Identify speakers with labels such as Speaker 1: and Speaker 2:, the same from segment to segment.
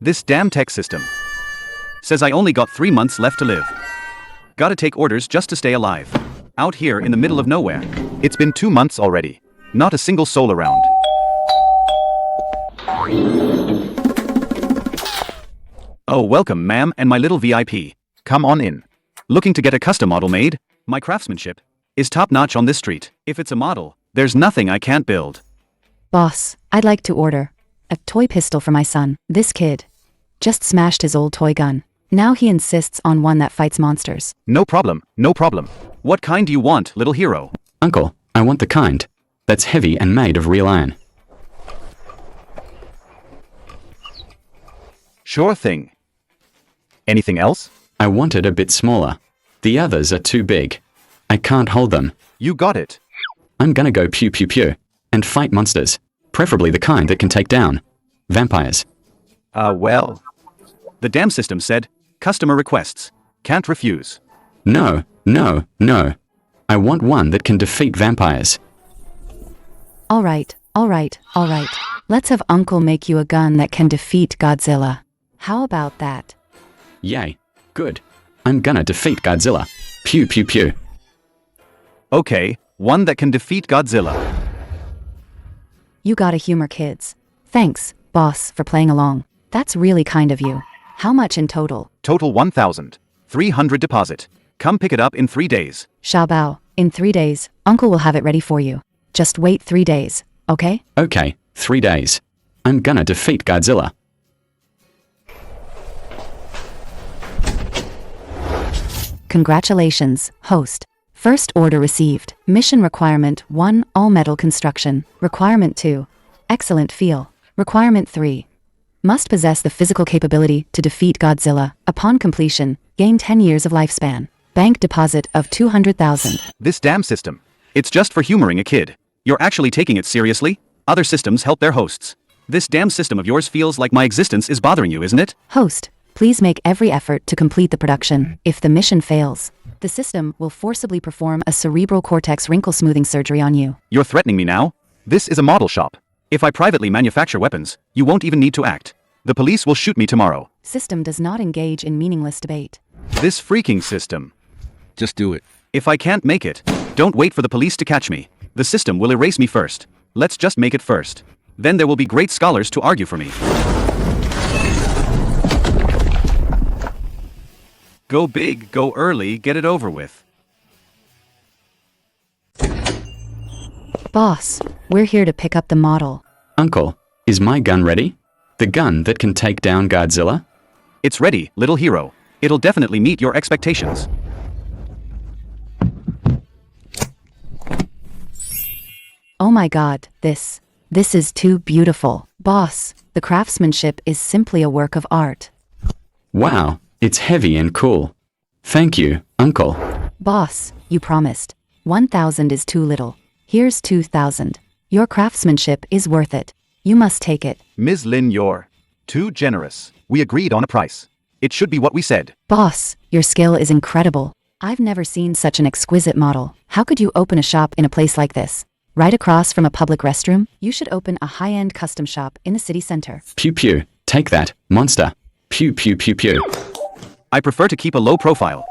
Speaker 1: This damn tech system says I only got 3 months left to live. Gotta take orders just to stay alive. Out here in the middle of nowhere. It's been 2 months already. Not a single soul around. Oh, welcome, ma'am, and my little VIP. Come on in. Looking to get a custom model made? My craftsmanship is top-notch on this street. If it's a model, there's nothing I can't build.
Speaker 2: Boss, I'd like to order a toy pistol for my son. This kid just smashed his old toy gun. Now he insists on one that fights monsters.
Speaker 1: No problem, no problem. What kind do you want, little hero?
Speaker 3: Uncle, I want the kind that's heavy and made of real iron.
Speaker 1: Sure thing. Anything else?
Speaker 3: I want it a bit smaller. The others are too big. I can't hold them.
Speaker 1: You got it.
Speaker 3: I'm gonna go pew pew pew and fight monsters. Preferably the kind that can take down vampires.
Speaker 1: Well. The damn system said, customer requests. Can't refuse.
Speaker 3: No, no, no. I want one that can defeat vampires.
Speaker 2: All right. Let's have Uncle make you a gun that can defeat Godzilla. How about that?
Speaker 3: Yay. Good. I'm gonna defeat Godzilla. Pew pew pew.
Speaker 1: Okay, one that can defeat Godzilla.
Speaker 2: You gotta humor kids. Thanks, boss, for playing along. That's really kind of you. How much in total?
Speaker 1: Total 1,300 deposit. Come pick it up in 3 days.
Speaker 2: Xiaobao, in 3 days, Uncle will have it ready for you. Just wait 3 days, okay?
Speaker 3: Okay, 3 days. I'm gonna defeat Godzilla.
Speaker 2: Congratulations, host. First order received. Mission requirement 1, all metal construction. Requirement 2, excellent feel. Requirement 3, must possess the physical capability to defeat Godzilla. Upon completion, gain 10 years of lifespan. Bank deposit of 200,000.
Speaker 1: This damn system. It's just for humoring a kid. You're actually taking it seriously? Other systems help their hosts. This damn system of yours feels like my existence is bothering you, isn't it?
Speaker 2: Host, please make every effort to complete the production. If the mission fails, the system will forcibly perform a cerebral cortex wrinkle smoothing surgery on you.
Speaker 1: You're threatening me now? This is a model shop. If I privately manufacture weapons, you won't even need to act. The police will shoot me tomorrow.
Speaker 2: System does not engage in meaningless debate.
Speaker 1: This freaking system.
Speaker 4: Just do it.
Speaker 1: If I can't make it, don't wait for the police to catch me. The system will erase me first. Let's just make it first. Then there will be great scholars to argue for me. Go big, go early, get it over with.
Speaker 2: Boss, we're here to pick up the model.
Speaker 3: Uncle, is my gun ready? The gun that can take down Godzilla?
Speaker 1: It's ready, little hero. It'll definitely meet your expectations.
Speaker 2: Oh my god, this is too beautiful. Boss, the craftsmanship is simply a work of art.
Speaker 3: Wow, it's heavy and cool. Thank you, Uncle.
Speaker 2: Boss, you promised. 1,000 is too little. Here's 2,000. Your craftsmanship is worth it. You must take it.
Speaker 1: Ms. Lin, you're too generous. We agreed on a price. It should be what we said.
Speaker 2: Boss, your skill is incredible. I've never seen such an exquisite model. How could you open a shop in a place like this? Right across from a public restroom? You should open a high-end custom shop in the city center.
Speaker 3: Pew pew. Take that, monster. Pew pew pew pew.
Speaker 1: I prefer to keep a low profile.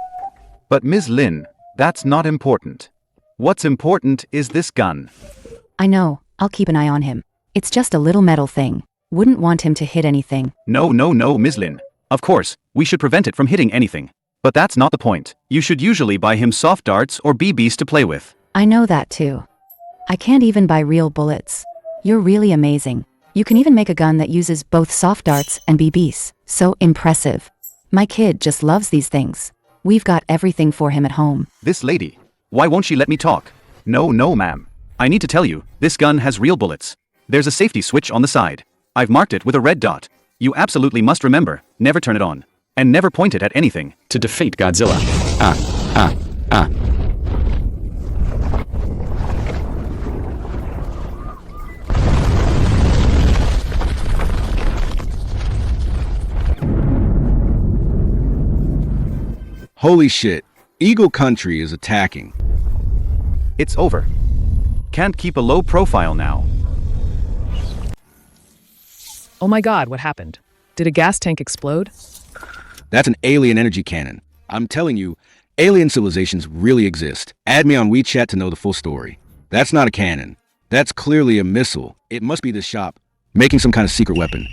Speaker 1: But Ms. Lin, that's not important. What's important is this gun.
Speaker 2: I know. I'll keep an eye on him. It's just a little metal thing. Wouldn't want him to hit anything.
Speaker 1: No, Ms. Lin. Of course, we should prevent it from hitting anything. But that's not the point. You should usually buy him soft darts or BBs to play with.
Speaker 2: I know that too. I can't even buy real bullets. You're really amazing. You can even make a gun that uses both soft darts and BBs. So impressive. My kid just loves these things. We've got everything for him at home.
Speaker 1: This lady. Why won't she let me talk? No, ma'am. I need to tell you, this gun has real bullets. There's a safety switch on the side. I've marked it with a red dot. You absolutely must remember, never turn it on. And never point it at anything.
Speaker 3: To defeat Godzilla.
Speaker 4: Holy shit. Eagle Country is attacking.
Speaker 1: It's over. Can't keep a low profile now.
Speaker 5: Oh my god, what happened? Did a gas tank explode?
Speaker 4: That's an alien energy cannon. I'm telling you, alien civilizations really exist. Add me on WeChat to know the full story. That's not a cannon. That's clearly a missile. It must be the shop, making some kind of secret weapon.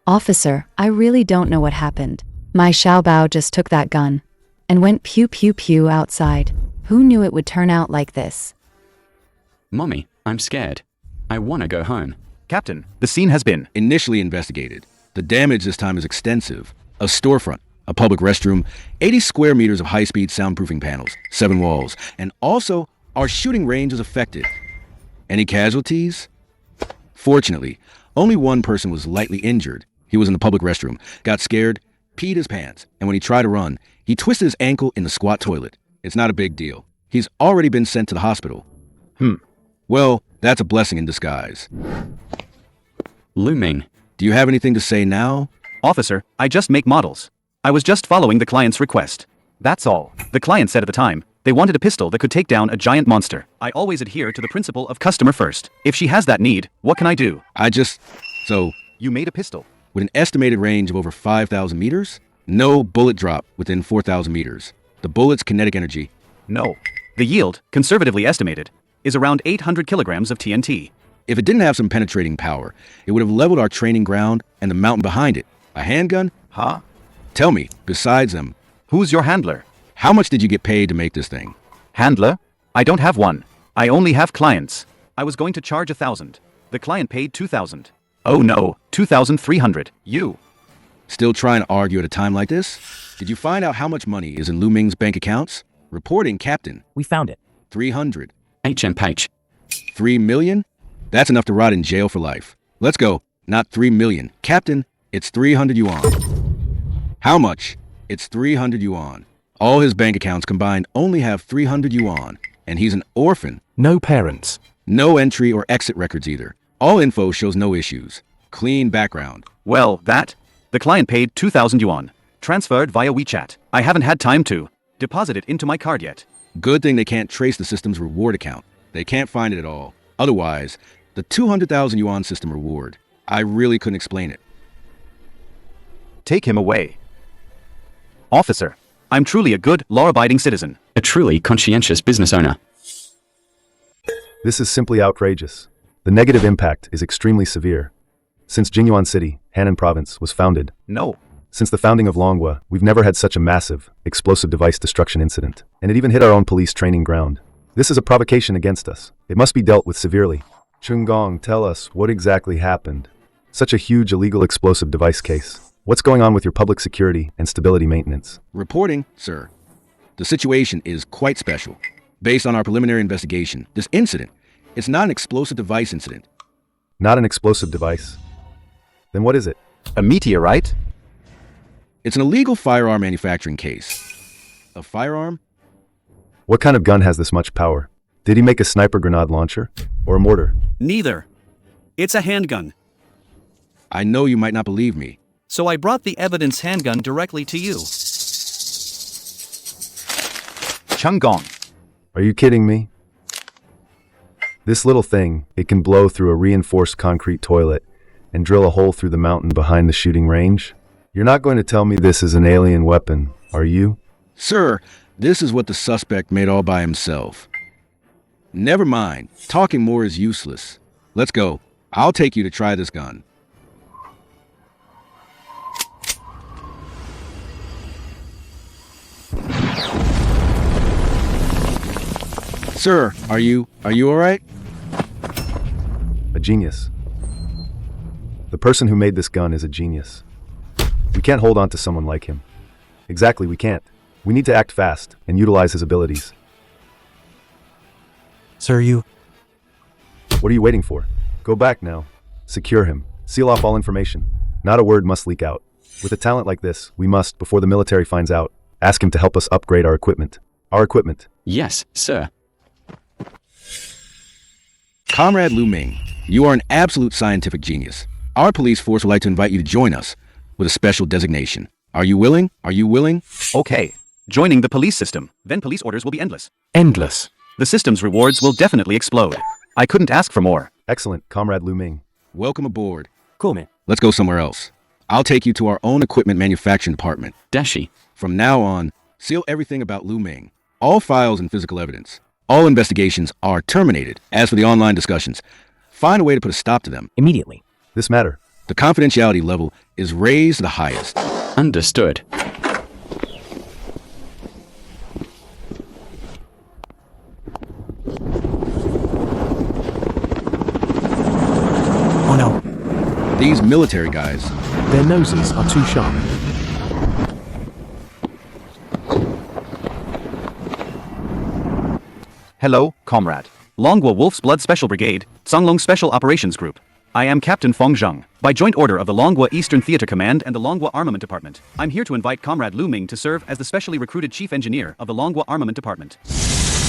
Speaker 2: Officer, I really don't know what happened. My Xiaobao just took that gun and went pew pew pew outside. Who knew it would turn out like this?
Speaker 3: Mommy, I'm scared. I want to go home.
Speaker 1: Captain, the scene has been.
Speaker 4: Initially investigated. The damage this time is extensive. A storefront, a public restroom, 80 square meters of high-speed soundproofing panels, 7 walls, and also our shooting range is affected. Any casualties? Fortunately, only one person was lightly injured. He was in the public restroom, got scared, peed his pants, and when he tried to run, he twisted his ankle in the squat toilet. It's not a big deal. He's already been sent to the hospital. Well, that's a blessing in disguise.
Speaker 3: Ming.
Speaker 4: Do you have anything to say now?
Speaker 1: Officer, I just make models. I was just following the client's request. That's all. The client said at the time, they wanted a pistol that could take down a giant monster. I always adhere to the principle of customer first. If she has that need, what can I do?
Speaker 4: So,
Speaker 1: You made a pistol.
Speaker 4: with an estimated range of over 5,000 meters, no bullet drop within 4,000 meters. The bullet's kinetic energy.
Speaker 1: No. The yield, conservatively estimated, is around 800 kilograms of TNT.
Speaker 4: If it didn't have some penetrating power, it would have leveled our training ground and the mountain behind it. A handgun?
Speaker 1: Huh?
Speaker 4: Tell me, besides them,
Speaker 1: Who's your handler?
Speaker 4: how much did you get paid to make this thing?
Speaker 1: Handler? I don't have one. I only have clients. I was going to charge 1,000. The client paid 2,000. Oh no, 2,300. You.
Speaker 4: Still trying to argue at a time like this? Did you find out how much money is in Lu Ming's bank accounts? Reporting, Captain.
Speaker 6: We found it.
Speaker 4: 300.
Speaker 3: HMH.
Speaker 4: 3 million? That's enough to rot in jail for life. Let's go. Not 3 million. Captain, it's 300 yuan. How much? It's 300 yuan. All his bank accounts combined only have 300 yuan, and he's an orphan.
Speaker 6: No parents.
Speaker 4: No entry or exit records either. All info shows no issues. Clean background.
Speaker 1: Well, the client paid 2,000 yuan. Transferred via WeChat. I haven't had time to deposit it into my card yet.
Speaker 4: Good thing they can't trace the system's reward account. They can't find it at all. Otherwise, the 200,000 yuan system reward, I really couldn't explain it.
Speaker 1: Take him away. Officer, I'm truly a good, law-abiding citizen.
Speaker 3: A truly conscientious business owner.
Speaker 7: This is simply outrageous. The negative impact is extremely severe. Since Jingyuan City, Henan Province, was founded,
Speaker 1: No.
Speaker 7: since the founding of Longhua, we've never had such a massive, explosive device destruction incident. And it even hit our own police training ground. This is a provocation against us. It must be dealt with severely. Chunggong, tell us what exactly happened. Such a huge illegal explosive device case. What's going on with your public security and stability maintenance?
Speaker 4: Reporting, sir. The situation is quite special. Based on our preliminary investigation, this incident, it's not an explosive device incident.
Speaker 7: Not an explosive device. Then what is it?
Speaker 1: A meteorite?
Speaker 4: It's an illegal firearm manufacturing case. A firearm?
Speaker 7: What kind of gun has this much power? Did he make a sniper grenade launcher? Or a mortar?
Speaker 8: Neither. It's a handgun.
Speaker 4: I know you might not believe me.
Speaker 8: So I brought the evidence handgun directly to you.
Speaker 1: Chunggong.
Speaker 7: Are you kidding me? This little thing, it can blow through a reinforced concrete toilet and drill a hole through the mountain behind the shooting range? You're not going to tell me this is an alien weapon, are you?
Speaker 4: Sir, this is what the suspect made all by himself. Never mind. Talking more is useless. Let's go. I'll take you to try this gun. Sir, are you all right?
Speaker 7: A genius. The person who made this gun is a genius. We can't hold on to someone like him. Exactly, we can't. We need to act fast and utilize his abilities.
Speaker 6: Sir, you...
Speaker 7: What are you waiting for? Go back now. Secure him. Seal off all information. Not a word must leak out. With a talent like this, we must, before the military finds out, ask him to help us upgrade our equipment. Our equipment.
Speaker 3: Yes, sir.
Speaker 4: Comrade Lu Ming, you are an absolute scientific genius. Our police force would like to invite you to join us with a special designation. Are you willing? Are you willing?
Speaker 1: Okay. Joining the police system. Then police orders will be endless.
Speaker 6: Endless.
Speaker 1: The system's rewards will definitely explode. I couldn't ask for more.
Speaker 7: Excellent, Comrade Lu Ming.
Speaker 4: Welcome aboard.
Speaker 6: Cool, man.
Speaker 4: Let's go somewhere else. I'll take you to our own equipment manufacturing department.
Speaker 3: Dashi.
Speaker 4: From now on, seal everything about Lu Ming. All files and physical evidence. All investigations are terminated. As for the online discussions, find a way to put a stop to them.
Speaker 5: Immediately.
Speaker 7: This matter.
Speaker 4: The confidentiality level is raised to the highest.
Speaker 3: Understood.
Speaker 5: Oh no.
Speaker 4: These military guys,
Speaker 6: Their noses are too sharp.
Speaker 1: Hello, comrade. Longhua Wolf's Blood Special Brigade, Songlong Special Operations Group. I am Captain Feng Zheng. By joint order of the Longhua Eastern Theater Command and the Longhua Armament Department, I'm here to invite Comrade Lu Ming to serve as the specially recruited chief engineer of the Longhua Armament Department.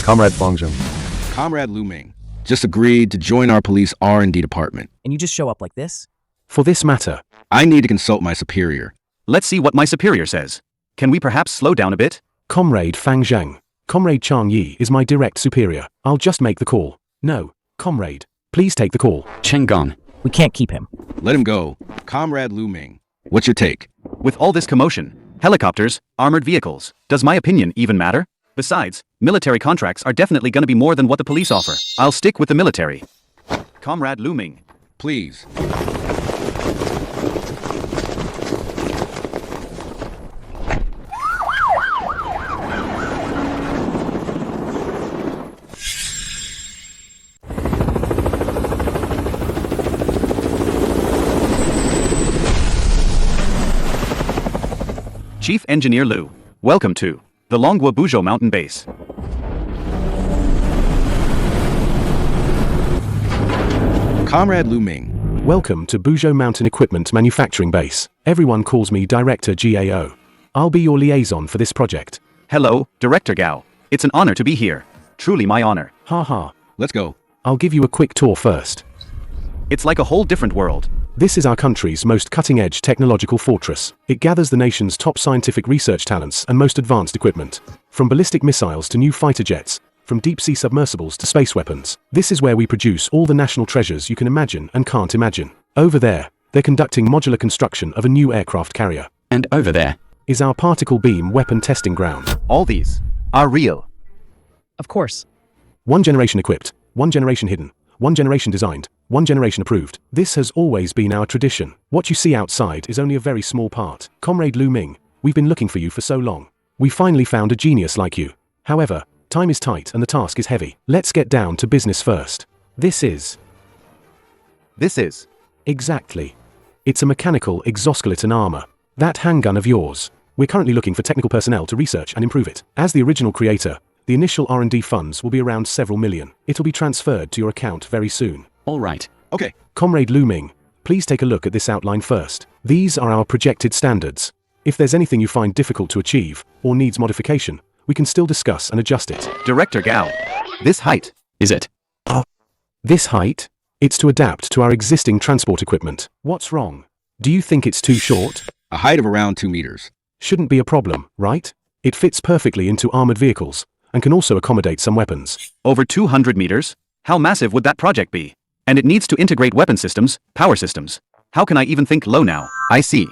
Speaker 7: Comrade Fongzheng.
Speaker 4: Comrade Lu Ming, just agreed to join our police R&D department.
Speaker 5: And you just show up like this?
Speaker 6: For this matter,
Speaker 4: I need to consult my superior.
Speaker 1: Let's see what my superior says. Can we perhaps slow down a bit?
Speaker 6: Comrade Fang Zhang. Comrade Chang Yi is my direct superior. I'll just make the call. No, comrade, please take the call.
Speaker 3: Cheng Gong.
Speaker 5: We can't keep him.
Speaker 4: Let him go. Comrade Lu Ming, what's your take?
Speaker 1: With all this commotion, helicopters, armored vehicles, does my opinion even matter? Besides, military contracts are definitely gonna be more than what the police offer. I'll stick with the military. Comrade Lu Ming.
Speaker 4: Please.
Speaker 1: Chief Engineer Lu, welcome to the Longhua Buzhou Mountain Base.
Speaker 4: Comrade Lu Ming,
Speaker 6: Welcome to Buzhou Mountain Equipment Manufacturing Base. Everyone calls me Director GAO. I'll be your liaison for this project.
Speaker 1: Hello, Director Gao. It's an honor to be here. Truly my honor.
Speaker 6: Ha ha.
Speaker 4: let's go.
Speaker 6: I'll give you a quick tour first.
Speaker 1: It's like a whole different world.
Speaker 6: This is our country's most cutting-edge technological fortress. It gathers the nation's top scientific research talents and most advanced equipment. From ballistic missiles to new fighter jets, from deep-sea submersibles to space weapons. This is where we produce all the national treasures you can imagine and can't imagine. Over there, they're conducting modular construction of a new aircraft carrier.
Speaker 3: And over there.
Speaker 6: Is our particle beam weapon testing ground.
Speaker 1: All these are real.
Speaker 5: Of course.
Speaker 6: One generation equipped, one generation hidden, one generation designed, one generation approved. This has always been our tradition. What you see outside is only a very small part. Comrade Lu Ming, we've been looking for you for so long. We finally found a genius like you. However, time is tight and the task is heavy. Let's get down to business first. This is... Exactly. It's a mechanical exoskeleton armor. That handgun of yours. We're currently looking for technical personnel to research and improve it. As the original creator, the initial R&D funds will be around several million. It'll be transferred to your account very soon.
Speaker 3: All right.
Speaker 4: Okay.
Speaker 6: Comrade Lu Ming, please take a look at this outline first. These are our projected standards. If there's anything you find difficult to achieve, or needs modification, we can still discuss and adjust it.
Speaker 1: Director Gao. This height.
Speaker 3: Is it?
Speaker 6: This height? It's to adapt to our existing transport equipment. What's wrong? Do you think it's too short?
Speaker 4: A height of around 2 meters.
Speaker 6: Shouldn't be a problem, right? It fits perfectly into armored vehicles, and can also accommodate some weapons.
Speaker 1: Over 200 meters? How massive would that project be? And it needs to integrate weapon systems, power systems. How can I even think low now? I see.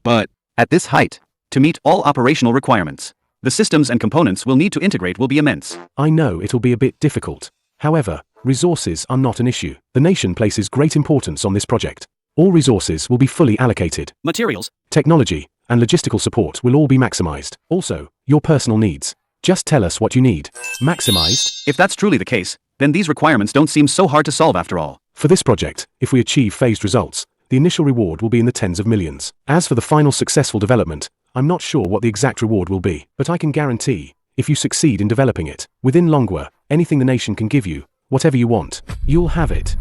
Speaker 4: But
Speaker 1: At this height, to meet all operational requirements, the systems and components we'll need to integrate will be immense.
Speaker 6: I know it'll be a bit difficult. However, resources are not an issue. The nation places great importance on this project. All resources will be fully allocated.
Speaker 8: Materials.
Speaker 6: Technology and logistical support will all be maximized. Also, your personal needs. Just tell us what you need. Maximized?
Speaker 1: If that's truly the case, then these requirements don't seem so hard to solve after all.
Speaker 6: For this project, if we achieve phased results, the initial reward will be in the tens of millions. As for the final successful development, I'm not sure what the exact reward will be, but I can guarantee, if you succeed in developing it, within Longhua, anything the nation can give you, whatever you want, you'll have it.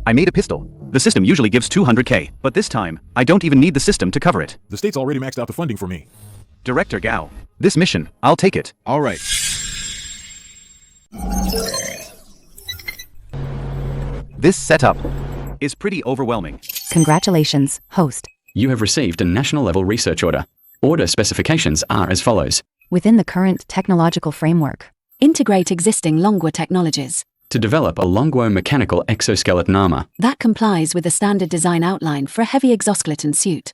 Speaker 1: I made a pistol. The system usually gives 200k, but this time, I don't even need the system to cover it.
Speaker 9: The state's already maxed out the funding for me.
Speaker 1: Director Gao. This mission, I'll take it.
Speaker 4: all right.
Speaker 1: This setup is pretty overwhelming.
Speaker 2: Congratulations, host.
Speaker 3: You have received a national-level research order. Order specifications are as follows.
Speaker 2: Within the current technological framework,
Speaker 10: Integrate existing Longhua technologies.
Speaker 3: to develop a longo-mechanical exoskeleton armor.
Speaker 2: That complies with the standard design outline for a heavy exoskeleton suit.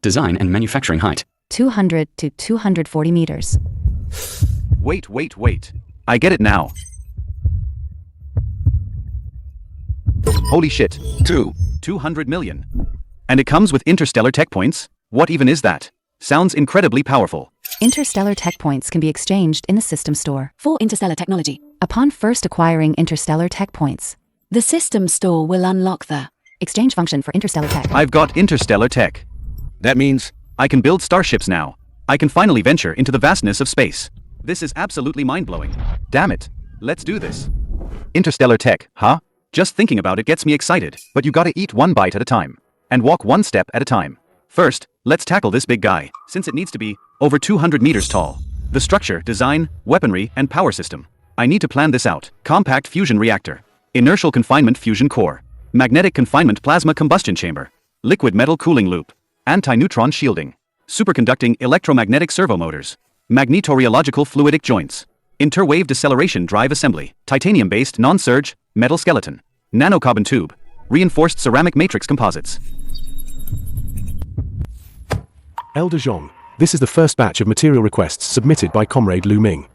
Speaker 3: Design and manufacturing height.
Speaker 2: 200 to 240 meters.
Speaker 1: Wait. I get it now. Holy shit. 200 million. And it comes with interstellar tech points? What even is that? Sounds incredibly powerful.
Speaker 2: Interstellar tech points can be exchanged in the system store. For interstellar technology. Upon first acquiring interstellar tech points, the system store will unlock the exchange function for interstellar tech.
Speaker 1: I've got interstellar tech.
Speaker 4: That means
Speaker 1: I can build starships now. I can finally venture into the vastness of space. This is absolutely mind-blowing. Damn it. Let's do this. Interstellar tech, huh? Just thinking about it gets me excited, but you gotta eat one bite at a time. And walk one step at a time. First, let's tackle this big guy, since it needs to be over 200 meters tall. The structure, design, weaponry, and power system. I need to plan this out. Compact fusion reactor. Inertial confinement fusion core. Magnetic confinement plasma combustion chamber. Liquid metal cooling loop. Anti-neutron shielding. Superconducting electromagnetic servo motors. Magnetorheological fluidic joints. Interwave deceleration drive assembly. Titanium-based non-surge, metal skeleton. Nanocarbon tube. Reinforced ceramic matrix composites.
Speaker 6: Elder Zhong, this is the first batch of material requests submitted by Comrade Lu Ming.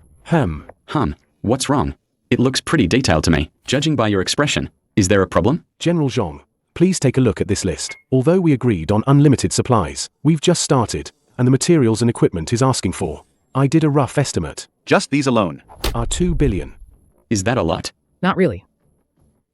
Speaker 3: What's wrong? It looks pretty detailed to me, judging by your expression. Is there a problem?
Speaker 6: General Zhong, please take a look at this list. Although we agreed on unlimited supplies, we've just started, and the materials and equipment is asking for. I did a rough estimate.
Speaker 1: Just these alone
Speaker 6: are 2 billion.
Speaker 3: Is that a lot?
Speaker 5: Not really.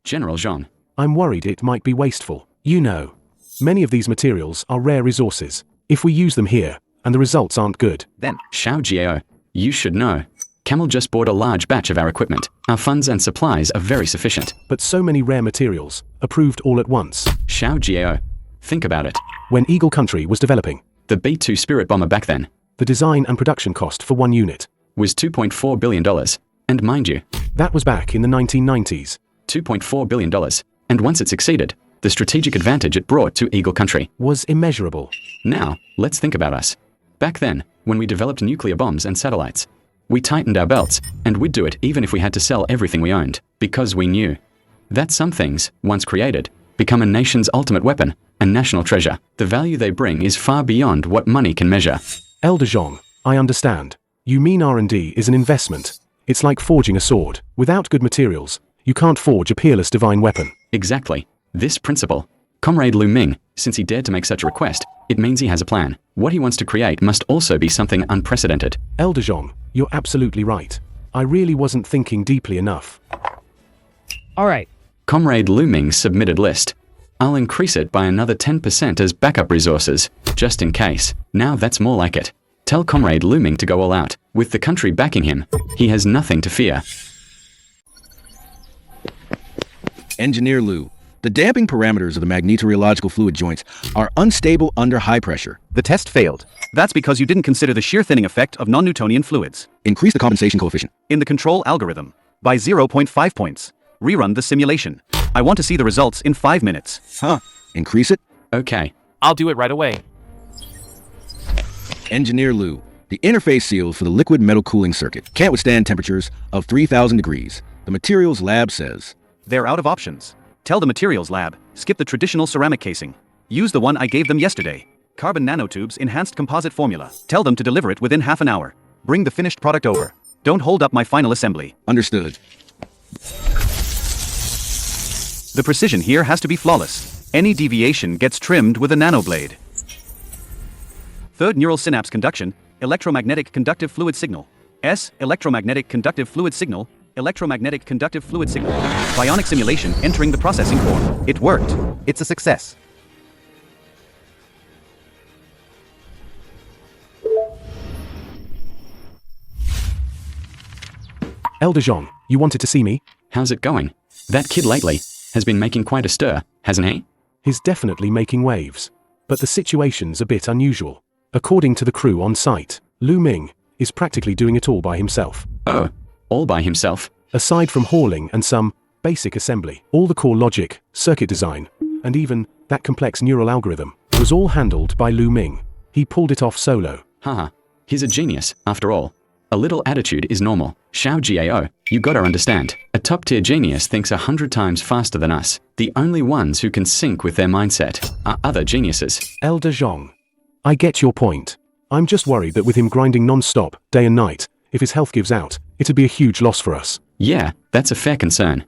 Speaker 3: General Zhong.
Speaker 6: I'm worried it might be wasteful. You know, many of these materials are rare resources. If we use them here, and the results aren't good,
Speaker 1: then
Speaker 3: Xiao Jiao, you should know. Camel just bought a large batch of our equipment. Our funds and supplies are very sufficient.
Speaker 6: But so many rare materials, approved all at once.
Speaker 3: Xiao Jiao, think about it.
Speaker 6: When Eagle Country was developing
Speaker 3: the B-2 Spirit bomber back then,
Speaker 6: the design and production cost for one unit
Speaker 3: was $2.4 billion. And mind you,
Speaker 6: that was back in the 1990s.
Speaker 3: $2.4 billion. And once it succeeded, the strategic advantage it brought to Eagle Country
Speaker 6: was immeasurable.
Speaker 3: Now, let's think about us. Back then, when we developed nuclear bombs and satellites, we tightened our belts, and we'd do it even if we had to sell everything we owned, because we knew that some things, once created, become a nation's ultimate weapon, a national treasure. The value they bring is far beyond what money can measure.
Speaker 6: Elder Zhong, I understand. You mean R&D is an investment. It's like forging a sword. Without good materials, you can't forge a peerless divine weapon.
Speaker 3: Exactly. This principle. Comrade Lu Ming, since he dared to make such a request, it means he has a plan. What he wants to create must also be something unprecedented.
Speaker 6: Elder Zhong, you're absolutely right. I really wasn't thinking deeply enough.
Speaker 5: All right.
Speaker 3: Comrade Lu Ming's submitted list. I'll increase it by another 10% as backup resources, just in case. Now that's more like it. Tell Comrade Lu Ming to go all out. With the country backing him, he has nothing to fear.
Speaker 4: Engineer Lu. The damping parameters of the magnetorheological fluid joints are unstable under high pressure.
Speaker 1: The test failed. That's because you didn't consider the shear thinning effect of non-Newtonian fluids.
Speaker 4: Increase the compensation coefficient
Speaker 1: in the control algorithm by 0.5 points. Rerun the simulation. I want to see the results in 5 minutes.
Speaker 4: Increase it?
Speaker 3: Okay.
Speaker 5: I'll do it right away.
Speaker 4: Engineer Lu. The interface seals for the liquid metal cooling circuit can't withstand temperatures of 3,000 degrees. The materials lab says
Speaker 1: they're out of options. Tell the materials lab, skip the traditional ceramic casing. Use the one I gave them yesterday. Carbon nanotubes enhanced composite formula. Tell them to deliver it within half an hour. Bring the finished product over. Don't hold up my final assembly.
Speaker 4: Understood.
Speaker 1: The precision here has to be flawless. Any deviation gets trimmed with a nanoblade. Third neural synapse conduction, electromagnetic conductive fluid signal. Electromagnetic conductive fluid signal. Electromagnetic conductive fluid signal. Bionic simulation entering the processing core. It worked. It's a success.
Speaker 6: Elder Zhong, you wanted to see me?
Speaker 3: How's it going? That kid lately has been making quite a stir, hasn't he?
Speaker 6: He's definitely making waves. But the situation's a bit unusual. According to the crew on site, Lu Ming is practically doing it all by himself.
Speaker 3: Oh, all by himself?
Speaker 6: Aside from hauling and some basic assembly, all the core logic, circuit design, and even that complex neural algorithm was all handled by Lu Ming. He pulled it off solo.
Speaker 3: Haha, he's a genius, after all. A little attitude is normal. Xiao Jiao, you gotta understand. A top-tier genius thinks 100 times faster than us. The only ones who can sync with their mindset are other geniuses.
Speaker 6: Elder Zhong. I get your point. I'm just worried that with him grinding non-stop, day and night, if his health gives out, it'd be a huge loss for us.
Speaker 3: Yeah, that's a fair concern.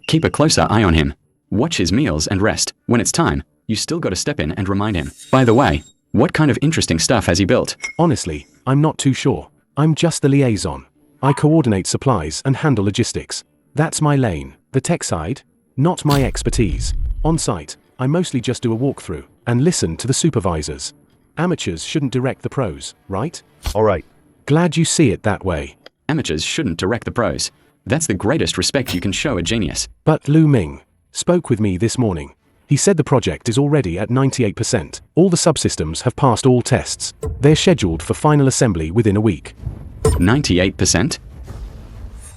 Speaker 3: Keep a closer eye on him. Watch his meals and rest. When it's time, you still gotta step in and remind him. By the way, what kind of interesting stuff has he built?
Speaker 6: Honestly, I'm not too sure. I'm just the liaison. I coordinate supplies and handle logistics. That's my lane, the tech side, not my expertise. On site, I mostly just do a walkthrough and listen to the supervisors. Amateurs shouldn't direct the pros, right?
Speaker 7: All right.
Speaker 6: Glad you see it that way.
Speaker 3: Amateurs shouldn't direct the pros. That's the greatest respect you can show a genius.
Speaker 6: But Lu Ming spoke with me this morning. He said the project is already at 98%. All the subsystems have passed all tests. They're scheduled for final assembly within a week.
Speaker 3: 98%?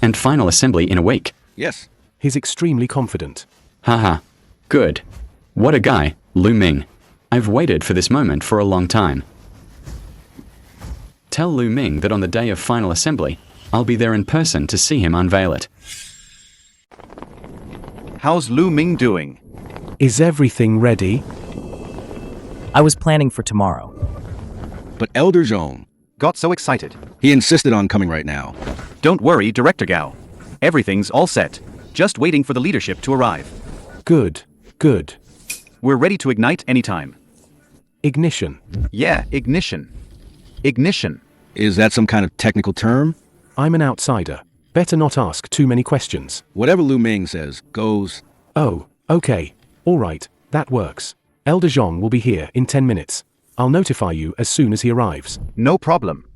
Speaker 3: And final assembly in a week.
Speaker 4: Yes.
Speaker 6: He's extremely confident.
Speaker 3: Haha. Good. What a guy, Lu Ming. I've waited for this moment for a long time. Tell Lu Ming that on the day of final assembly, I'll be there in person to see him unveil it.
Speaker 1: How's Lu Ming doing?
Speaker 6: Is everything ready?
Speaker 5: I was planning for tomorrow.
Speaker 4: But Elder Zhong,
Speaker 1: Got so excited.
Speaker 4: he insisted on coming right now.
Speaker 1: Don't worry, Director Gao. Everything's all set. Just waiting for the leadership to arrive.
Speaker 6: Good, good.
Speaker 1: We're ready to ignite anytime.
Speaker 6: Ignition.
Speaker 1: Yeah, ignition. Ignition.
Speaker 4: Is that some kind of technical term?
Speaker 6: I'm an outsider. Better not ask too many questions.
Speaker 4: Whatever Lu Ming says goes.
Speaker 6: Oh, okay. All right, that works. Elder Zhong will be here in 10 minutes. I'll notify you as soon as he arrives.
Speaker 1: No problem.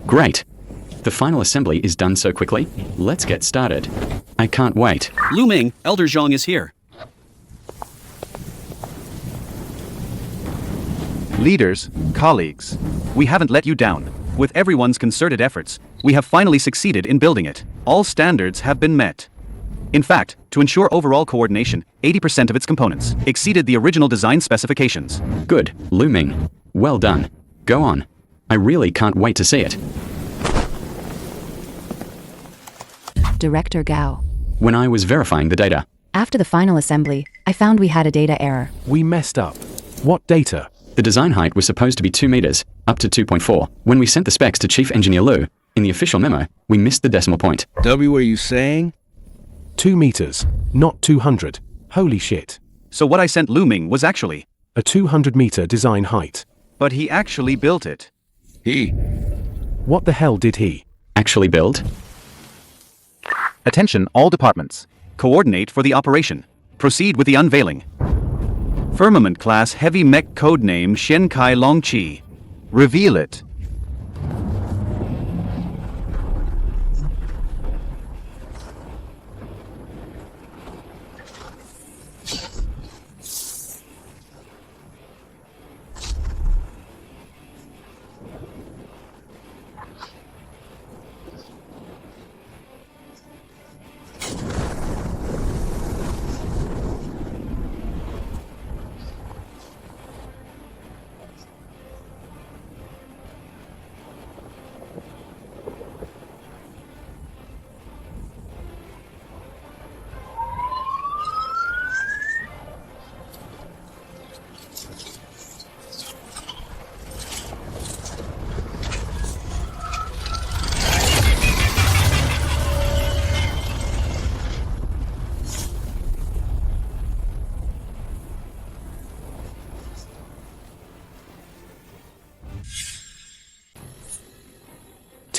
Speaker 3: Great. The final assembly is done so quickly. Let's get started. I can't wait.
Speaker 8: Lu Ming, Elder Zhong is here.
Speaker 1: Leaders, colleagues, we haven't let you down. With everyone's concerted efforts, we have finally succeeded in building it. All standards have been met. In fact, to ensure overall coordination, 80% of its components exceeded the original design specifications.
Speaker 3: Good, Lu Ming. Well done. Go on. I really can't wait to see it.
Speaker 2: Director Gao.
Speaker 3: When I was verifying the data,
Speaker 2: After the final assembly, I found we had a data error.
Speaker 6: We messed up. What data?
Speaker 3: the design height was supposed to be 2 meters, up to 2.4. When we sent the specs to Chief Engineer Lu, in the official memo, we missed the decimal point.
Speaker 4: W, are you saying?
Speaker 6: 2 meters, not 200. Holy shit.
Speaker 1: So what I sent Lu Ming was actually
Speaker 6: A 200-meter design height.
Speaker 1: But he actually built it.
Speaker 4: He.
Speaker 6: What the hell did he?
Speaker 3: Actually build?
Speaker 1: Attention, all departments. Coordinate for the operation. Proceed with the unveiling. Firmament Class Heavy Mech Codename Shenkai Longqi. Reveal it.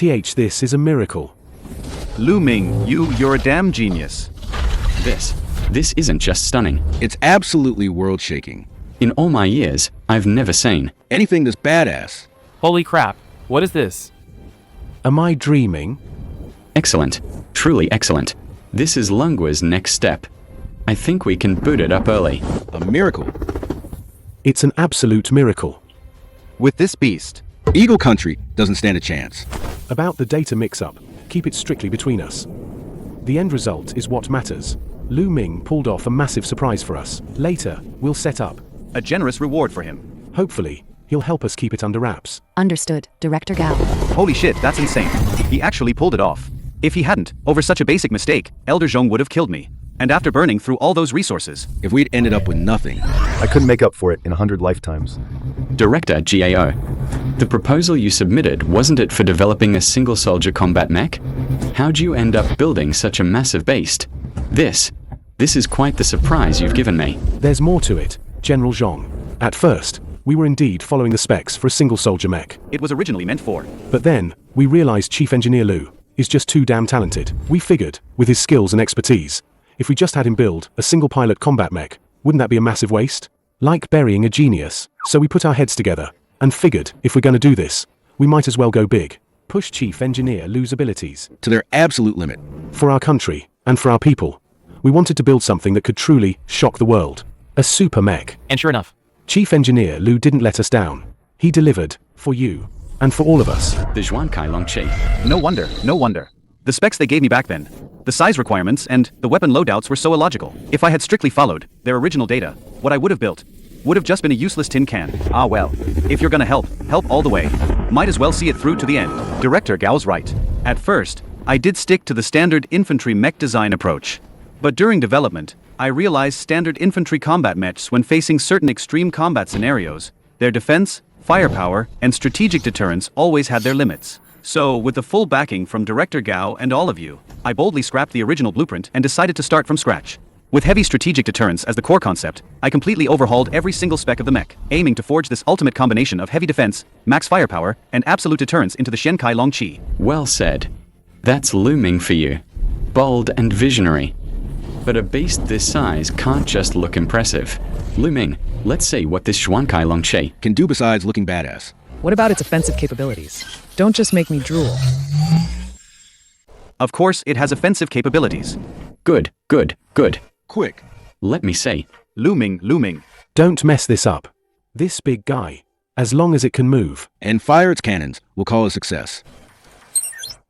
Speaker 6: This is a miracle.
Speaker 1: Lu Ming, you're a damn genius.
Speaker 3: This isn't just stunning.
Speaker 4: It's absolutely world-shaking.
Speaker 3: In all my years, I've never seen
Speaker 4: Anything this badass.
Speaker 5: Holy crap, what is this?
Speaker 6: Am I dreaming?
Speaker 3: excellent, truly excellent. This is Lungua's next step. I think we can boot it up early.
Speaker 4: A miracle.
Speaker 6: It's an absolute miracle.
Speaker 1: With this beast,
Speaker 4: Eagle Country doesn't stand a chance.
Speaker 6: About the data mix-up, keep it strictly between us. The end result is what matters. Lu Ming pulled off a massive surprise for us. Later, we'll set up.
Speaker 1: A generous reward for him.
Speaker 6: Hopefully, he'll help us keep it under wraps.
Speaker 2: Understood, Director Gao.
Speaker 1: Holy shit, that's insane. He actually pulled it off. If he hadn't, over such a basic mistake, Elder Zhong would have killed me. And after burning through all those resources,
Speaker 4: If we'd ended up with nothing,
Speaker 7: I couldn't make up for it in 100 lifetimes.
Speaker 3: Director GAO. The proposal you submitted, wasn't it for developing a single soldier combat mech? How'd you end up building such a massive beast? This is quite the surprise you've given me.
Speaker 6: There's more to it, General Zhong. At first, we were indeed following the specs for a single soldier mech.
Speaker 1: it was originally meant for.
Speaker 6: But then, we realized Chief Engineer Lu is just too damn talented. We figured, with his skills and expertise, if we just had him build a single pilot combat mech, wouldn't that be a massive waste? Like burying a genius. So we put our heads together and figured if we're going to do this, we might as well go big. Push Chief Engineer Lu's abilities
Speaker 4: to their absolute limit.
Speaker 6: for our country and for our people. We wanted to build something that could truly shock the world. A super mech.
Speaker 5: And sure enough,
Speaker 6: Chief Engineer Lu didn't let us down. He delivered for you and for all of us.
Speaker 3: The Zhuankai Longqi.
Speaker 1: No wonder, no wonder. The specs they gave me back then, the size requirements and the weapon loadouts were so illogical. If I had strictly followed their original data, what I would have built would have just been a useless tin can. Ah well, if you're gonna help all the way. Might as well see it through to the end. Director Gao's right. At first, I did stick to the standard infantry mech design approach. But during development, I realized standard infantry combat mechs when facing certain extreme combat scenarios, their defense, firepower, and strategic deterrence always had their limits. So, with the full backing from Director Gao and all of you, I boldly scrapped the original blueprint and decided to start from scratch. With heavy strategic deterrence as the core concept, I completely overhauled every single spec of the mech, aiming to forge this ultimate combination of heavy defense, max firepower, and absolute deterrence into the Shenkai Longqi.
Speaker 3: Well said. That's Lu Ming for you. Bold and visionary. But a beast this size can't just look impressive. Lu Ming, let's see what this Zhuankai Longqi.
Speaker 4: Can do besides looking badass.
Speaker 10: What about its offensive capabilities? Don't just make me drool.
Speaker 1: Of course, it has offensive capabilities.
Speaker 3: Good.
Speaker 4: Quick.
Speaker 3: Let me see.
Speaker 1: Lu Ming.
Speaker 6: Don't mess this up. This big guy, as long as it can move.
Speaker 4: And fire its cannons. We'll call it a success.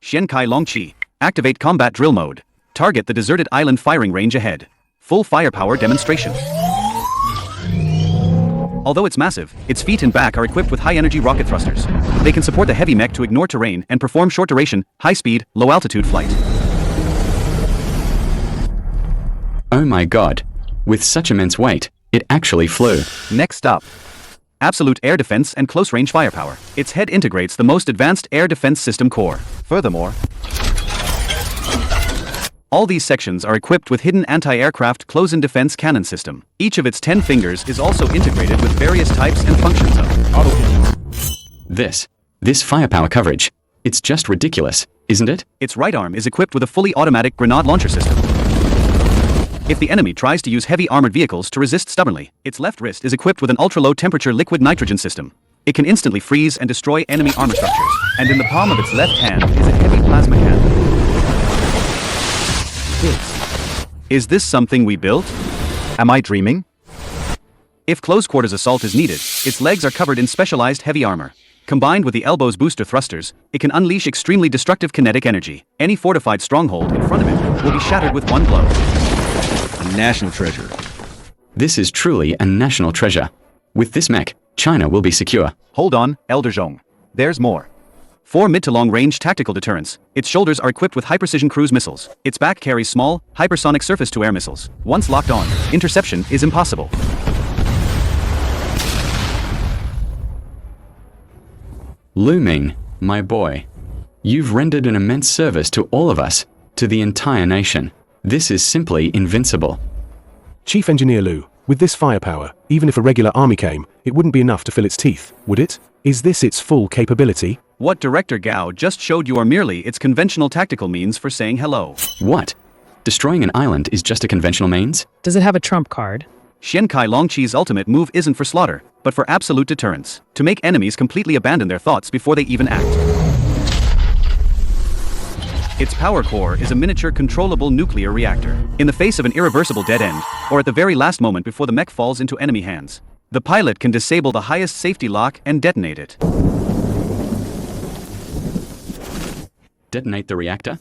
Speaker 1: Shenkai Longqi. Activate combat drill mode. Target the deserted island firing range ahead. Full firepower demonstration. Although it's massive, its feet and back are equipped with high-energy rocket thrusters. They can support the heavy mech to ignore terrain and perform short-duration, high-speed, low-altitude flight.
Speaker 3: Oh my god. With such immense weight, it actually flew.
Speaker 1: Next up. Absolute air defense and close-range firepower. Its head integrates the most advanced air defense system core. Furthermore, all these sections are equipped with hidden anti-aircraft close-in defense cannon system. Each of its 10 fingers is also integrated with various types and functions of auto.
Speaker 3: This firepower coverage. It's just ridiculous, isn't it?
Speaker 1: Its right arm is equipped with a fully automatic grenade launcher system. If the enemy tries to use heavy armored vehicles to resist stubbornly, its left wrist is equipped with an ultra-low temperature liquid nitrogen system. It can instantly freeze and destroy enemy armor structures. And in the palm of its left hand is a heavy plasma cannon. Is this something we built? Am I dreaming? If close quarters assault is needed, its legs are covered in specialized heavy armor. Combined with the elbow's booster thrusters, it can unleash extremely destructive kinetic energy. Any fortified stronghold in front of it will be shattered with one blow.
Speaker 4: A national treasure.
Speaker 3: This is truly a national treasure. With this mech, China will be secure.
Speaker 1: Hold on, Elder Zhong. There's more. 4 mid to long range tactical deterrence. Its shoulders are equipped with high-precision cruise missiles. Its back carries small, hypersonic surface-to-air missiles. Once locked on, interception is impossible.
Speaker 3: Lu Ming, my boy. You've rendered an immense service to all of us, to the entire nation. This is simply invincible.
Speaker 6: Chief Engineer Lu, with this firepower, even if a regular army came, it wouldn't be enough to fill its teeth, would it? Is this its full capability?
Speaker 1: What Director Gao just showed you are merely its conventional tactical means for saying hello.
Speaker 3: What? Destroying an island is just a conventional means?
Speaker 10: Does it have a trump card?
Speaker 1: Shenkai Longqi's ultimate move isn't for slaughter, but for absolute deterrence. To make enemies completely abandon their thoughts before they even act. Its power core is a miniature controllable nuclear reactor. In the face of an irreversible dead end, or at the very last moment before the mech falls into enemy hands, the pilot can disable the highest safety lock and detonate it.
Speaker 3: Detonate the reactor?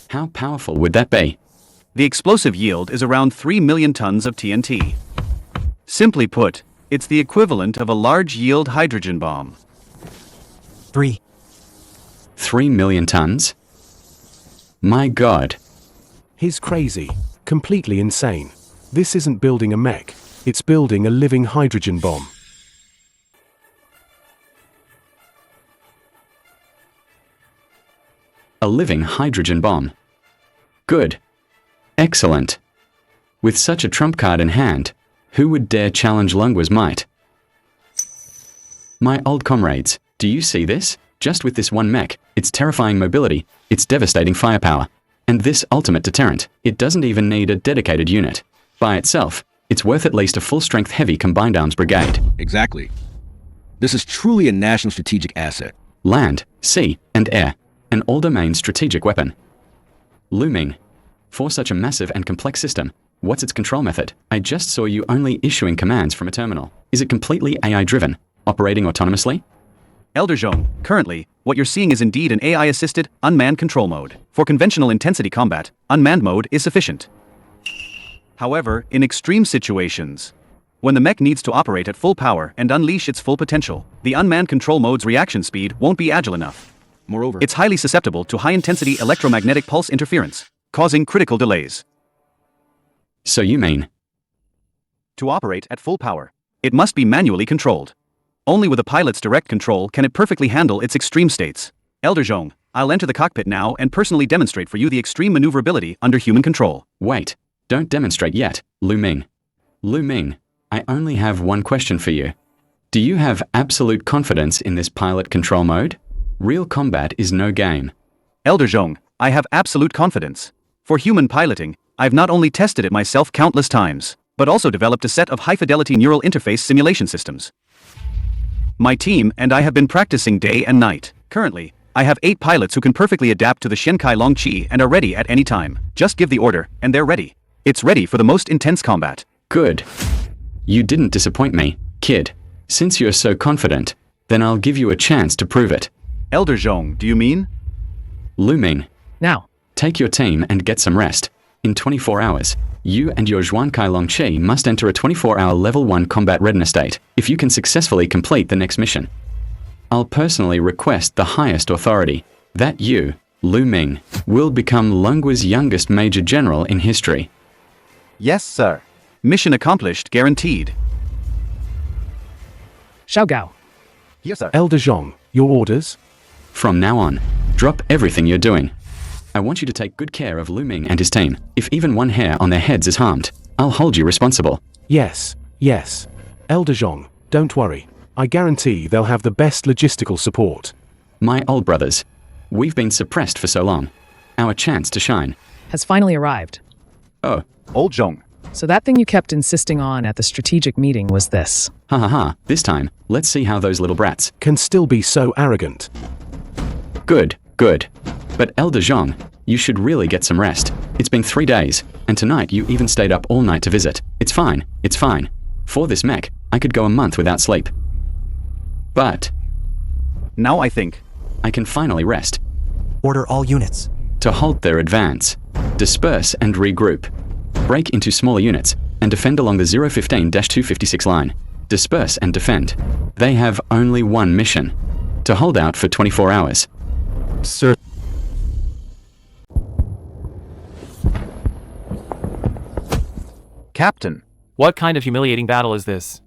Speaker 3: How powerful would that be?
Speaker 1: The explosive yield is around 3 million tons of TNT. Simply put, it's the equivalent of a large-yield hydrogen bomb.
Speaker 5: 3.
Speaker 3: 3 million tons? My God.
Speaker 6: He's crazy. Completely insane. This isn't building a mech. It's building a living hydrogen bomb.
Speaker 3: A living hydrogen bomb. Good. Excellent. With such a trump card in hand, who would dare challenge Lungua's might? My old comrades, do you see this? Just with this one mech, its terrifying mobility, its devastating firepower, and this ultimate deterrent, it doesn't even need a dedicated unit. By itself, it's worth at least a full-strength heavy combined arms brigade.
Speaker 4: Exactly. This is truly a national strategic asset.
Speaker 3: Land, sea, and air. An all-domain strategic weapon. Ming. For such a massive and complex system, what's its control method? I just saw you only issuing commands from a terminal. Is it completely AI-driven, operating autonomously?
Speaker 1: Elder Zhong, currently, what you're seeing is indeed an AI-assisted, unmanned control mode. For conventional intensity combat, unmanned mode is sufficient. However, in extreme situations, when the mech needs to operate at full power and unleash its full potential, the unmanned control mode's reaction speed won't be agile enough.
Speaker 4: Moreover,
Speaker 1: It's highly susceptible to high-intensity electromagnetic pulse interference, causing critical delays.
Speaker 3: So you mean,
Speaker 1: To operate at full power, it must be manually controlled. Only with a pilot's direct control can it perfectly handle its extreme states. Elder Zhong, I'll enter the cockpit now and personally demonstrate for you the extreme maneuverability under human control.
Speaker 3: wait, don't demonstrate yet, Ming. Ming, I only have one question for you. Do you have absolute confidence in this pilot control mode? Real combat is no game.
Speaker 1: Elder Zhong, I have absolute confidence. For human piloting, I've not only tested it myself countless times, but also developed a set of high-fidelity neural interface simulation systems. My team and I have been practicing day and night. Currently, I have 8 pilots who can perfectly adapt to the Shenkai Longqi and are ready at any time. Just give the order, and they're ready. It's ready for the most intense combat.
Speaker 3: Good. You didn't disappoint me, kid. Since you're so confident, then I'll give you a chance to prove it.
Speaker 1: Elder Zhong, do you mean?
Speaker 3: Ming,
Speaker 10: Now,
Speaker 3: take your team and get some rest. In 24 hours, you and your Zhuankai Longqi must enter a 24-hour level 1 combat readiness state if you can successfully complete the next mission. I'll personally request the highest authority that you, Ming, will become Lungua's youngest major general in history.
Speaker 1: Yes, sir. Mission accomplished, guaranteed.
Speaker 10: Xiao Gao.
Speaker 4: yes, sir.
Speaker 6: Elder Zhong, your orders?
Speaker 3: From now on, drop everything you're doing. I want you to take good care of Ming and his team. If even one hair on their heads is harmed, I'll hold you responsible.
Speaker 6: Yes, yes. Elder Zhong, don't worry. I guarantee they'll have the best logistical support.
Speaker 3: My old brothers, we've been suppressed for so long. Our chance to shine.
Speaker 10: Has finally arrived.
Speaker 3: Oh,
Speaker 1: Old Zhong.
Speaker 10: So that thing you kept insisting on at the strategic meeting was this.
Speaker 3: ha ha ha, this time, let's see how those little brats.
Speaker 6: Can still be so arrogant.
Speaker 3: Good, good. But Elder Zhong, you should really get some rest. It's been 3 days, and tonight you even stayed up all night to visit. It's fine, it's fine. For this mech, I could go a month without sleep. But
Speaker 1: Now I think.
Speaker 3: I can finally rest.
Speaker 5: Order all units.
Speaker 3: To halt their advance, disperse and regroup. Break into smaller units, and defend along the 015-256 line. Disperse and defend. They have only one mission. To hold out for 24 hours.
Speaker 5: Sir.
Speaker 1: Captain.
Speaker 5: What kind of humiliating battle is this?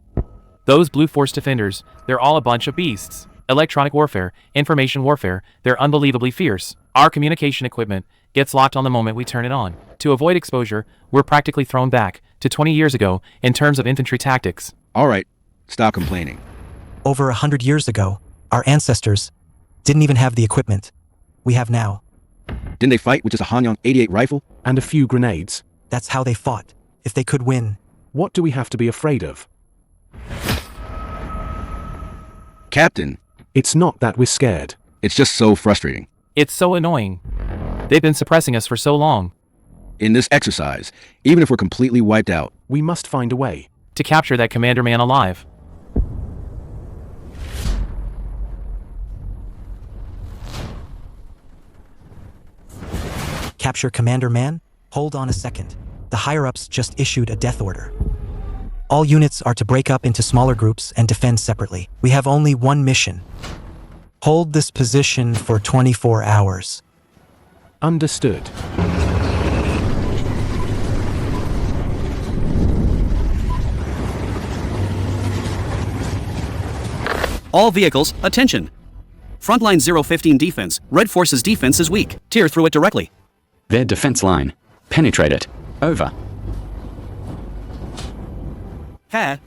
Speaker 5: Those Blue Force defenders, they're all a bunch of beasts. Electronic warfare, information warfare, they're unbelievably fierce. Our communication equipment gets locked on the moment we turn it on. To avoid exposure, we're practically thrown back to 20 years ago in terms of infantry tactics.
Speaker 4: All right, stop complaining.
Speaker 11: Over 100 years ago, our ancestors didn't even have the equipment we have now.
Speaker 4: Didn't they fight with just a Hanyang 88 rifle?
Speaker 6: And a few grenades.
Speaker 11: That's how they fought. If they could win.
Speaker 6: What do we have to be afraid of?
Speaker 4: Captain,
Speaker 6: It's not that we're scared.
Speaker 4: it's just so frustrating.
Speaker 5: It's so annoying. They've been suppressing us for so long.
Speaker 4: In this exercise, even if we're completely wiped out,
Speaker 6: We must find a way.
Speaker 5: To capture that commander man alive.
Speaker 11: Capture Commander Man? Hold on a second. The higher-ups just issued a death order. All units are to break up into smaller groups and defend separately. We have only one mission. Hold this position for 24 hours.
Speaker 6: Understood.
Speaker 8: All vehicles, attention. Frontline 015 defense. Red Force's defense is weak. Tear through it directly.
Speaker 3: Their defense line. Penetrate it. Over.
Speaker 8: Ha!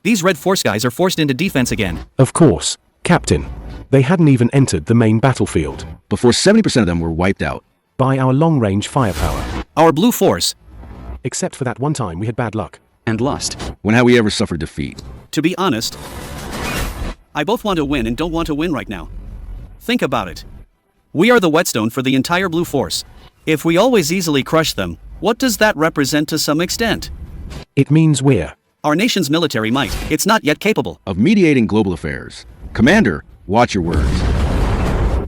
Speaker 8: These Red Force guys are forced into defense again.
Speaker 6: Of course, Captain. They hadn't even entered the main battlefield.
Speaker 4: Before 70% of them were wiped out.
Speaker 6: By our long-range firepower.
Speaker 8: Our Blue Force.
Speaker 6: Except for that one time we had bad luck.
Speaker 3: And lost.
Speaker 4: When have we ever suffered defeat?
Speaker 8: To be honest, I both want to win and don't want to win right now. Think about it. We are the whetstone for the entire Blue Force. If we always easily crush them, what does that represent to some extent?
Speaker 6: It means we're
Speaker 8: our nation's military might. It's not yet capable
Speaker 4: of mediating global affairs. Commander, watch your words.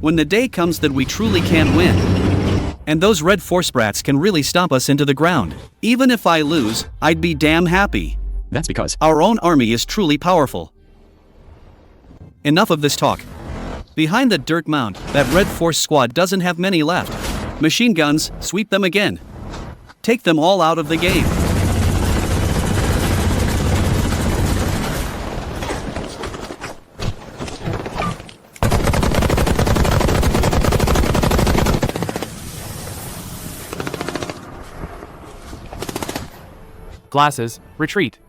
Speaker 8: When the day comes that we truly can't win, and those Red Force brats can really stomp us into the ground, even if I lose, I'd be damn happy.
Speaker 3: That's because
Speaker 8: our own army is truly powerful. Enough of this talk. Behind the dirt mound, that Red Force squad doesn't have many left. Machine guns, sweep them again. Take them all out of the game.
Speaker 5: Glasses, retreat.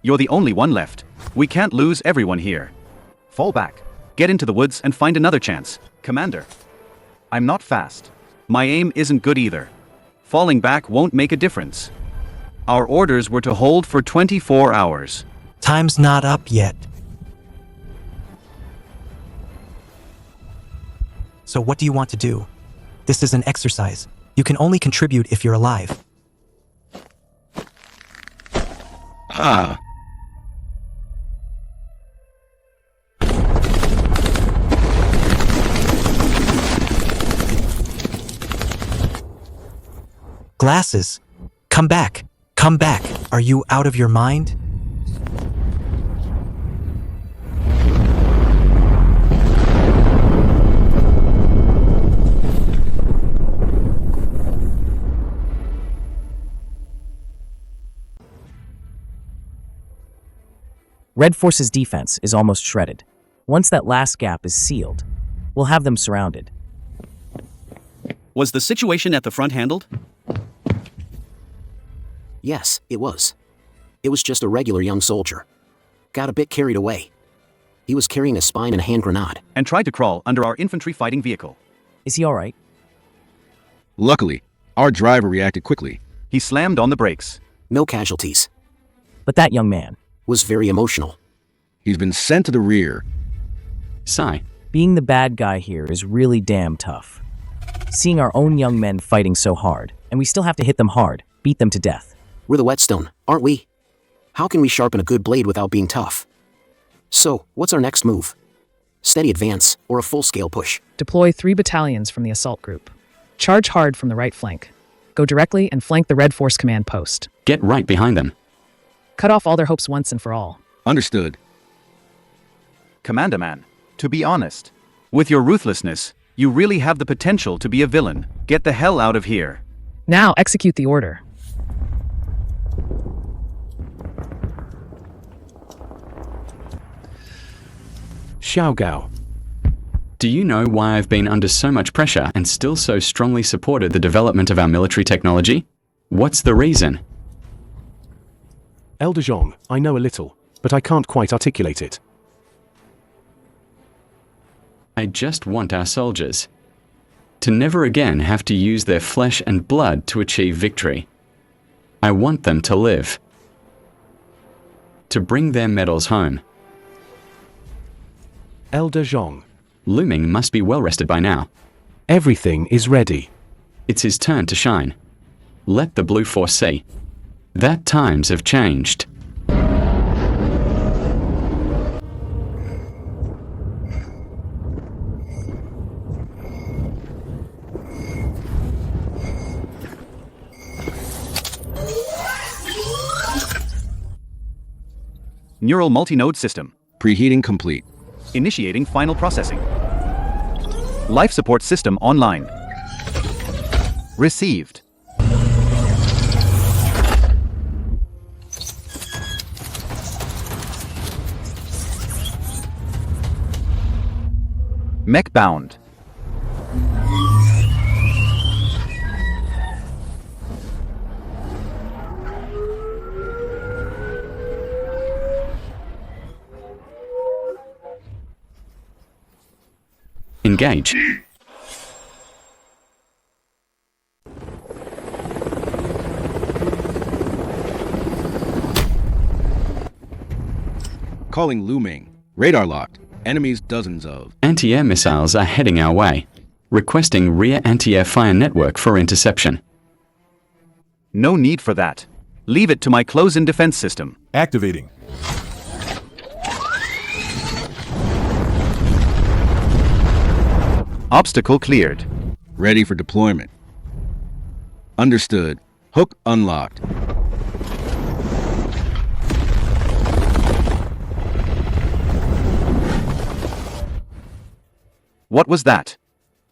Speaker 1: You're the only one left. We can't lose everyone here. Fall back. Get into the woods and find another chance. Commander. I'm not fast. My aim isn't good either. Falling back won't make a difference. Our orders were to hold for 24 hours.
Speaker 11: Time's not up yet. So what do you want to do? This is an exercise. You can only contribute if you're alive. Glasses. Come back. Come back. Are you out of your mind?
Speaker 10: Red Force's defense is almost shredded. Once that last gap is sealed, we'll have them surrounded.
Speaker 8: Was the situation at the front handled?
Speaker 12: Yes, it was. It was just a regular young soldier. Got a bit carried away. He was carrying a spine and a hand grenade.
Speaker 1: And tried to crawl under our infantry fighting vehicle.
Speaker 10: Is he alright?
Speaker 4: Luckily, our driver reacted quickly.
Speaker 1: He slammed on the brakes.
Speaker 12: No casualties.
Speaker 10: But that young man
Speaker 12: was very emotional.
Speaker 4: He's been sent to the rear.
Speaker 3: Sigh.
Speaker 10: Being the bad guy here is really damn tough. Seeing our own young men fighting so hard, and we still have to hit them hard, beat them to death.
Speaker 12: We're the whetstone, aren't we? How can we sharpen a good blade without being tough? So, what's our next move? Steady advance, or a full-scale push?
Speaker 10: Deploy 3 battalions from the assault group. Charge hard from the right flank. Go directly and flank the Red Force command post.
Speaker 3: Get right behind them.
Speaker 10: Cut off all their hopes once and for all.
Speaker 4: Understood.
Speaker 1: Commander Man, to be honest, with your ruthlessness, you really have the potential to be a villain. Get the hell out of here.
Speaker 10: Now execute the order.
Speaker 6: Xiao Gao.
Speaker 3: Do you know why I've been under so much pressure and still so strongly supported the development of our military technology? What's the reason?
Speaker 6: Elder Zhong, I know a little, but I can't quite articulate it.
Speaker 3: I just want our soldiers to never again have to use their flesh and blood to achieve victory. I want them to live, to bring their medals home.
Speaker 6: Elder Zhong.
Speaker 3: Lu Ming must be well rested by now.
Speaker 6: Everything is ready.
Speaker 3: It's his turn to shine. Let the Blue Force see that times have changed.
Speaker 1: Neural multi-node system.
Speaker 4: Preheating complete.
Speaker 1: Initiating final processing. Life support system online. Received. Mech bound.
Speaker 3: Engage.
Speaker 4: Calling Ming. Radar locked. Enemies dozens of.
Speaker 3: Anti-air missiles are heading our way. Requesting rear anti-air fire network for interception.
Speaker 1: No need for that. Leave it to my close-in defense system.
Speaker 9: Activating.
Speaker 1: Obstacle cleared.
Speaker 4: Ready for deployment. Understood. Hook unlocked.
Speaker 1: What was that?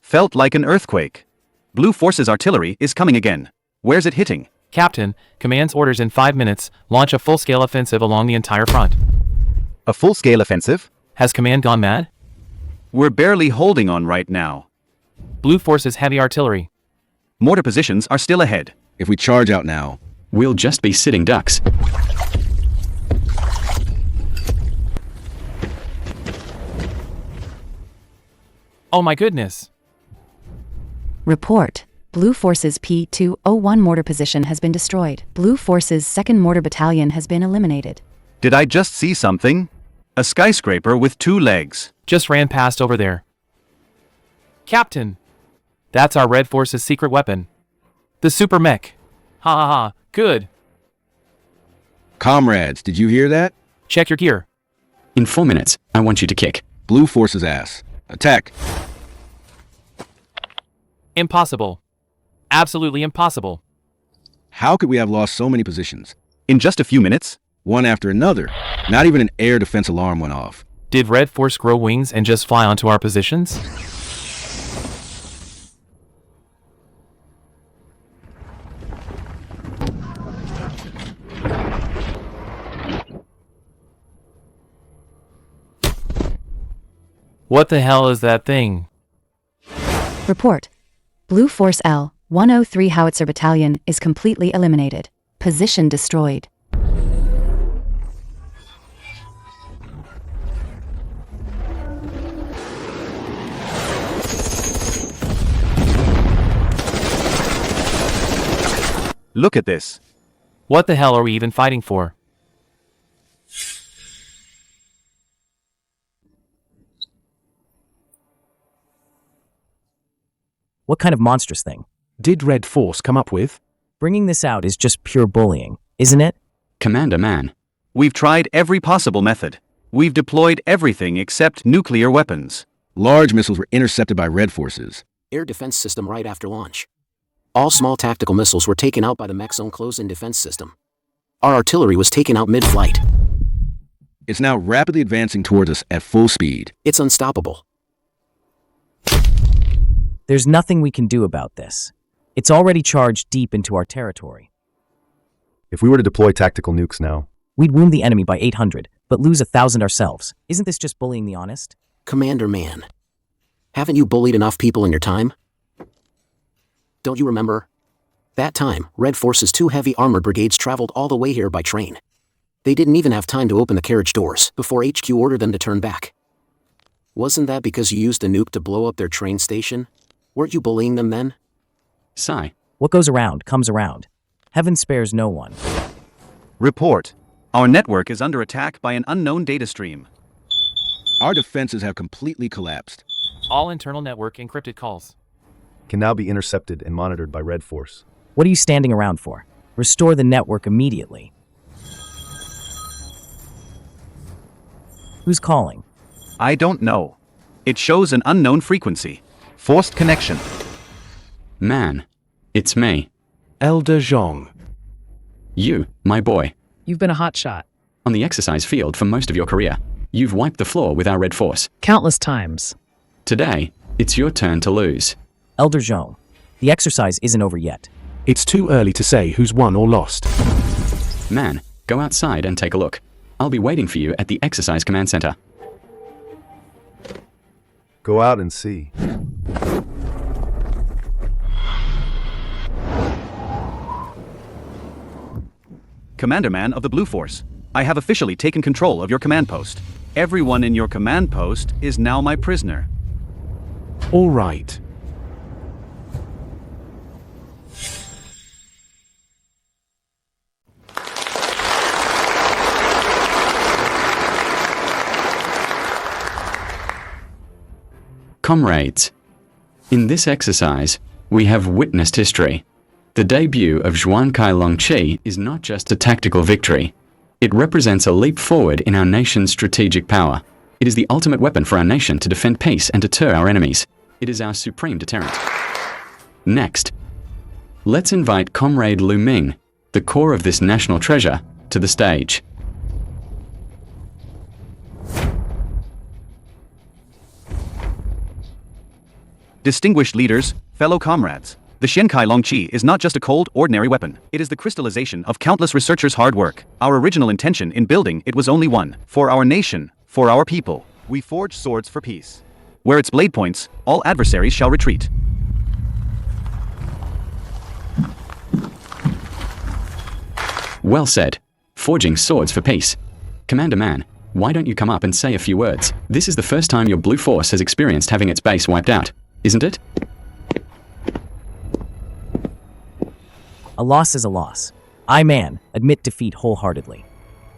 Speaker 1: Felt like an earthquake. Blue Force's artillery is coming again. Where's it hitting?
Speaker 5: Captain, command's orders in 5 minutes, launch a full-scale offensive along the entire front.
Speaker 1: A full-scale offensive?
Speaker 5: Has command gone mad?
Speaker 1: We're barely holding on right now.
Speaker 5: Blue Force's heavy artillery.
Speaker 1: Mortar positions are still ahead.
Speaker 4: If we charge out now,
Speaker 3: We'll just be sitting ducks.
Speaker 5: Oh my goodness.
Speaker 2: Report. Blue Force's P-201 mortar position has been destroyed. Blue Force's 2nd Mortar Battalion has been eliminated.
Speaker 1: Did I just see something? A skyscraper with 2 legs.
Speaker 5: Just ran past over there. Captain! That's our Red Force's secret weapon. The super mech. Ha ha ha, good.
Speaker 4: comrades, did you hear that?
Speaker 5: Check your gear.
Speaker 3: In 4 minutes, I want you to kick.
Speaker 4: Blue Force's ass. Attack.
Speaker 5: Impossible. Absolutely impossible.
Speaker 4: How could we have lost so many positions?
Speaker 1: In just a few minutes?
Speaker 4: One after another. Not even an air defense alarm went off.
Speaker 5: Did Red Force grow wings and just fly onto our positions? What the hell is that thing?
Speaker 2: Report. Blue Force L-103 Howitzer Battalion is completely eliminated. Position destroyed.
Speaker 1: Look at this.
Speaker 5: What the hell are we even fighting for?
Speaker 10: What kind of monstrous thing?
Speaker 6: Did Red Force come up with?
Speaker 10: Bringing this out is just pure bullying, isn't it?
Speaker 3: Commander Man.
Speaker 1: We've tried every possible method. We've deployed everything except nuclear weapons.
Speaker 4: Large missiles were intercepted by Red Forces.
Speaker 12: Air defense system right after launch. All small tactical missiles were taken out by the mech's own close-in defense system. Our artillery was taken out mid-flight.
Speaker 4: It's now rapidly advancing towards us at full speed.
Speaker 12: It's unstoppable.
Speaker 10: There's nothing we can do about this. It's already charged deep into our territory.
Speaker 7: If we were to deploy tactical nukes now,
Speaker 10: We'd wound the enemy by 800, but lose 1,000 ourselves. Isn't this just bullying the honest?
Speaker 12: Commander Man, haven't you bullied enough people in your time? Don't you remember? That time, Red Force's 2 heavy armored brigades traveled all the way here by train. They didn't even have time to open the carriage doors before HQ ordered them to turn back. Wasn't that because you used a nuke to blow up their train station? Weren't you bullying them then?
Speaker 3: Sigh.
Speaker 10: What goes around comes around. Heaven spares no one.
Speaker 1: Report. Our network is under attack by an unknown data stream.
Speaker 4: Our defenses have completely collapsed.
Speaker 5: All internal network encrypted calls.
Speaker 7: can now be intercepted and monitored by Red Force.
Speaker 10: What are you standing around for? Restore the network immediately. Who's calling?
Speaker 1: I don't know. It shows an unknown frequency. Forced connection.
Speaker 3: Man, it's me.
Speaker 6: Elder Zhong.
Speaker 3: You, my boy.
Speaker 13: You've been a hotshot.
Speaker 3: on the exercise field for most of your career. You've wiped the floor with our red force.
Speaker 13: Countless times.
Speaker 3: Today, it's your turn to lose.
Speaker 10: Elder Zhong, the exercise isn't over yet.
Speaker 6: It's too early to say who's won or lost.
Speaker 3: Man, go outside and take a look. I'll be waiting for you at the exercise command center.
Speaker 7: Go out and see.
Speaker 1: Commander Man of the Blue Force, I have officially taken control of your command post. Everyone in your command post is now my prisoner.
Speaker 6: All right.
Speaker 3: Comrades, in this exercise, we have witnessed history. The debut of Zhuan Kai Longqi is not just a tactical victory. It represents a leap forward in our nation's strategic power. It is the ultimate weapon for our nation to defend peace and deter our enemies. It is our supreme deterrent. Next, let's invite Comrade Lu Ming, the core of this national treasure, to the stage.
Speaker 1: Distinguished leaders, fellow comrades, the Xiankai Longqi is not just a cold, ordinary weapon. It is the crystallization of countless researchers' hard work. Our original intention in building it was only one: for our nation, for our people. We forge swords for peace. Where its blade points, all adversaries shall retreat.
Speaker 3: Well said. Forging swords for peace. Commander Man, why don't you come up and say a few words? This is the first time your Blue Force has experienced having its base wiped out, isn't it?
Speaker 10: A loss is a loss. I, man, admit defeat wholeheartedly.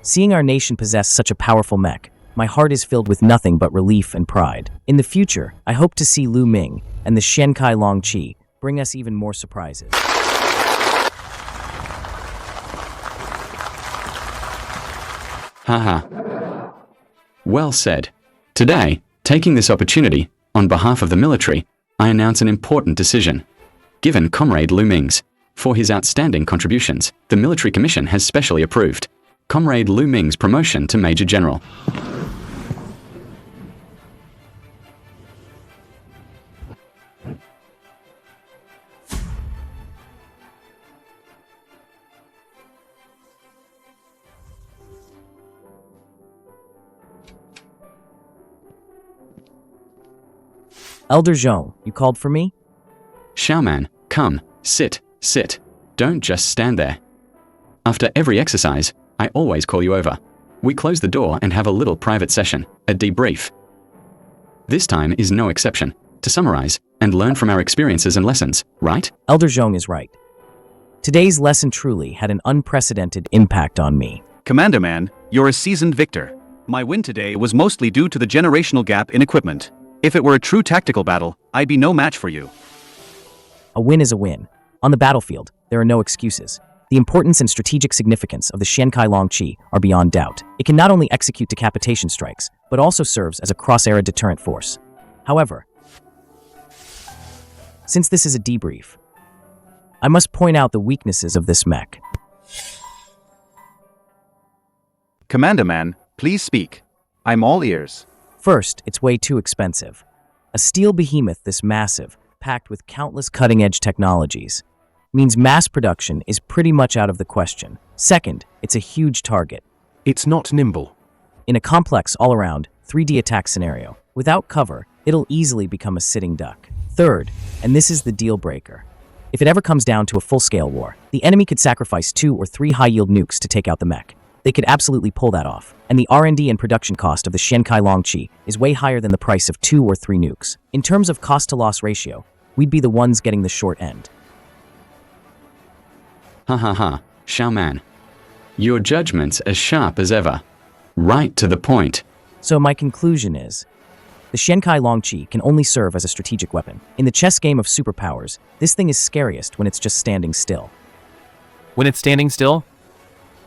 Speaker 10: Seeing our nation possess such a powerful mech, my heart is filled with nothing but relief and pride. In the future, I hope to see Lu Ming and the Xiankai Longqi bring us even more surprises.
Speaker 3: Haha. Well said. Today, taking this opportunity, on behalf of the military, I announce an important decision. Given Comrade Lu Ming's, for his outstanding contributions, the Military Commission has specially approved Comrade Lu Ming's promotion to Major General.
Speaker 10: Elder Zhong, you called for me?
Speaker 3: Xiaoman, come, sit. Don't just stand there. After every exercise, I always call you over. We close the door and have a little private session, a debrief. This time is no exception, to summarize and learn from our experiences and lessons, right?
Speaker 10: Elder Zhong is right. Today's lesson truly had an unprecedented impact on me.
Speaker 1: Commander Man, you're a seasoned victor. My win today was mostly due to the generational gap in equipment. If it were a true tactical battle, I'd be no match for you.
Speaker 10: A win is a win. On the battlefield, there are no excuses. The importance and strategic significance of the Xiankai Longqi are beyond doubt. It can not only execute decapitation strikes, but also serves as a cross-era deterrent force. However, since this is a debrief, I must point out the weaknesses of this mech.
Speaker 1: Commander Man, please speak. I'm all ears.
Speaker 10: First, it's way too expensive. A steel behemoth this massive, packed with countless cutting-edge technologies, means mass production is pretty much out of the question. Second, it's a huge target.
Speaker 6: It's not nimble.
Speaker 10: In a complex all-around 3D attack scenario, without cover, it'll easily become a sitting duck. Third, and this is the deal breaker, if it ever comes down to a full-scale war, the enemy could sacrifice 2 or 3 high-yield nukes to take out the mech. They could absolutely pull that off, and the R&D and production cost of the Xiankai Longqi is way higher than the price of 2 or 3 nukes. In terms of cost-to-loss ratio, we'd be the ones getting the short end.
Speaker 3: Ha, Xiaoman. Your judgment's as sharp as ever. Right to the point.
Speaker 10: So my conclusion is, the Xiankai Longqi can only serve as a strategic weapon. In the chess game of superpowers, this thing is scariest when it's just standing still.
Speaker 5: When it's standing still?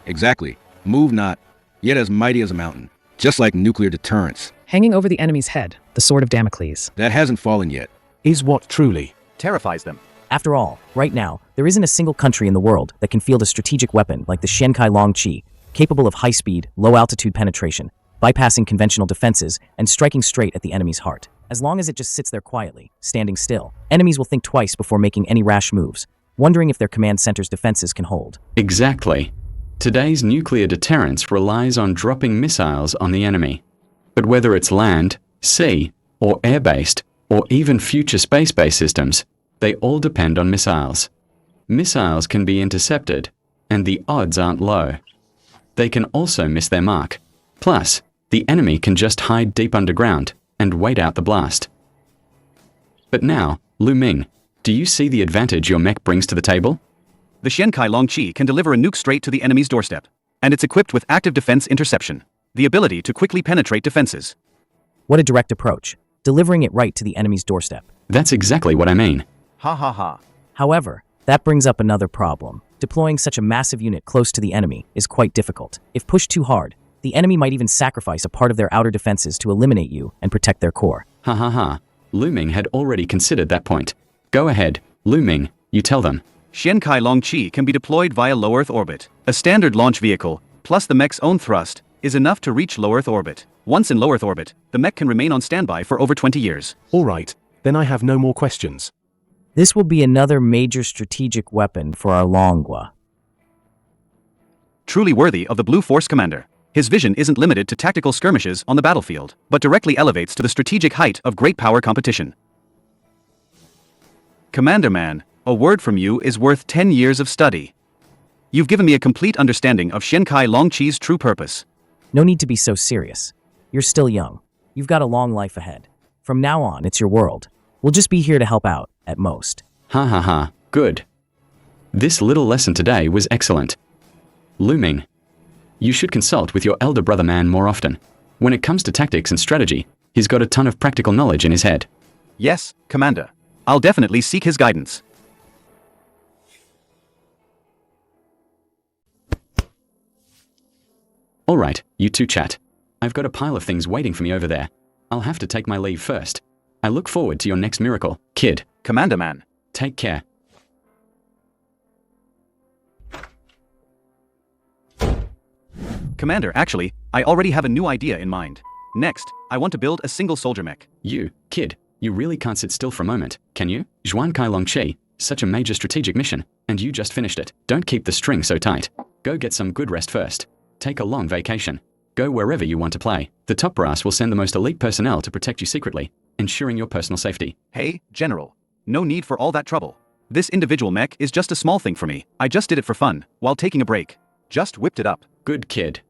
Speaker 4: Exactly. Move not, yet as mighty as a mountain. Just like nuclear deterrence.
Speaker 13: Hanging over the enemy's head, the sword of Damocles.
Speaker 4: That hasn't fallen yet.
Speaker 6: Is what truly
Speaker 1: terrifies them.
Speaker 10: After all, right now, there isn't a single country in the world that can field a strategic weapon like the Xiankai Longqi capable of high-speed, low-altitude penetration, bypassing conventional defenses and striking straight at the enemy's heart. As long as it just sits there quietly, standing still, enemies will think twice before making any rash moves, wondering if their command center's defenses can hold.
Speaker 3: Exactly. Today's nuclear deterrence relies on dropping missiles on the enemy. But whether it's land, sea, or air-based, or even future space-based systems, they all depend on missiles. Missiles can be intercepted, and the odds aren't low. They can also miss their mark. Plus, the enemy can just hide deep underground and wait out the blast. But now, Ming, do you see the advantage your mech brings to the table?
Speaker 1: The Xiankai Longqi can deliver a nuke straight to the enemy's doorstep, and it's equipped with active defense interception, the ability to quickly penetrate defenses.
Speaker 10: What a direct approach, delivering it right to the enemy's doorstep.
Speaker 3: That's exactly what I mean.
Speaker 1: Ha ha ha.
Speaker 10: However, that brings up another problem. Deploying such a massive unit close to the enemy is quite difficult. If pushed too hard, the enemy might even sacrifice a part of their outer defenses to eliminate you and protect their core.
Speaker 3: Ha ha ha. Ming had already considered that point. Go ahead, Ming, you tell them.
Speaker 1: Xiankai Longqi can be deployed via low Earth orbit. A standard launch vehicle, plus the mech's own thrust, is enough to reach low Earth orbit. Once in low Earth orbit, the mech can remain on standby for over 20 years.
Speaker 6: All right, then I have no more questions.
Speaker 10: This will be another major strategic weapon for our Longwa.
Speaker 1: Truly worthy of the Blue Force commander. His vision isn't limited to tactical skirmishes on the battlefield, but directly elevates to the strategic height of great power competition. Commander Man, a word from you is worth 10 years of study. You've given me a complete understanding of Xiankai Longqi's true purpose.
Speaker 10: No need to be so serious. You're still young. You've got a long life ahead. From now on, it's your world. We'll just be here to help out, at most.
Speaker 3: Ha ha ha, good. This little lesson today was excellent. Ming, you should consult with your elder brother Man more often. When it comes to tactics and strategy, he's got a ton of practical knowledge in his head.
Speaker 1: Yes, Commander. I'll definitely seek his guidance.
Speaker 3: All right, you two chat. I've got a pile of things waiting for me over there. I'll have to take my leave first. I look forward to your next miracle, kid.
Speaker 1: Commander Man.
Speaker 3: Take care.
Speaker 1: Commander, actually, I already have a new idea in mind. Next, I want to build a single soldier mech.
Speaker 3: You, kid, you really can't sit still for a moment, can you? Xiankai Longqi, such a major strategic mission, and you just finished it. Don't keep the string so tight. Go get some good rest first. Take a long vacation. Go wherever you want to play. The top brass will send the most elite personnel to protect you secretly, ensuring your personal safety.
Speaker 1: Hey, General. No need for all that trouble. This individual mech is just a small thing for me. I just did it for fun, while taking a break. Just whipped it up.
Speaker 3: Good kid.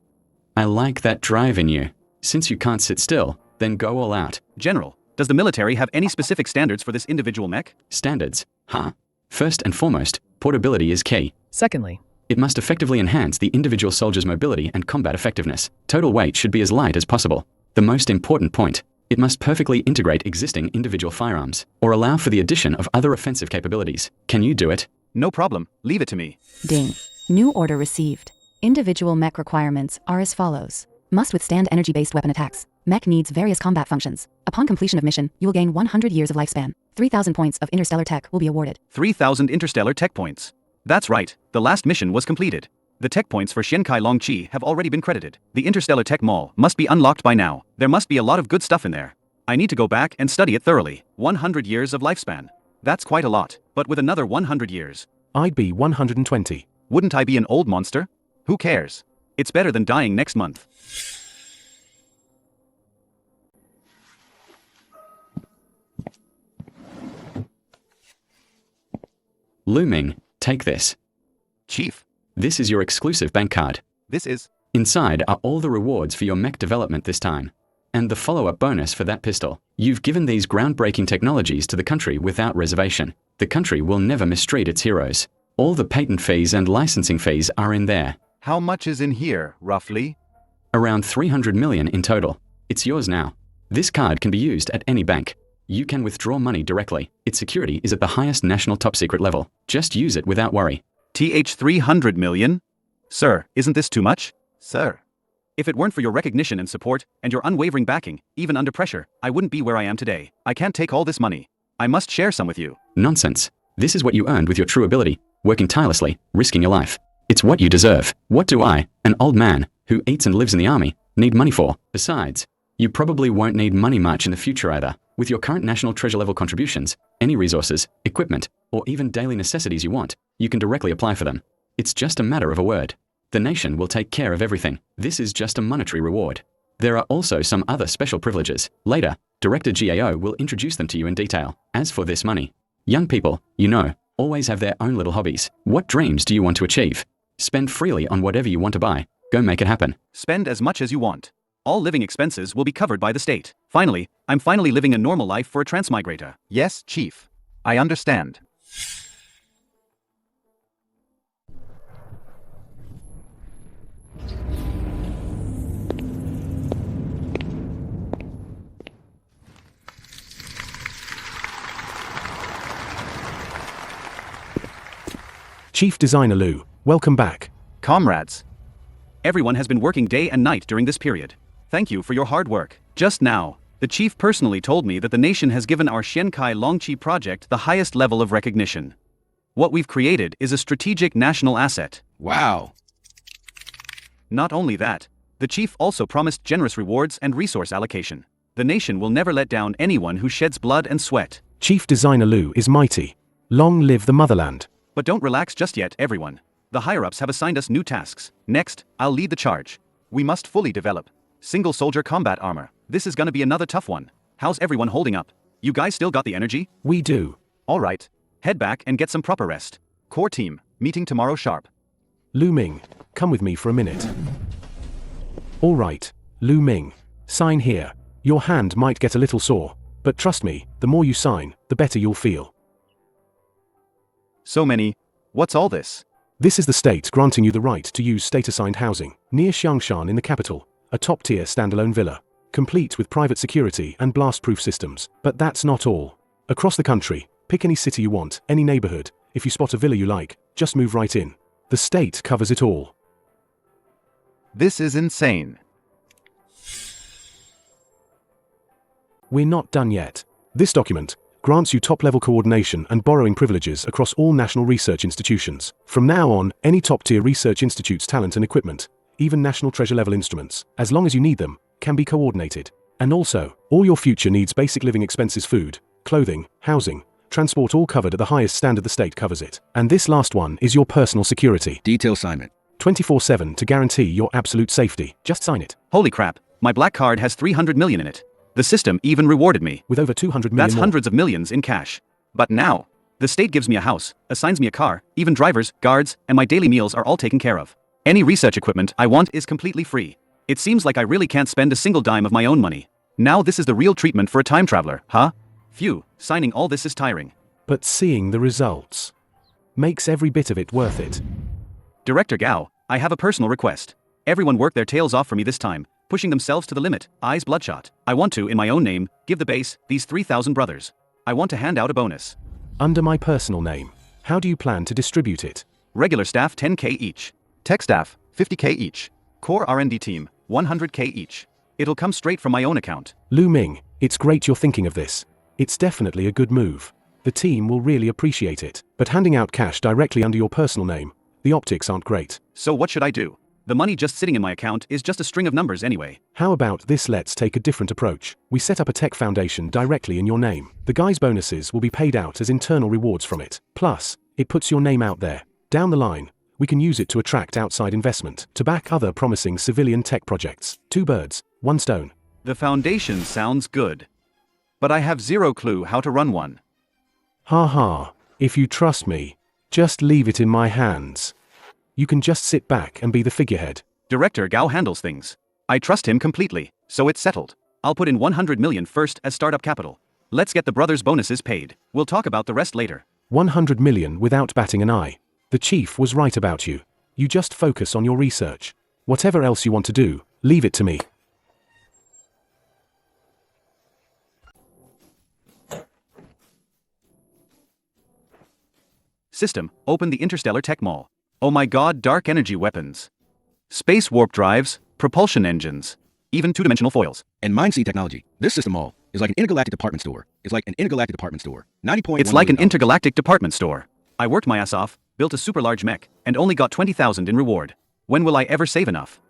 Speaker 3: I like that drive in you. Since you can't sit still, then go all out.
Speaker 1: General, does the military have any specific standards for this individual mech?
Speaker 3: Standards? Huh? First and foremost, portability is key.
Speaker 13: Secondly,
Speaker 3: it must effectively enhance the individual soldier's mobility and combat effectiveness. Total weight should be as light as possible. The most important point, it must perfectly integrate existing individual firearms, or allow for the addition of other offensive capabilities. Can you do it?
Speaker 1: No problem, leave it to me.
Speaker 2: Ding. New order received. Individual mech requirements are as follows. Must withstand energy-based weapon attacks. Mech needs various combat functions. Upon completion of mission, you will gain 100 years of lifespan. 3,000 points of interstellar tech will be awarded.
Speaker 1: 3,000 interstellar tech points. That's right, the last mission was completed. The tech points for Xiankai Longqi have already been credited. The interstellar tech mall must be unlocked by now. There must be a lot of good stuff in there. I need to go back and study it thoroughly. 100 years of lifespan. That's quite a lot, but with another 100 years.
Speaker 6: I'd be 120.
Speaker 1: Wouldn't I be an old monster? Who cares? It's better than dying next month.
Speaker 3: Ming, take this.
Speaker 1: Chief.
Speaker 3: This is your exclusive bank card.
Speaker 1: This is...
Speaker 3: Inside are all the rewards for your mech development this time. And the follow-up bonus for that pistol. You've given these groundbreaking technologies to the country without reservation. The country will never mistreat its heroes. All the patent fees and licensing fees are in there.
Speaker 1: How much is in here, roughly?
Speaker 3: Around 300 million in total. It's yours now. This card can be used at any bank. You can withdraw money directly. Its security is at the highest national top secret level. Just use it without worry.
Speaker 1: 300 million? Sir, isn't this too much? Sir. If it weren't for your recognition and support, and your unwavering backing, even under pressure, I wouldn't be where I am today. I can't take all this money. I must share some with you.
Speaker 3: Nonsense. This is what you earned with your true ability, working tirelessly, risking your life. It's what you deserve. What do I, an old man who eats and lives in the army, need money for? Besides, you probably won't need money much in the future either. With your current national treasure level contributions, any resources, equipment, or even daily necessities you want, you can directly apply for them. It's just a matter of a word. The nation will take care of everything. This is just a monetary reward. There are also some other special privileges. Later, Director GAO will introduce them to you in detail. As for this money, young people, you know, always have their own little hobbies. What dreams do you want to achieve? Spend freely on whatever you want to buy. Go make it happen.
Speaker 1: Spend as much as you want. All living expenses will be covered by the state. Finally, I'm finally living a normal life for a transmigrator. Yes, Chief. I understand.
Speaker 6: Chief Designer Lou, welcome back.
Speaker 1: Comrades. Everyone has been working day and night during this period. Thank you for your hard work. Just now, the chief personally told me that the nation has given our Xiankai Longqi project the highest level of recognition. What we've created is a strategic national asset.
Speaker 4: Wow.
Speaker 1: Not only that, the chief also promised generous rewards and resource allocation. The nation will never let down anyone who sheds blood and sweat.
Speaker 6: Chief Designer Lou is mighty. Long live the motherland.
Speaker 1: But don't relax just yet, everyone. The higher-ups have assigned us new tasks. Next, I'll lead the charge. We must fully develop single soldier combat armor. This is gonna be another tough one. How's everyone holding up? You guys still got the energy?
Speaker 6: We do.
Speaker 1: Alright. Head back and get some proper rest. Core team, meeting tomorrow sharp.
Speaker 6: Lu Ming, come with me for a minute. Alright, Lu Ming. Sign here. Your hand might get a little sore, but trust me, the more you sign, the better you'll feel.
Speaker 1: So many. What's all this?
Speaker 6: This is the state granting you the right to use state-assigned housing near Xiangshan in the capital, a top-tier standalone villa, complete with private security and blast-proof systems. But that's not all. Across the country, pick any city you want, any neighborhood. If you spot a villa you like, just move right in. The state covers it all.
Speaker 1: This is insane.
Speaker 6: We're not done yet. This document grants you top-level coordination and borrowing privileges across all national research institutions. From now on, any top-tier research institute's talent and equipment, even national treasure-level instruments, as long as you need them, can be coordinated. And also, all your future needs basic living expenses, food, clothing, housing, transport, all covered at the highest standard the state covers it. And this last one is your personal security.
Speaker 4: Detail assignment.
Speaker 6: 24/7 to guarantee your absolute safety. Just sign it.
Speaker 1: Holy crap, my black card has 300 million in it. The system even rewarded me.
Speaker 6: With over 200 million
Speaker 1: That's
Speaker 6: more.
Speaker 1: hundreds of millions in cash. But now, the state gives me a house, assigns me a car, even drivers, guards, and my daily meals are all taken care of. Any research equipment I want is completely free. It seems like I really can't spend a single dime of my own money. Now this is the real treatment for a time traveler, huh? Phew, signing all this is tiring.
Speaker 6: But seeing the results makes every bit of it worth it.
Speaker 1: Director Gao, I have a personal request. Everyone work their tails off for me this time, pushing themselves to the limit, eyes bloodshot. I want to, in my own name, give the base, these 3,000 brothers. I want to hand out a bonus.
Speaker 6: Under my personal name. How do you plan to distribute it?
Speaker 1: Regular staff 10k each. Tech staff 50k each. Core R&D team 100k each. It'll come straight from my own account.
Speaker 6: Lu Ming, it's great you're thinking of this. It's definitely a good move. The team will really appreciate it. But handing out cash directly under your personal name, the optics aren't great.
Speaker 1: So what should I do? The money just sitting in my account is just a string of numbers anyway.
Speaker 6: How about this? Let's take a different approach. We set up a tech foundation directly in your name. The guys' bonuses will be paid out as internal rewards from it. Plus, it puts your name out there. Down the line, we can use it to attract outside investment, to back other promising civilian tech projects. 2 birds, 1 stone.
Speaker 1: The foundation sounds good. But I have zero clue how to run one.
Speaker 6: Ha ha, if you trust me, just leave it in my hands. You can just sit back and be the figurehead.
Speaker 1: Director Gao handles things. I trust him completely, so it's settled. I'll put in 100 million first as startup capital. Let's get the brothers' bonuses paid. We'll talk about the rest later.
Speaker 6: 100 million without batting an eye. The chief was right about you. You just focus on your research. Whatever else you want to do, leave it to me.
Speaker 1: System, open the Interstellar Tech Mall. Oh my god, dark energy weapons. Space warp drives, propulsion engines, even 2-dimensional foils.
Speaker 4: And Mindseed technology. This system mall is like an intergalactic department store. It's like an intergalactic department store. 90.1
Speaker 1: It's like an
Speaker 4: million dollars.
Speaker 1: intergalactic department store. I worked my ass off, built a super large mech, and only got 20,000 in reward. When will I ever save enough?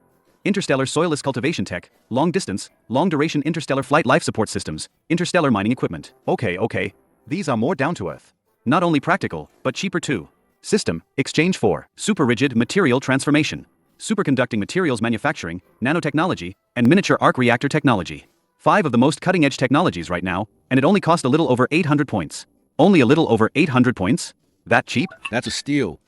Speaker 1: Interstellar soilless cultivation tech, long distance, long duration interstellar flight life support systems, interstellar mining equipment. Okay. These are more down to earth. Not only practical, but cheaper too. System, exchange for, super rigid material transformation, superconducting materials manufacturing, nanotechnology, and miniature arc reactor technology. 5 of the most cutting edge technologies right now, and it only cost a little over 800 points. Only a little over 800 points? That cheap?
Speaker 4: That's a steal.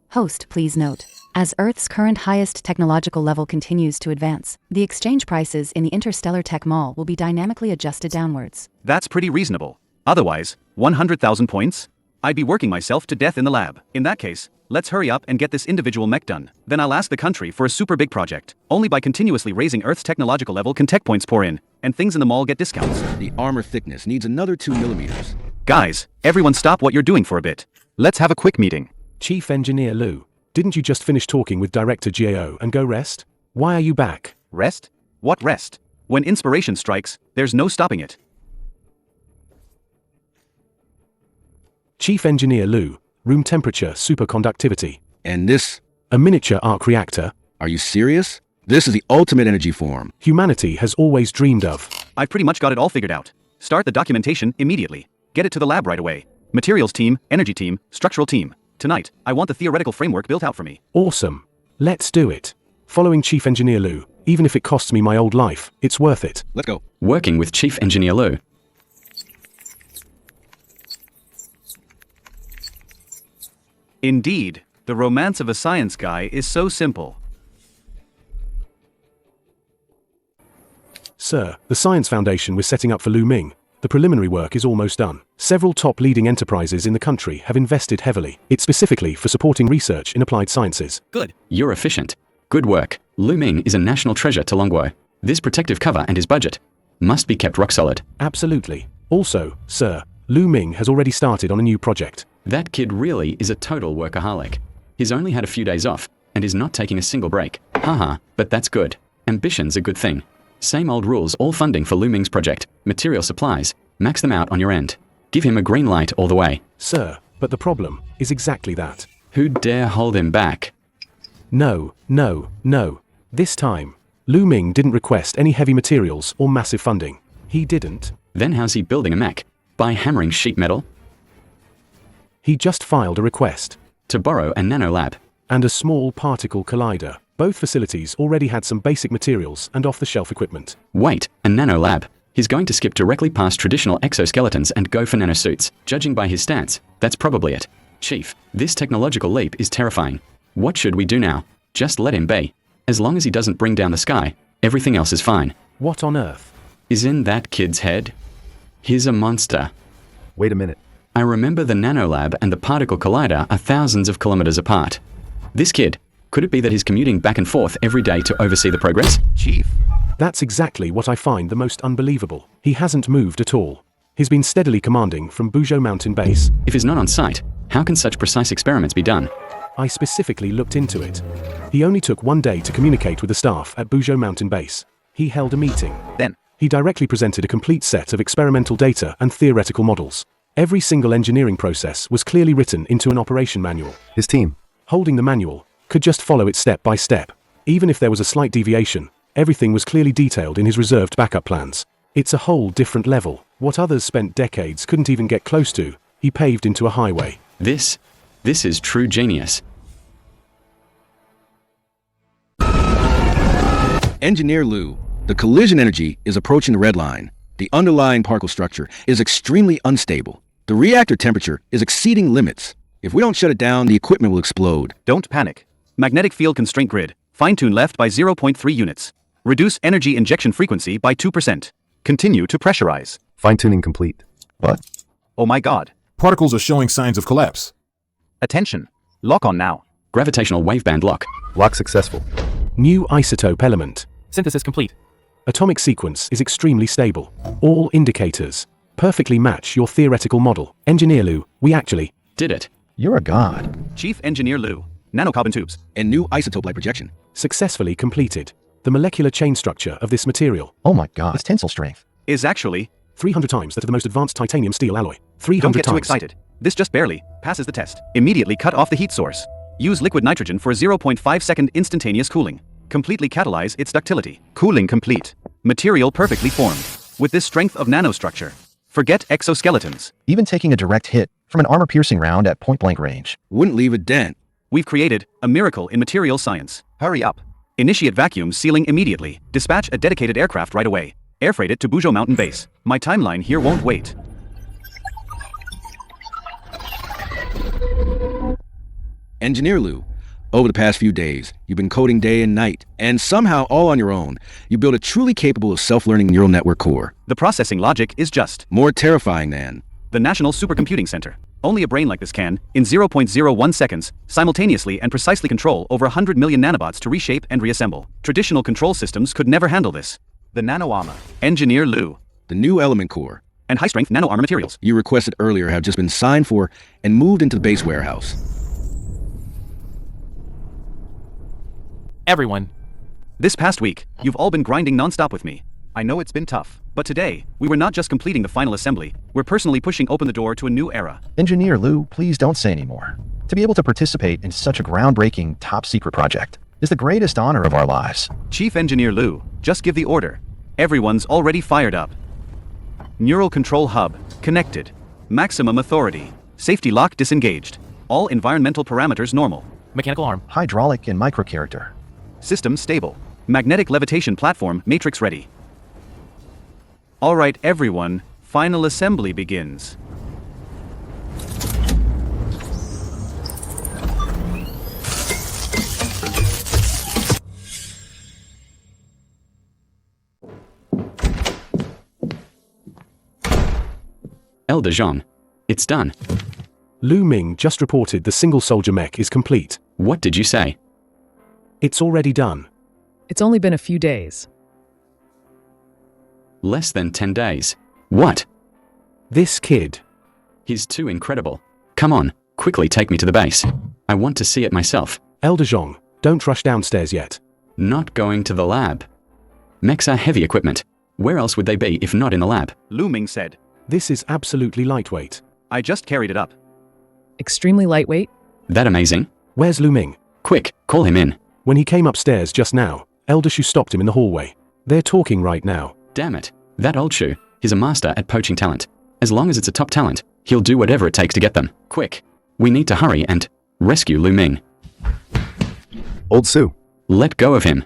Speaker 2: Host, please note. As Earth's current highest technological level continues to advance, the exchange prices in the interstellar tech mall will be dynamically adjusted downwards.
Speaker 1: That's pretty reasonable. Otherwise, 100,000 points? I'd be working myself to death in the lab. In that case, let's hurry up and get this individual mech done. Then I'll ask the country for a super big project. Only by continuously raising Earth's technological level can tech points pour in, and things in the mall get discounts.
Speaker 4: The armor thickness needs another 2 millimeters.
Speaker 1: Guys, everyone stop what you're doing for a bit. Let's have a quick meeting.
Speaker 6: Chief Engineer Lou, didn't you just finish talking with Director GAO and go rest? Why are you back?
Speaker 1: Rest? What rest? When inspiration strikes, there's no stopping it.
Speaker 6: Chief Engineer Lou, room temperature superconductivity.
Speaker 4: And this?
Speaker 6: A miniature arc reactor.
Speaker 4: Are you serious? This is the ultimate energy form.
Speaker 6: Humanity has always dreamed of.
Speaker 1: I've pretty much got it all figured out. Start the documentation immediately. Get it to the lab right away. Materials team, energy team, structural team. Tonight, I want the theoretical framework built out for me.
Speaker 6: Awesome. Let's do it. Following Chief Engineer Lou, even if it costs me my old life, it's worth it.
Speaker 4: Let's go.
Speaker 3: Working with Chief Engineer Lou.
Speaker 1: Indeed, the romance of a science guy is so simple.
Speaker 6: Sir, the Science Foundation we're setting up for Lu Ming. The preliminary work is almost done. Several top leading enterprises in the country have invested heavily. It's specifically for supporting research in applied sciences.
Speaker 1: Good.
Speaker 3: You're efficient. Good work. Lu Ming is a national treasure to Longguo. This protective cover and his budget must be kept rock solid.
Speaker 6: Absolutely. Also, sir, Lu Ming has already started on a new project.
Speaker 3: That kid really is a total workaholic. He's only had a few days off and is not taking a single break. Haha, but that's good. Ambition's a good thing. Same old rules, all funding for Lu Ming's project. Material supplies, max them out on your end. Give him a green light all the way.
Speaker 6: Sir, but the problem is exactly that.
Speaker 3: Who dare hold him back?
Speaker 6: No. This time, Lu Ming didn't request any heavy materials or massive funding. He didn't.
Speaker 3: Then how's he building a mech? By hammering sheet metal?
Speaker 6: He just filed a request.
Speaker 3: To borrow a nanolab.
Speaker 6: And a small particle collider. Both facilities already had some basic materials and off-the-shelf equipment.
Speaker 3: Wait, a nanolab? He's going to skip directly past traditional exoskeletons and go for nanosuits. Judging by his stats, that's probably it. Chief, this technological leap is terrifying. What should we do now? Just let him be. As long as he doesn't bring down the sky, everything else is fine.
Speaker 6: What on earth
Speaker 3: is in that kid's head? He's a monster.
Speaker 7: Wait a minute.
Speaker 3: I remember the nanolab and the particle collider are thousands of kilometers apart. This kid, could it be that he's commuting back and forth every day to oversee the progress?
Speaker 1: Chief.
Speaker 6: That's exactly what I find the most unbelievable. He hasn't moved at all. He's been steadily commanding from Buzhou Mountain Base.
Speaker 3: If he's not on site, how can such precise experiments be done?
Speaker 6: I specifically looked into it. He only took 1 day to communicate with the staff at Buzhou Mountain Base. He held a meeting.
Speaker 1: Then,
Speaker 6: he directly presented a complete set of experimental data and theoretical models. Every single engineering process was clearly written into an operation manual.
Speaker 7: His team,
Speaker 6: holding the manual, could just follow it step by step. Even if there was a slight deviation, everything was clearly detailed in his reserved backup plans. It's a whole different level. What others spent decades couldn't even get close to, he paved into a highway.
Speaker 3: This is true genius.
Speaker 4: Engineer Lou, the collision energy is approaching the red line. The underlying particle structure is extremely unstable. The reactor temperature is exceeding limits. If we don't shut it down, the equipment will explode.
Speaker 1: Don't panic. Magnetic field constraint grid. Fine-tune left by 0.3 units. Reduce energy injection frequency by 2%. Continue to pressurize.
Speaker 7: Fine-tuning complete. What?
Speaker 1: Oh my god.
Speaker 9: Particles are showing signs of collapse.
Speaker 1: Attention. Lock on now.
Speaker 3: Gravitational waveband lock.
Speaker 7: Lock successful.
Speaker 6: New isotope element.
Speaker 5: Synthesis complete.
Speaker 6: Atomic sequence is extremely stable. All indicators perfectly match your theoretical model. Engineer Lou, we actually
Speaker 3: did it.
Speaker 7: You're a god.
Speaker 1: Chief Engineer Lou. Nanocarbon tubes.
Speaker 4: And new isotope light projection.
Speaker 6: Successfully completed. The molecular chain structure of this material.
Speaker 14: Oh my god, its tensile strength
Speaker 1: is actually
Speaker 6: 300 times that of the most advanced titanium steel alloy. 300
Speaker 1: Don't get
Speaker 6: times.
Speaker 1: too excited. This just barely passes the test. Immediately cut off the heat source. Use liquid nitrogen for 0.5 second instantaneous cooling. Completely catalyze its ductility. Cooling complete. Material perfectly formed. With this strength of nanostructure. Forget exoskeletons.
Speaker 14: Even taking a direct hit from an armor-piercing round at point-blank range
Speaker 4: wouldn't leave a dent.
Speaker 1: We've created a miracle in material science.
Speaker 14: Hurry up.
Speaker 1: Initiate vacuum sealing immediately. Dispatch a dedicated aircraft right away. Air freight it to Buzhou Mountain Base. My timeline here won't wait.
Speaker 4: Engineer Lou, over the past few days, you've been coding day and night, and somehow all on your own, you built a truly capable of self-learning neural network core.
Speaker 1: The processing logic is just
Speaker 4: more terrifying than
Speaker 1: the National Supercomputing Center. Only a brain like this can, in 0.01 seconds, simultaneously and precisely control over 100 million nanobots to reshape and reassemble. Traditional control systems could never handle this. The nano armor. Engineer Lou.
Speaker 4: The new element core.
Speaker 1: And high-strength nano armor materials.
Speaker 4: You requested earlier have just been signed for and moved into the base warehouse.
Speaker 5: Everyone.
Speaker 1: This past week, you've all been grinding non-stop with me. I know it's been tough. But today, we were not just completing the final assembly, we're personally pushing open the door to a new era.
Speaker 14: Engineer Lou, please don't say any more. To be able to participate in such a groundbreaking, top-secret project is the greatest honor of our lives.
Speaker 1: Chief Engineer Lou, just give the order. Everyone's already fired up. Neural control hub, connected. Maximum authority. Safety lock disengaged. All environmental parameters normal.
Speaker 5: Mechanical arm.
Speaker 14: Hydraulic and microcharacter.
Speaker 1: System stable. Magnetic levitation platform matrix ready. All right, everyone, final assembly begins.
Speaker 3: Elder Zhang. It's done.
Speaker 6: Lu Ming just reported the single soldier mech is complete.
Speaker 3: What did you say?
Speaker 6: It's already done.
Speaker 13: It's only been a few days.
Speaker 3: Less than 10 days. What?
Speaker 6: This kid.
Speaker 3: He's too incredible. Come on, quickly take me to the base. I want to see it myself.
Speaker 6: Elder Zhang, don't rush downstairs yet.
Speaker 3: Not going to the lab. Mechs are heavy equipment. Where else would they be if not in the lab?
Speaker 1: Lu Ming said.
Speaker 6: This is absolutely lightweight.
Speaker 1: I just carried it up.
Speaker 13: Extremely lightweight?
Speaker 3: That amazing?
Speaker 6: Where's Lu Ming?
Speaker 3: Quick, call him in.
Speaker 6: When he came upstairs just now, Elder Shu stopped him in the hallway. They're talking right now.
Speaker 3: Damn it. That old Shu, he's a master at poaching talent. As long as it's a top talent, he'll do whatever it takes to get them. Quick. We need to hurry and rescue Lu Ming.
Speaker 7: Old Sue.
Speaker 3: Let go of him.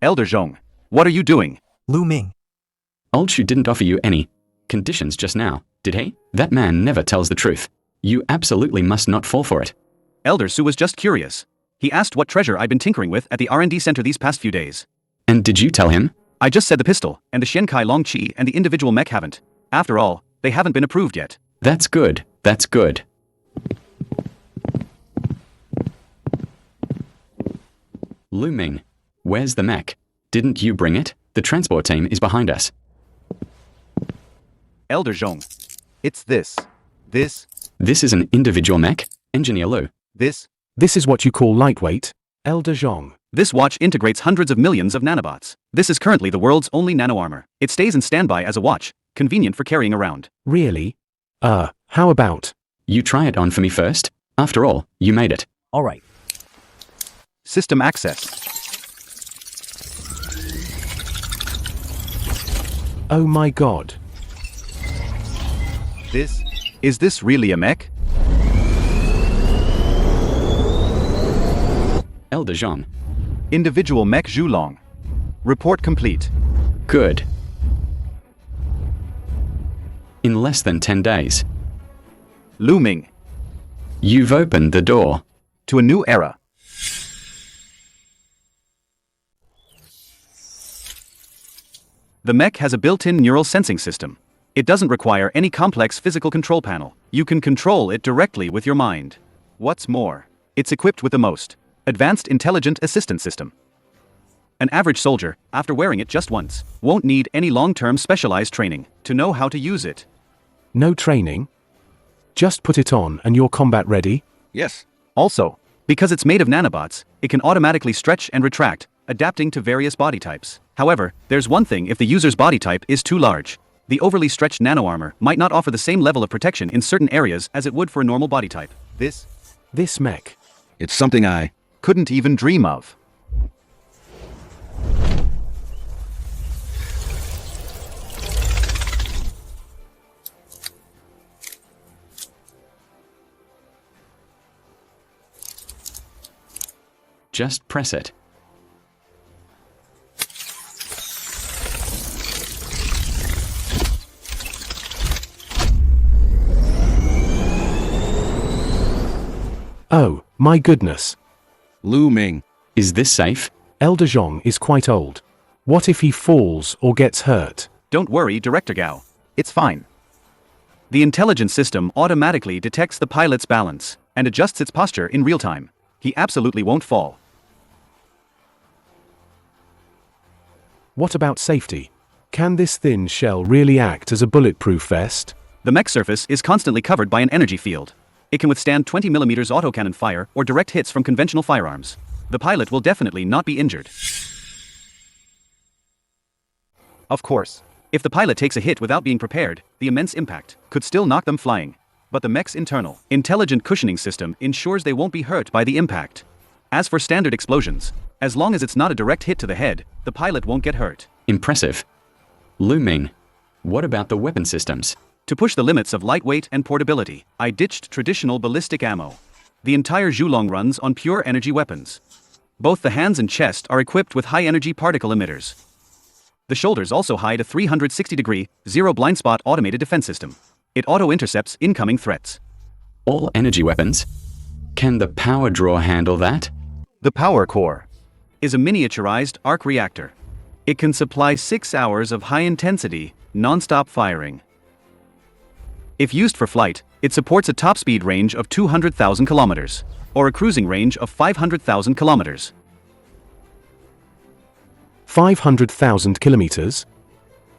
Speaker 1: Elder Zhang, what are you doing?
Speaker 11: Lu Ming.
Speaker 3: Old Shu didn't offer you any conditions just now, did he? That man never tells the truth. You absolutely must not fall for it.
Speaker 1: Elder Su was just curious. He asked what treasure I'd been tinkering with at the R&D center these past few days.
Speaker 3: And did you tell him?
Speaker 1: I just said the pistol, and the Shenkai Long Chi and the individual mech haven't. After all, they haven't been approved yet.
Speaker 3: That's good. That's good. Lu Ming, where's the mech? Didn't you bring it? The transport team is behind us.
Speaker 1: Elder Zhang. It's this.
Speaker 3: This is an individual mech? Engineer Lu.
Speaker 1: This
Speaker 6: is what you call lightweight? Elder Zhang.
Speaker 1: This watch integrates hundreds of millions of nanobots. This is currently the world's only nano armor. It stays in standby as a watch, convenient for carrying around.
Speaker 6: Really? How about?
Speaker 3: You try it on for me first? After all, you made it.
Speaker 10: All right.
Speaker 1: System access.
Speaker 6: Oh my god.
Speaker 1: Is this really a mech?
Speaker 3: Elder Zhang.
Speaker 1: Individual mech Zhulong. Report complete.
Speaker 3: Good. In less than 10 days.
Speaker 1: Lu Ming.
Speaker 3: You've opened the door.
Speaker 1: To a new era. The mech has a built-in neural sensing system. It doesn't require any complex physical control panel. You can control it directly with your mind. What's more, it's equipped with the most advanced intelligent assistance system. An average soldier, after wearing it just once, won't need any long-term specialized training to know how to use it.
Speaker 6: No training? Just put it on and you're combat ready?
Speaker 4: Yes.
Speaker 1: Also, because it's made of nanobots, it can automatically stretch and retract, adapting to various body types. However, there's one thing: if the user's body type is too large, The overly stretched nano-armor might not offer the same level of protection in certain areas as it would for a normal body type.
Speaker 6: This mech.
Speaker 4: It's something I
Speaker 1: Couldn't even dream of.
Speaker 3: Just press it.
Speaker 6: Oh, my goodness.
Speaker 4: Lu Ming.
Speaker 3: Is this safe?
Speaker 6: Elder Zhong is quite old. What if he falls or gets hurt?
Speaker 1: Don't worry, Director Gao. It's fine. The intelligence system automatically detects the pilot's balance and adjusts its posture in real time. He absolutely won't fall.
Speaker 6: What about safety? Can this thin shell really act as a bulletproof vest?
Speaker 1: The mech surface is constantly covered by an energy field. It can withstand 20mm autocannon fire or direct hits from conventional firearms. The pilot will definitely not be injured. Of course, if the pilot takes a hit without being prepared, the immense impact could still knock them flying. But the mech's internal, intelligent cushioning system ensures they won't be hurt by the impact. As for standard explosions, as long as it's not a direct hit to the head, the pilot won't get hurt.
Speaker 3: Impressive. Lu Ming, what about the weapon systems?
Speaker 1: To push the limits of lightweight and portability, I ditched traditional ballistic ammo. The entire Zhulong runs on pure energy weapons. Both the hands and chest are equipped with high-energy particle emitters. The shoulders also hide a 360-degree, zero-blind spot automated defense system. It auto-intercepts incoming threats.
Speaker 3: All energy weapons? Can the power draw handle that?
Speaker 1: The power core is a miniaturized arc reactor. It can supply 6 hours of high-intensity, non-stop firing. If used for flight, it supports a top speed range of 200,000 kilometers, or a cruising range of 500,000 kilometers.
Speaker 6: 500,000 kilometers?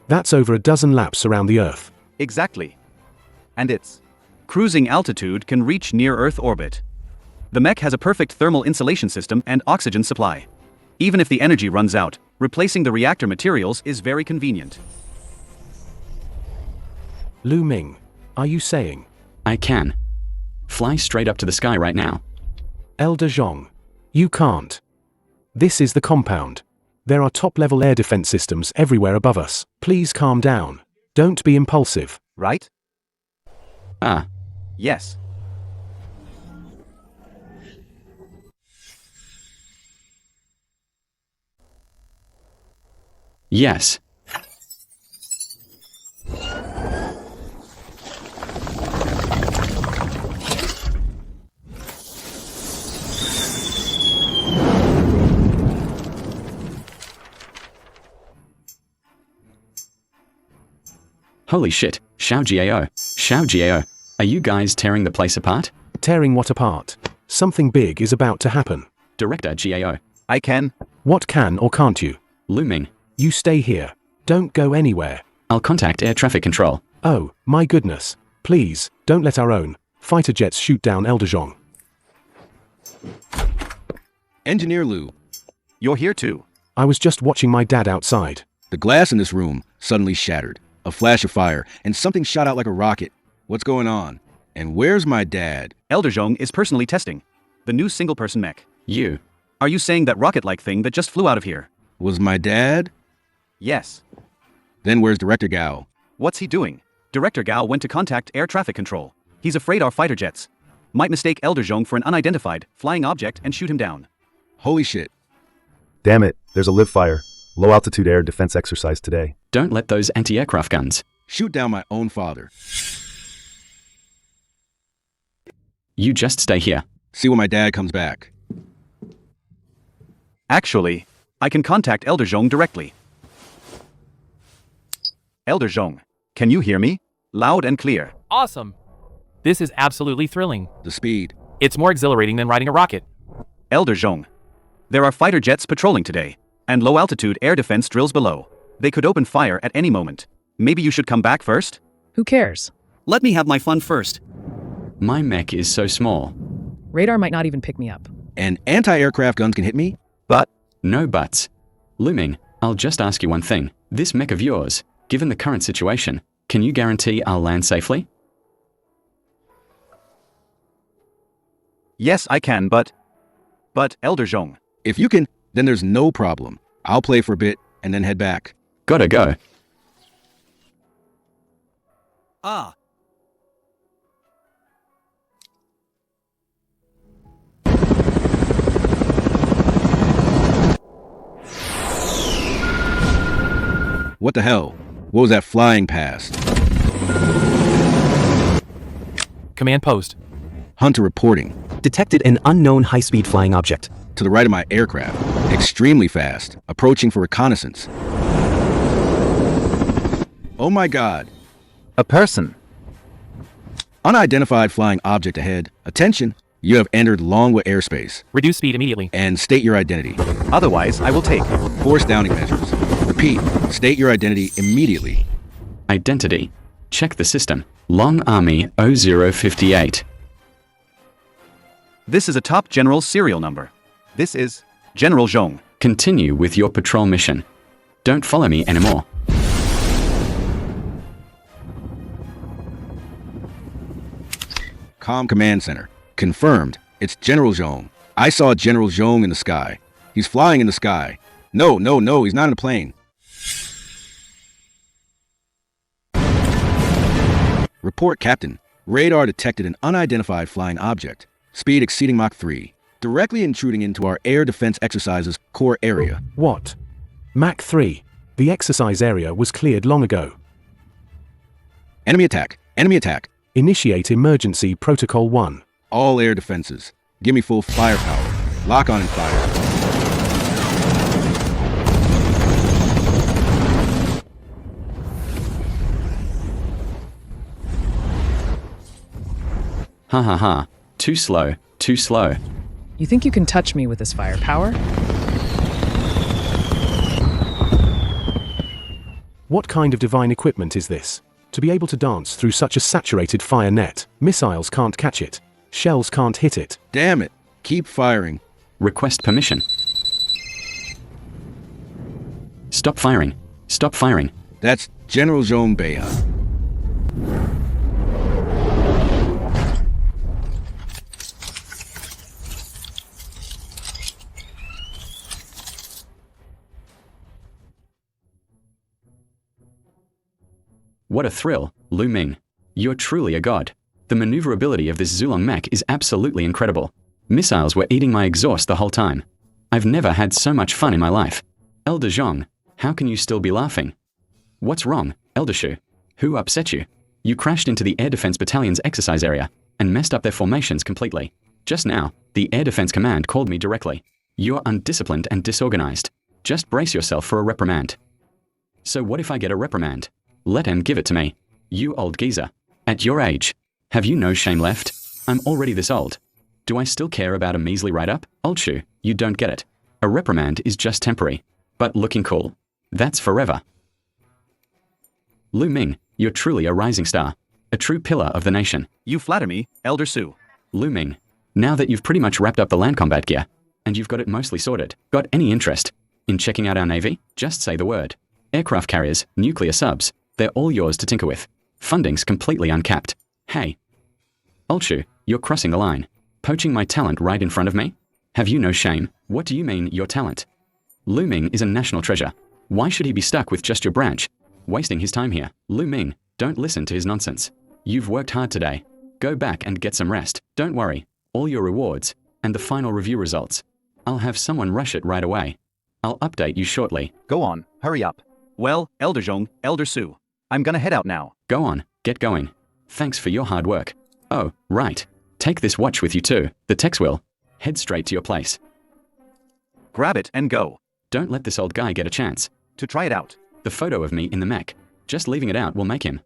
Speaker 6: That's over a dozen laps around the Earth.
Speaker 1: Exactly. And its cruising altitude can reach near Earth orbit. The mech has a perfect thermal insulation system and oxygen supply. Even if the energy runs out, replacing the reactor materials is very convenient.
Speaker 6: Lu Ming, are you saying?
Speaker 3: I can. Fly straight up to the sky right now.
Speaker 6: Elder Zhong, you can't. This is the compound. There are top-level air defense systems everywhere above us. Please calm down. Don't be impulsive.
Speaker 1: Right?
Speaker 3: Ah.
Speaker 1: Yes.
Speaker 3: Yes. Holy shit, Xiao Jiao. Xiao Jiao, are you guys tearing the place apart?
Speaker 6: Tearing what apart? Something big is about to happen.
Speaker 3: Director Jiao.
Speaker 1: I can.
Speaker 6: What can or can't you?
Speaker 3: Lu Ming.
Speaker 6: You stay here. Don't go anywhere.
Speaker 3: I'll contact air traffic control.
Speaker 6: Oh, my goodness. Please, don't let our own fighter jets shoot down Elder Zhong.
Speaker 4: Engineer Lu.
Speaker 1: You're here too.
Speaker 6: I was just watching my dad outside.
Speaker 4: The glass in this room suddenly shattered. A flash of fire, and something shot out like a rocket. What's going on? And where's my dad?
Speaker 1: Elder Zhong is personally testing the new single-person mech.
Speaker 3: You.
Speaker 1: Are you saying that rocket-like thing that just flew out of here?
Speaker 4: Was my dad?
Speaker 1: Yes.
Speaker 4: Then where's Director Gao?
Speaker 1: What's he doing? Director Gao went to contact air traffic control. He's afraid our fighter jets might mistake Elder Zhong for an unidentified flying object and shoot him down.
Speaker 4: Holy shit.
Speaker 7: Damn it, there's a live fire. Low altitude air defense exercise today.
Speaker 3: Don't let those anti-aircraft guns
Speaker 4: shoot down my own father.
Speaker 3: You just stay here.
Speaker 4: See when my dad comes back.
Speaker 1: Actually, I can contact Elder Zhong directly. Elder Zhong, can you hear me? Loud and clear.
Speaker 5: Awesome. This is absolutely thrilling.
Speaker 4: The speed.
Speaker 5: It's more exhilarating than riding a rocket.
Speaker 1: Elder Zhong, there are fighter jets patrolling today, and low-altitude air defense drills below. They could open fire at any moment. Maybe you should come back first?
Speaker 13: Who cares?
Speaker 8: Let me have my fun first.
Speaker 3: My mech is so small.
Speaker 13: Radar might not even pick me up.
Speaker 4: And anti-aircraft guns can hit me?
Speaker 1: But
Speaker 3: no buts. Lu Ming, I'll just ask you one thing. This mech of yours, Given the current situation, can you guarantee I'll land safely?
Speaker 1: Yes, I can, but Elder Zhong.
Speaker 4: If you can, then there's no problem. I'll play for a bit and then head back.
Speaker 3: Gotta go.
Speaker 8: Ah.
Speaker 4: What the hell? What was that flying past?
Speaker 5: Command post.
Speaker 4: Hunter reporting.
Speaker 11: Detected an unknown high-speed flying object.
Speaker 4: To the right of my aircraft. Extremely fast. Approaching for reconnaissance. Oh my god.
Speaker 1: A person.
Speaker 4: Unidentified flying object ahead. Attention. You have entered Longwa airspace.
Speaker 5: Reduce speed immediately.
Speaker 4: And state your identity.
Speaker 1: Otherwise, I will take
Speaker 4: Force downing measures. Repeat. State your identity immediately.
Speaker 3: Identity. Check the system. Long Army 0058.
Speaker 1: This is a top general serial number. This is General Zhong.
Speaker 3: Continue with your patrol mission. Don't follow me anymore.
Speaker 4: Command Center. Confirmed. It's General Zhong. I saw General Zhong in the sky. He's flying in the sky. No, he's not in a plane. Report, Captain. Radar detected an unidentified flying object. Speed exceeding Mach 3. Directly intruding into our air defense exercises core area.
Speaker 6: What? Mach 3. The exercise area was cleared long ago.
Speaker 4: Enemy attack. Enemy attack.
Speaker 6: Initiate emergency protocol 1.
Speaker 4: All air defenses. Give me full firepower. Lock on and fire.
Speaker 3: Ha ha ha. Too slow, too slow.
Speaker 13: You think you can touch me with this firepower?
Speaker 6: What kind of divine equipment is this? To be able to dance through such a saturated fire net, missiles can't catch it. Shells can't hit it.
Speaker 4: Damn it. Keep firing.
Speaker 3: Request permission. Stop firing. Stop firing.
Speaker 4: That's General Zhong Beya.
Speaker 3: What a thrill, Lu Ming. You're truly a god. The maneuverability of this Zulong mech is absolutely incredible. Missiles were eating my exhaust the whole time. I've never had so much fun in my life. Elder Zhong, how can you still be laughing? What's wrong, Elder Shu? Who upset you? You crashed into the Air Defense Battalion's exercise area and messed up their formations completely. Just now, the Air Defense Command called me directly. You're undisciplined and disorganized. Just brace yourself for a reprimand. So what if I get a reprimand? Let him give it to me. You old geezer. At your age. Have you no shame left? I'm already this old. Do I still care about a measly write-up? Old Shu, you don't get it. A reprimand is just temporary. But looking cool. That's forever. Lu Ming, you're truly a rising star. A true pillar of the nation.
Speaker 1: You flatter me, Elder Su.
Speaker 3: Lu Ming, now that you've pretty much wrapped up the land combat gear, and you've got it mostly sorted, got any interest in checking out our navy? Just say the word. Aircraft carriers, nuclear subs, they're all yours to tinker with. Funding's completely uncapped. Hey. Old Shu, you're crossing the line. Poaching my talent right in front of me? Have you no shame? What do you mean, your talent? Lu Ming is a national treasure. Why should he be stuck with just your branch? Wasting his time here. Lu Ming, don't listen to his nonsense. You've worked hard today. Go back and get some rest. Don't worry. All your rewards, and the final review results. I'll have someone rush it right away. I'll update you shortly.
Speaker 1: Go on, hurry up. Well, Elder Zhong, Elder Su. I'm gonna head out now.
Speaker 3: Go on, get going. Thanks for your hard work. Oh, right. Take this watch with you too. The Tex will. Head straight to your place.
Speaker 1: Grab it and go.
Speaker 3: Don't let this old guy get a chance.
Speaker 1: To try it out.
Speaker 3: The photo of me in the mech. Just leaving it out will make him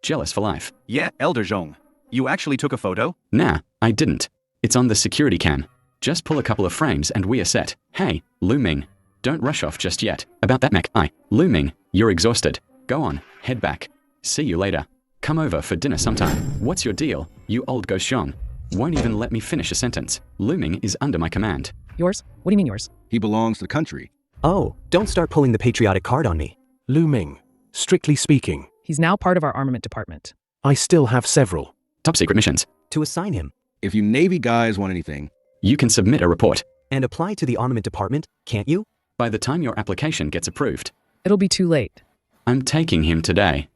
Speaker 3: jealous for life.
Speaker 1: Yeah, Elder Zhong. You actually took a photo?
Speaker 3: Nah, I didn't. It's on the security cam. Just pull a couple of frames and we are set. Hey, Lu Ming. Don't rush off just yet. About that mech, Lu Ming, you're exhausted. Go on, head back. See you later. Come over for dinner sometime. What's your deal, you old ghost Zhong? Won't even let me finish a sentence. Lu Ming is under my command.
Speaker 13: Yours? What do you mean yours?
Speaker 4: He belongs to the country.
Speaker 11: Oh, don't start pulling the patriotic card on me.
Speaker 6: Lu Ming, Strictly speaking,
Speaker 13: He's now part of our armament department.
Speaker 6: I still have several.
Speaker 3: Top secret missions.
Speaker 15: To assign him
Speaker 4: If you Navy guys want anything,
Speaker 3: You can submit a report.
Speaker 15: and apply to the armament department, can't you?
Speaker 3: By the time your application gets approved,
Speaker 13: It'll be too late.
Speaker 3: I'm taking him today.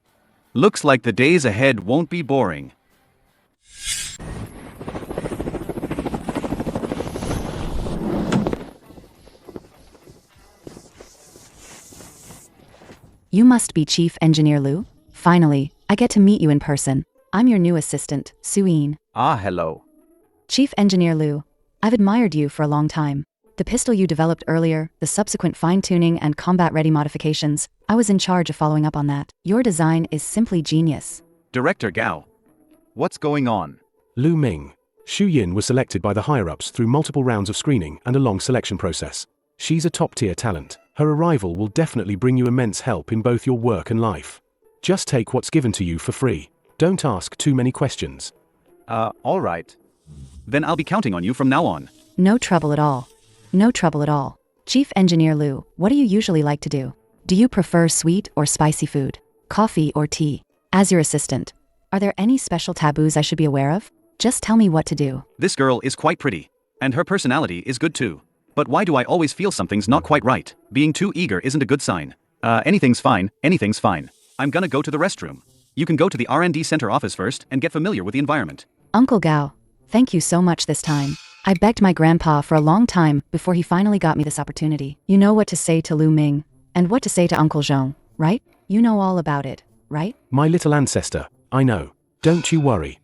Speaker 1: Looks like the days ahead won't be boring.
Speaker 2: You must be Chief Engineer Liu? Finally, I get to meet you in person. I'm your new assistant, Suyin.
Speaker 1: Ah, hello.
Speaker 2: Chief Engineer Liu, I've admired you for a long time. The pistol you developed earlier, the subsequent fine-tuning and combat-ready modifications, I was in charge of following up on that. Your design is simply genius.
Speaker 1: Director Gao. What's going on?
Speaker 6: Lu Ming. Xu Yin was selected by the higher-ups through multiple rounds of screening and a long selection process. She's a top-tier talent. Her arrival will definitely bring you immense help in both your work and life. Just take what's given to you for free. Don't ask too many questions.
Speaker 1: All right. Then I'll be counting on you from now on.
Speaker 2: No trouble at all. No trouble at all. Chief Engineer Liu, what do you usually like to do? Do you prefer sweet or spicy food? Coffee or tea? As your assistant, are there any special taboos I should be aware of? Just tell me what to do.
Speaker 1: This girl is quite pretty. And her personality is good too. But why do I always feel something's not quite right? Being too eager isn't a good sign. Anything's fine, anything's fine. I'm gonna go to the restroom. You can go to the R&D center office first and get familiar with the environment.
Speaker 2: Uncle Gao, thank you so much this time. I begged my grandpa for a long time before he finally got me this opportunity. You know what to say to Lu Ming, and what to say to Uncle Zhong, right? You know all about it, right?
Speaker 6: My little ancestor, I know. Don't you worry.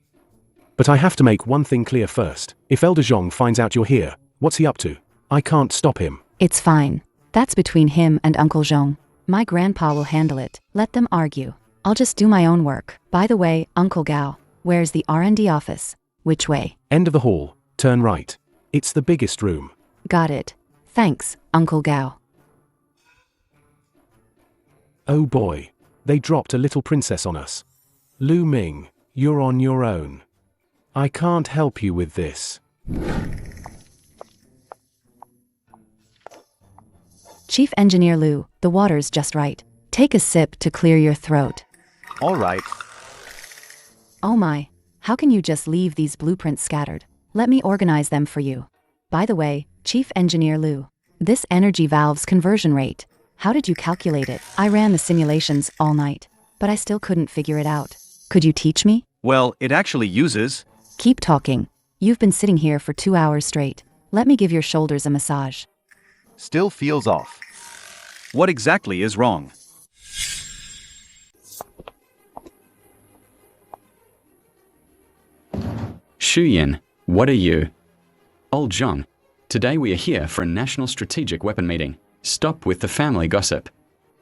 Speaker 6: But I have to make one thing clear first. If Elder Zhong finds out you're here, what's he up to? I can't stop him.
Speaker 2: It's fine. That's between him and Uncle Zhong. My grandpa will handle it. Let them argue. I'll just do my own work. By the way, Uncle Gao, where's the R&D office? Which way?
Speaker 6: End of the hall. Turn right. It's the biggest room.
Speaker 2: Got it. Thanks, Uncle Gao.
Speaker 6: Oh boy. They dropped a little princess on us. Lu Ming, you're on your own. I can't help you with this.
Speaker 2: Chief Engineer Liu, the water's just right. Take a sip to clear your throat.
Speaker 1: All right.
Speaker 2: Oh my, how can you just leave these blueprints scattered? Let me organize them for you. By the way, Chief Engineer Liu, this energy valve's conversion rate, how did you calculate it? I ran the simulations all night, but I still couldn't figure it out. Could you teach me?
Speaker 1: Well, it actually uses...
Speaker 2: Keep talking. You've been sitting here for 2 hours straight. Let me give your shoulders a massage.
Speaker 1: Still feels off. What exactly is wrong?
Speaker 3: Xu Yin, what are you? Old Zhong, today we are here for a national strategic weapon meeting. Stop with the family gossip.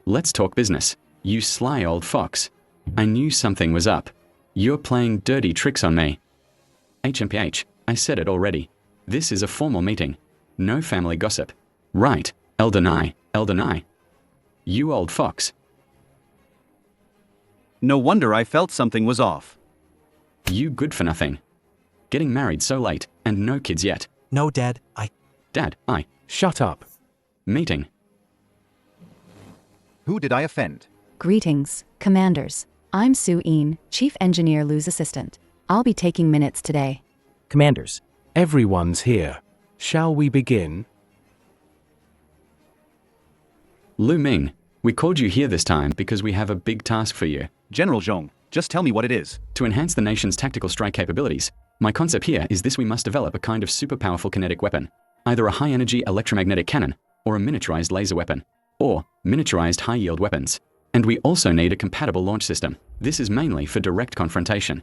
Speaker 3: Let's talk business. You sly old fox. I knew something was up. You're playing dirty tricks on me. HMPH, I said it already. This is a formal meeting. No family gossip. Right, Elder Nye. You old fox.
Speaker 1: No wonder I felt something was off.
Speaker 3: You good for nothing. Getting married so late, and no kids yet.
Speaker 11: No, Dad,
Speaker 3: Dad, I.
Speaker 6: Shut up.
Speaker 3: Meeting.
Speaker 1: Who did I offend?
Speaker 2: Greetings, Commanders. I'm Suyin, Chief Engineer Liu's assistant. I'll be taking minutes today.
Speaker 10: Commanders.
Speaker 6: Everyone's here. Shall we begin?
Speaker 3: Lu Ming, we called you here this time because we have a big task for you.
Speaker 1: General Zhong, just tell me what it is.
Speaker 3: To enhance the nation's tactical strike capabilities, my concept here is this: we must develop a kind of super powerful kinetic weapon. Either a high-energy electromagnetic cannon, or a miniaturized laser weapon, or miniaturized high-yield weapons. And we also need a compatible launch system. This is mainly for direct confrontation.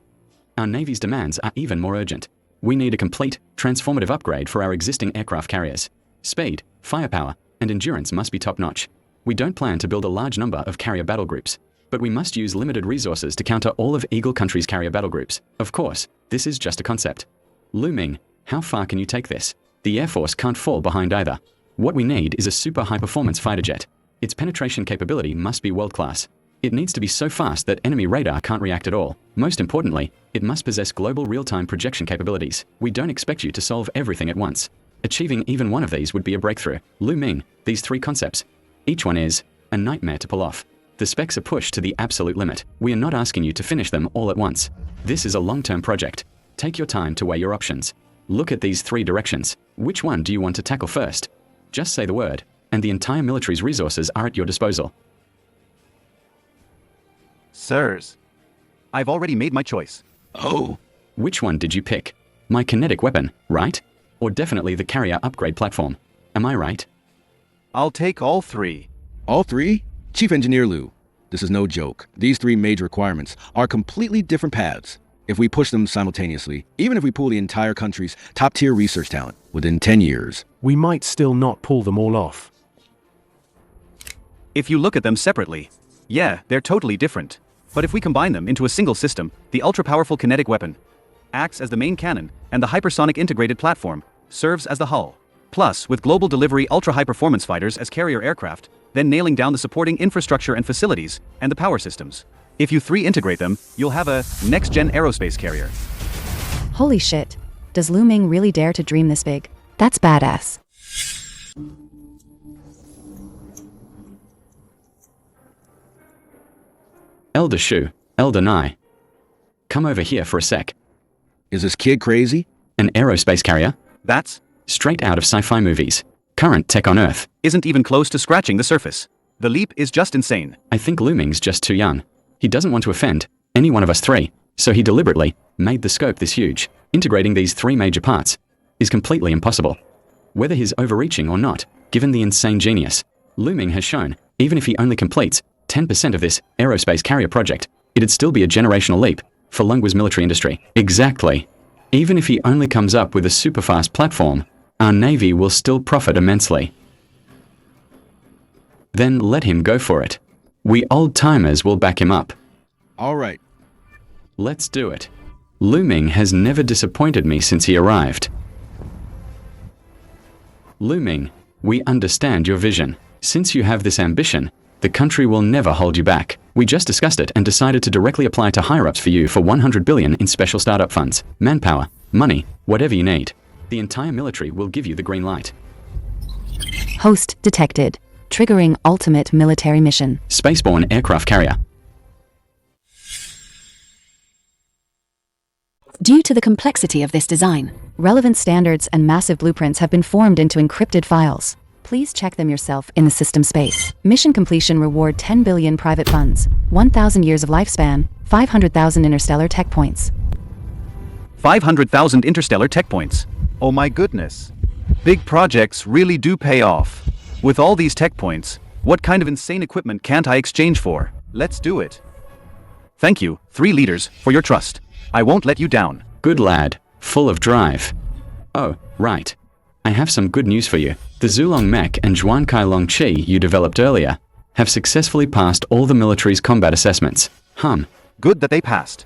Speaker 3: Our Navy's demands are even more urgent. We need a complete, transformative upgrade for our existing aircraft carriers. Speed, firepower, and endurance must be top-notch. We don't plan to build a large number of carrier battle groups, but we must use limited resources to counter all of Eagle Country's carrier battle groups. Of course, this is just a concept. Lu Ming, how far can you take this? The Air Force can't fall behind either. What we need is a super high-performance fighter jet. Its penetration capability must be world-class. It needs to be so fast that enemy radar can't react at all. Most importantly, it must possess global real-time projection capabilities. We don't expect you to solve everything at once. Achieving even one of these would be a breakthrough. Lu Ming, these 3 concepts, each one is a nightmare to pull off. The specs are pushed to the absolute limit. We are not asking you to finish them all at once. This is a long-term project. Take your time to weigh your options. Look at these 3 directions. Which one do you want to tackle first? Just say the word, and the entire military's resources are at your disposal.
Speaker 1: Sirs, I've already made my choice.
Speaker 4: Oh.
Speaker 3: Which one did you pick? My kinetic weapon, right? Or definitely the carrier upgrade platform. Am I right?
Speaker 1: I'll take all 3.
Speaker 4: All 3? Chief Engineer Liu, this is no joke. These 3 major requirements are completely different paths. If we push them simultaneously, even if we pool the entire country's top-tier research talent within 10 years,
Speaker 6: we might still not pull them all off.
Speaker 1: If you look at them separately, yeah, they're totally different. But if we combine them into a single system, the ultra-powerful kinetic weapon acts as the main cannon, and the hypersonic integrated platform serves as the hull. Plus, with global delivery ultra-high-performance fighters as carrier aircraft, then nailing down the supporting infrastructure and facilities, and the power systems. If you 3 integrate them, you'll have a next-gen aerospace carrier.
Speaker 2: Holy shit. Does Lu Ming really dare to dream this big? That's badass.
Speaker 3: Elder Shu, Elder Nai. Come over here for a sec.
Speaker 4: Is this kid crazy?
Speaker 3: An aerospace carrier?
Speaker 1: That's
Speaker 3: straight out of sci-fi movies. Current tech on Earth
Speaker 1: isn't even close to scratching the surface. The leap is just insane.
Speaker 3: I think Lu Ming's just too young. He doesn't want to offend any one of us 3, so he deliberately made the scope this huge. Integrating these 3 major parts is completely impossible. Whether he's overreaching or not, given the insane genius Lu Ming has shown, even if he only completes 10% of this aerospace carrier project, it'd still be a generational leap for Lungwa's military industry. Exactly. Even if he only comes up with a super-fast platform, our Navy will still profit immensely. Then let him go for it. We old-timers will back him up.
Speaker 4: All right.
Speaker 3: Let's do it. Lu Ming has never disappointed me since he arrived. Lu Ming, we understand your vision. Since you have this ambition, the country will never hold you back. We just discussed it and decided to directly apply to higher-ups for you for 100 billion in special startup funds, manpower, money, whatever you need. The entire military will give you the green light.
Speaker 2: Host detected. Triggering ultimate military mission.
Speaker 3: Spaceborne aircraft carrier.
Speaker 2: Due to the complexity of this design, relevant standards and massive blueprints have been formed into encrypted files. Please check them yourself in the system space. Mission completion reward 10 billion private funds, 1,000 years of lifespan, 500,000 interstellar tech points.
Speaker 1: 500,000 interstellar tech points. Oh my goodness. Big projects really do pay off. With all these tech points, what kind of insane equipment can't I exchange for? Let's do it. Thank you, 3 leaders, for your trust. I won't let you down.
Speaker 3: Good lad, full of drive. Oh, right. I have some good news for you. The Zulong Mech and Zhuan Kai Long Chi you developed earlier have successfully passed all the military's combat assessments.
Speaker 1: Good that they passed.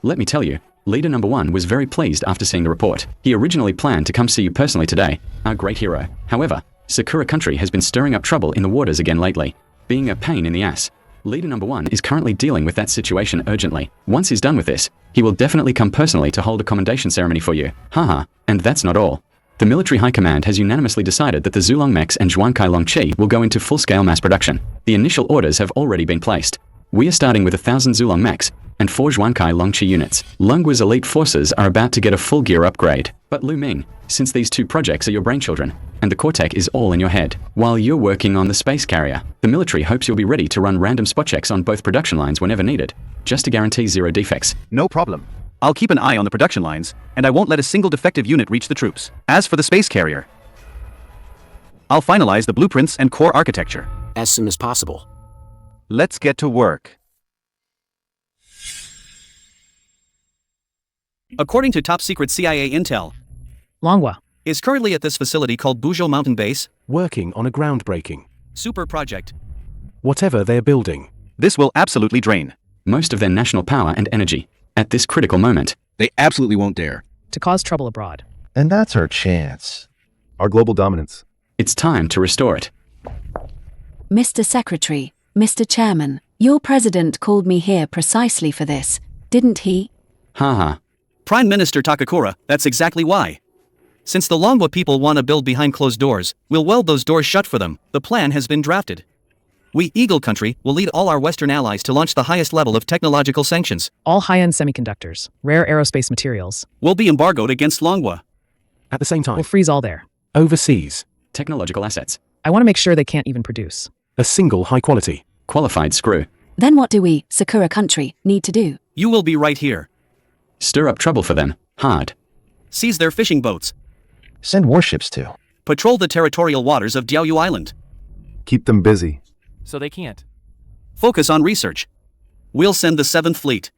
Speaker 3: Let me tell you, Leader Number 1 was very pleased after seeing the report. He originally planned to come see you personally today, our great hero. However, Sakura country has been stirring up trouble in the waters again lately, being a pain in the ass. Leader Number 1 is currently dealing with that situation urgently. Once he's done with this, he will definitely come personally to hold a commendation ceremony for you. Haha, and that's not all. The military high command has unanimously decided that the Zulong Mechs and Zhuan Kai Long Chi will go into full-scale mass production. The initial orders have already been placed. We are starting with 1,000 Zulong Mechs and 4 Zhuan Kai Long Chi units. Lungwa's elite forces are about to get a full gear upgrade. But Lu Ming, since these 2 projects are your brainchildren, and the core tech is all in your head, while you're working on the space carrier, the military hopes you'll be ready to run random spot checks on both production lines whenever needed, just to guarantee 0 defects.
Speaker 1: No problem. I'll keep an eye on the production lines, and I won't let a single defective unit reach the troops. As for the space carrier, I'll finalize the blueprints and core architecture
Speaker 12: as soon as possible.
Speaker 1: Let's get to work.
Speaker 8: According to top-secret CIA intel,
Speaker 13: Longwa
Speaker 8: is currently at this facility called Buzhou Mountain Base,
Speaker 6: working on a groundbreaking
Speaker 8: super project.
Speaker 6: Whatever they're building,
Speaker 1: this will absolutely drain
Speaker 3: most of their national power and energy at this critical moment.
Speaker 4: They absolutely won't dare
Speaker 13: to cause trouble abroad.
Speaker 14: And that's our chance.
Speaker 7: Our global dominance.
Speaker 3: It's time to restore it.
Speaker 16: Mr. Secretary, Mr. Chairman, your president called me here precisely for this, didn't he?
Speaker 3: Haha.
Speaker 8: Prime Minister Takakura, that's exactly why. Since the Longwa people want to build behind closed doors, we'll weld those doors shut for them. The plan has been drafted. We, Eagle Country, will lead all our Western allies to launch the highest level of technological sanctions.
Speaker 13: All high-end semiconductors, rare aerospace materials.
Speaker 8: Will be embargoed against Longwa.
Speaker 6: At the same time,
Speaker 13: We'll freeze all there.
Speaker 6: overseas,
Speaker 3: Technological assets.
Speaker 13: I want to make sure they can't even produce.
Speaker 6: a single high quality.
Speaker 3: Qualified screw.
Speaker 16: Then what do we, Sakura Country, need to do?
Speaker 8: You will be right here.
Speaker 3: Stir up trouble for them. Hard.
Speaker 8: Seize their fishing boats.
Speaker 14: Send warships to.
Speaker 8: Patrol the territorial waters of Diaoyu Island.
Speaker 7: Keep them busy.
Speaker 5: So they can't.
Speaker 8: Focus on research. We'll send the 7th Fleet.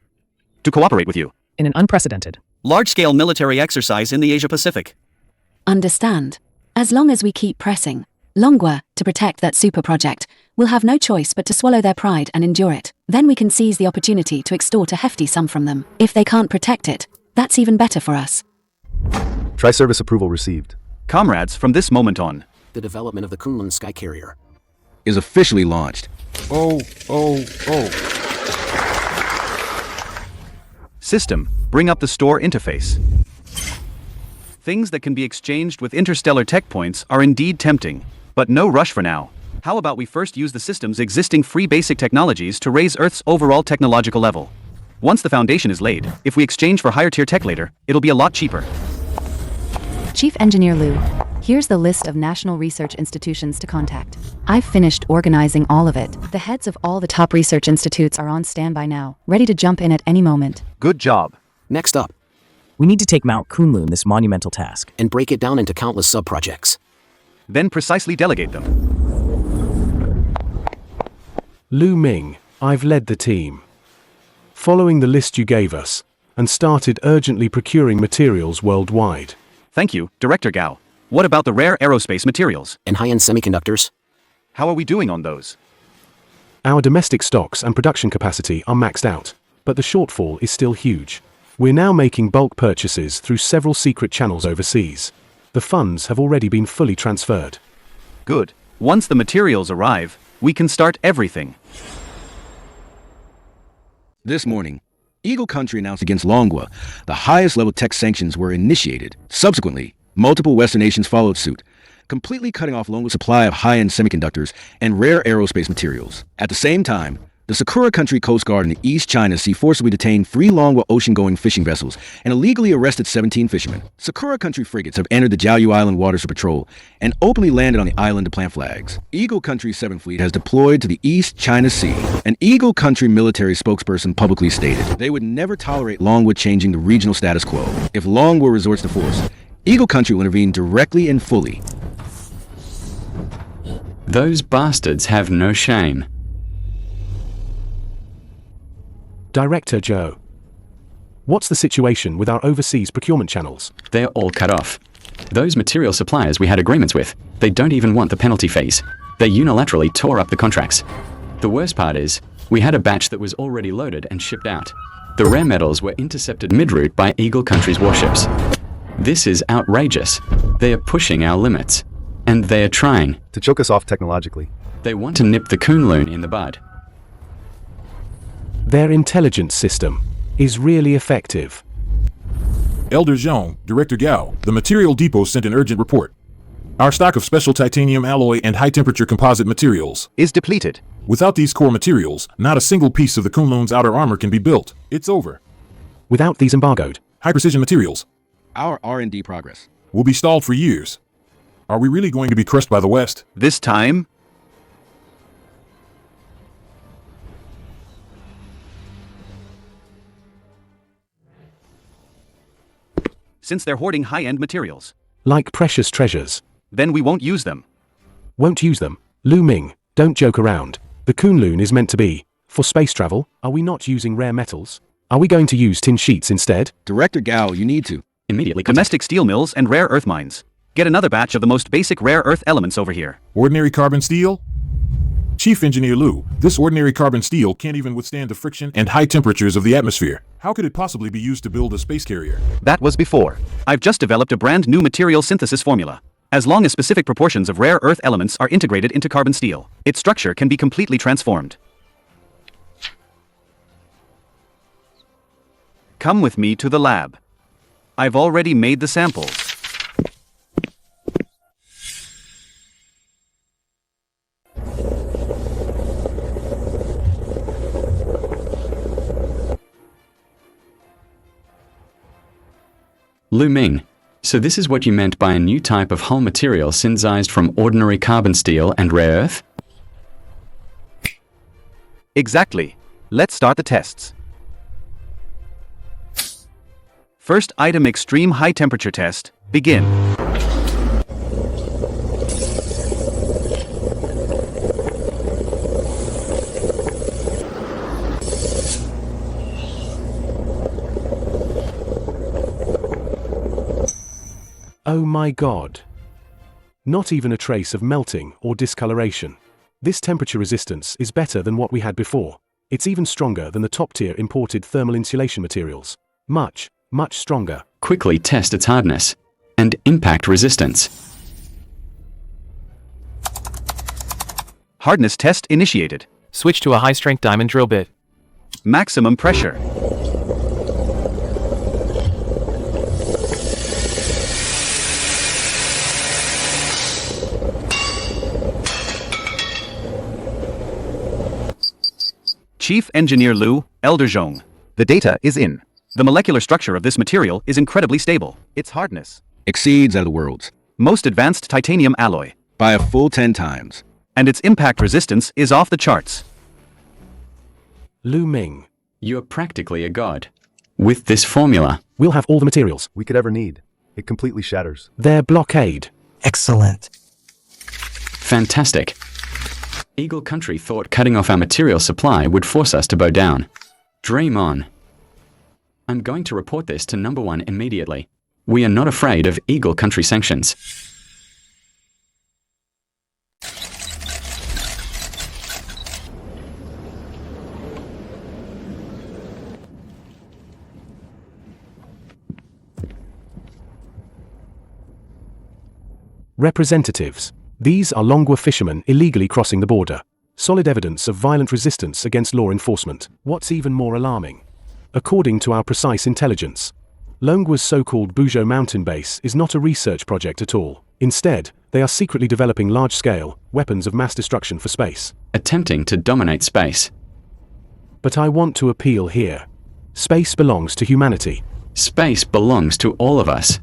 Speaker 1: To cooperate with you.
Speaker 13: In an unprecedented.
Speaker 8: Large-scale military exercise in the Asia-Pacific.
Speaker 16: Understand. As long as we keep pressing, Longwa, to protect that super project, will have no choice but to swallow their pride and endure it. Then we can seize the opportunity to extort a hefty sum from them. If they can't protect it, that's even better for us.
Speaker 7: Tri-service approval received.
Speaker 1: Comrades, from this moment on,
Speaker 12: The development of the Kunlun Sky Carrier
Speaker 4: is officially launched.
Speaker 1: System, bring up the store interface. Things that can be exchanged with interstellar tech points are indeed tempting, but no rush for now. How about we first use the system's existing free basic technologies to raise Earth's overall technological level? Once the foundation is laid, if we exchange for higher tier tech later, it'll be a lot cheaper.
Speaker 2: Chief Engineer Liu, here's the list of national research institutions to contact. I've finished organizing all of it. The heads of all the top research institutes are on standby now, ready to jump in at any moment.
Speaker 1: Good job.
Speaker 12: Next up,
Speaker 10: We need to take Mount Kunlun this monumental task.
Speaker 12: and break it down into countless sub-projects.
Speaker 1: Then precisely delegate them.
Speaker 6: Lu Ming, I've led the team. Following the list you gave us, and started urgently procuring materials worldwide.
Speaker 1: Thank you, Director Gao. What about the rare aerospace materials?
Speaker 12: And high-end semiconductors?
Speaker 1: How are we doing on those?
Speaker 6: Our domestic stocks and production capacity are maxed out, but the shortfall is still huge. We're now making bulk purchases through several secret channels overseas. The funds have already been fully transferred.
Speaker 1: Good. Once the materials arrive, we can start everything.
Speaker 4: This morning, Eagle Country announced against Longwa the highest level tech sanctions were initiated. Subsequently, multiple Western nations followed suit, completely cutting off Longwa's supply of high-end semiconductors and rare aerospace materials. At the same time, the Sakura Country Coast Guard in the East China Sea forcibly detained 3 Longwa ocean-going fishing vessels and illegally arrested 17 fishermen. Sakura Country frigates have entered the Diaoyu Island waters for patrol and openly landed on the island to plant flags. Eagle Country's 7th Fleet has deployed to the East China Sea. An Eagle Country military spokesperson publicly stated they would never tolerate Longwa changing the regional status quo. If Longwa resorts to force, Eagle Country will intervene directly and fully.
Speaker 3: Those bastards have no shame.
Speaker 6: Director Joe. What's the situation with our overseas procurement channels?
Speaker 3: They're all cut off. Those material suppliers we had agreements with, they don't even want the penalty phase. They unilaterally tore up the contracts. The worst part is, we had a batch that was already loaded and shipped out. The rare metals were intercepted mid-route by Eagle Country's warships. This is outrageous. They are pushing our limits. And they are trying.
Speaker 7: To choke us off technologically.
Speaker 3: They want to nip the Kunlun in the bud.
Speaker 6: Their intelligence system is really effective.
Speaker 9: Elder Zhang, Director Gao, the Material Depot sent an urgent report. Our stock of special titanium alloy and high-temperature composite materials
Speaker 1: is depleted.
Speaker 9: Without these core materials, not a single piece of the Kunlun's outer armor can be built. It's over.
Speaker 6: Without these embargoed
Speaker 9: high-precision materials,
Speaker 4: our R&D progress
Speaker 9: will be stalled for years. Are we really going to be crushed by the West?
Speaker 1: This time? Since they're hoarding high-end materials.
Speaker 6: Like precious treasures.
Speaker 1: Then we won't use them.
Speaker 6: Won't use them. Lu Ming, don't joke around. The Kunlun is meant to be for space travel. Are we not using rare metals? Are we going to use tin sheets instead?
Speaker 4: Director Gao, you need to.
Speaker 3: Immediately.
Speaker 1: Domestic steel mills and rare earth mines. Get another batch of the most basic rare earth elements over here.
Speaker 9: Ordinary carbon steel? Chief Engineer Liu, this ordinary carbon steel can't even withstand the friction and high temperatures of the atmosphere. How could it possibly be used to build a space carrier?
Speaker 1: That was before. I've just developed a brand new material synthesis formula. As long as specific proportions of rare earth elements are integrated into carbon steel, its structure can be completely transformed. Come with me to the lab. I've already made the samples.
Speaker 3: Lu Ming, so this is what you meant by a new type of hull material synthesized from ordinary carbon steel and rare earth?
Speaker 1: Exactly. Let's start the tests. First item, extreme high temperature test. Begin.
Speaker 6: Oh my god. Not even a trace of melting or discoloration. This temperature resistance is better than what we had before. It's even stronger than the top-tier imported thermal insulation materials. Much, much stronger.
Speaker 3: Quickly test its hardness and impact resistance.
Speaker 1: Hardness test initiated.
Speaker 5: Switch to a high-strength diamond drill bit.
Speaker 1: Maximum pressure. Chief Engineer Lu, Elderzhong. The data is in. The molecular structure of this material is incredibly stable. Its hardness
Speaker 4: Exceeds out of the world's.
Speaker 1: most advanced titanium alloy.
Speaker 4: By a full 10 times.
Speaker 1: And its impact resistance is off the charts.
Speaker 6: Lu Ming.
Speaker 3: You're practically a god. With this formula,
Speaker 6: We'll have all the materials
Speaker 7: we could ever need. It completely shatters.
Speaker 6: their blockade.
Speaker 11: Excellent.
Speaker 3: fantastic. Eagle Country thought cutting off our material supply would force us to bow down. Dream on. I'm going to report this to number 1 immediately. We are not afraid of Eagle Country sanctions.
Speaker 6: Representatives. These are Longwa fishermen illegally crossing the border. Solid evidence of violent resistance against law enforcement. What's even more alarming? According to our precise intelligence, Longwa's so-called Buzhou mountain base is not a research project at all. Instead, they are secretly developing large-scale weapons of mass destruction for space.
Speaker 3: Attempting to dominate space.
Speaker 6: But I want to appeal here. Space belongs to humanity.
Speaker 3: Space belongs to all of us.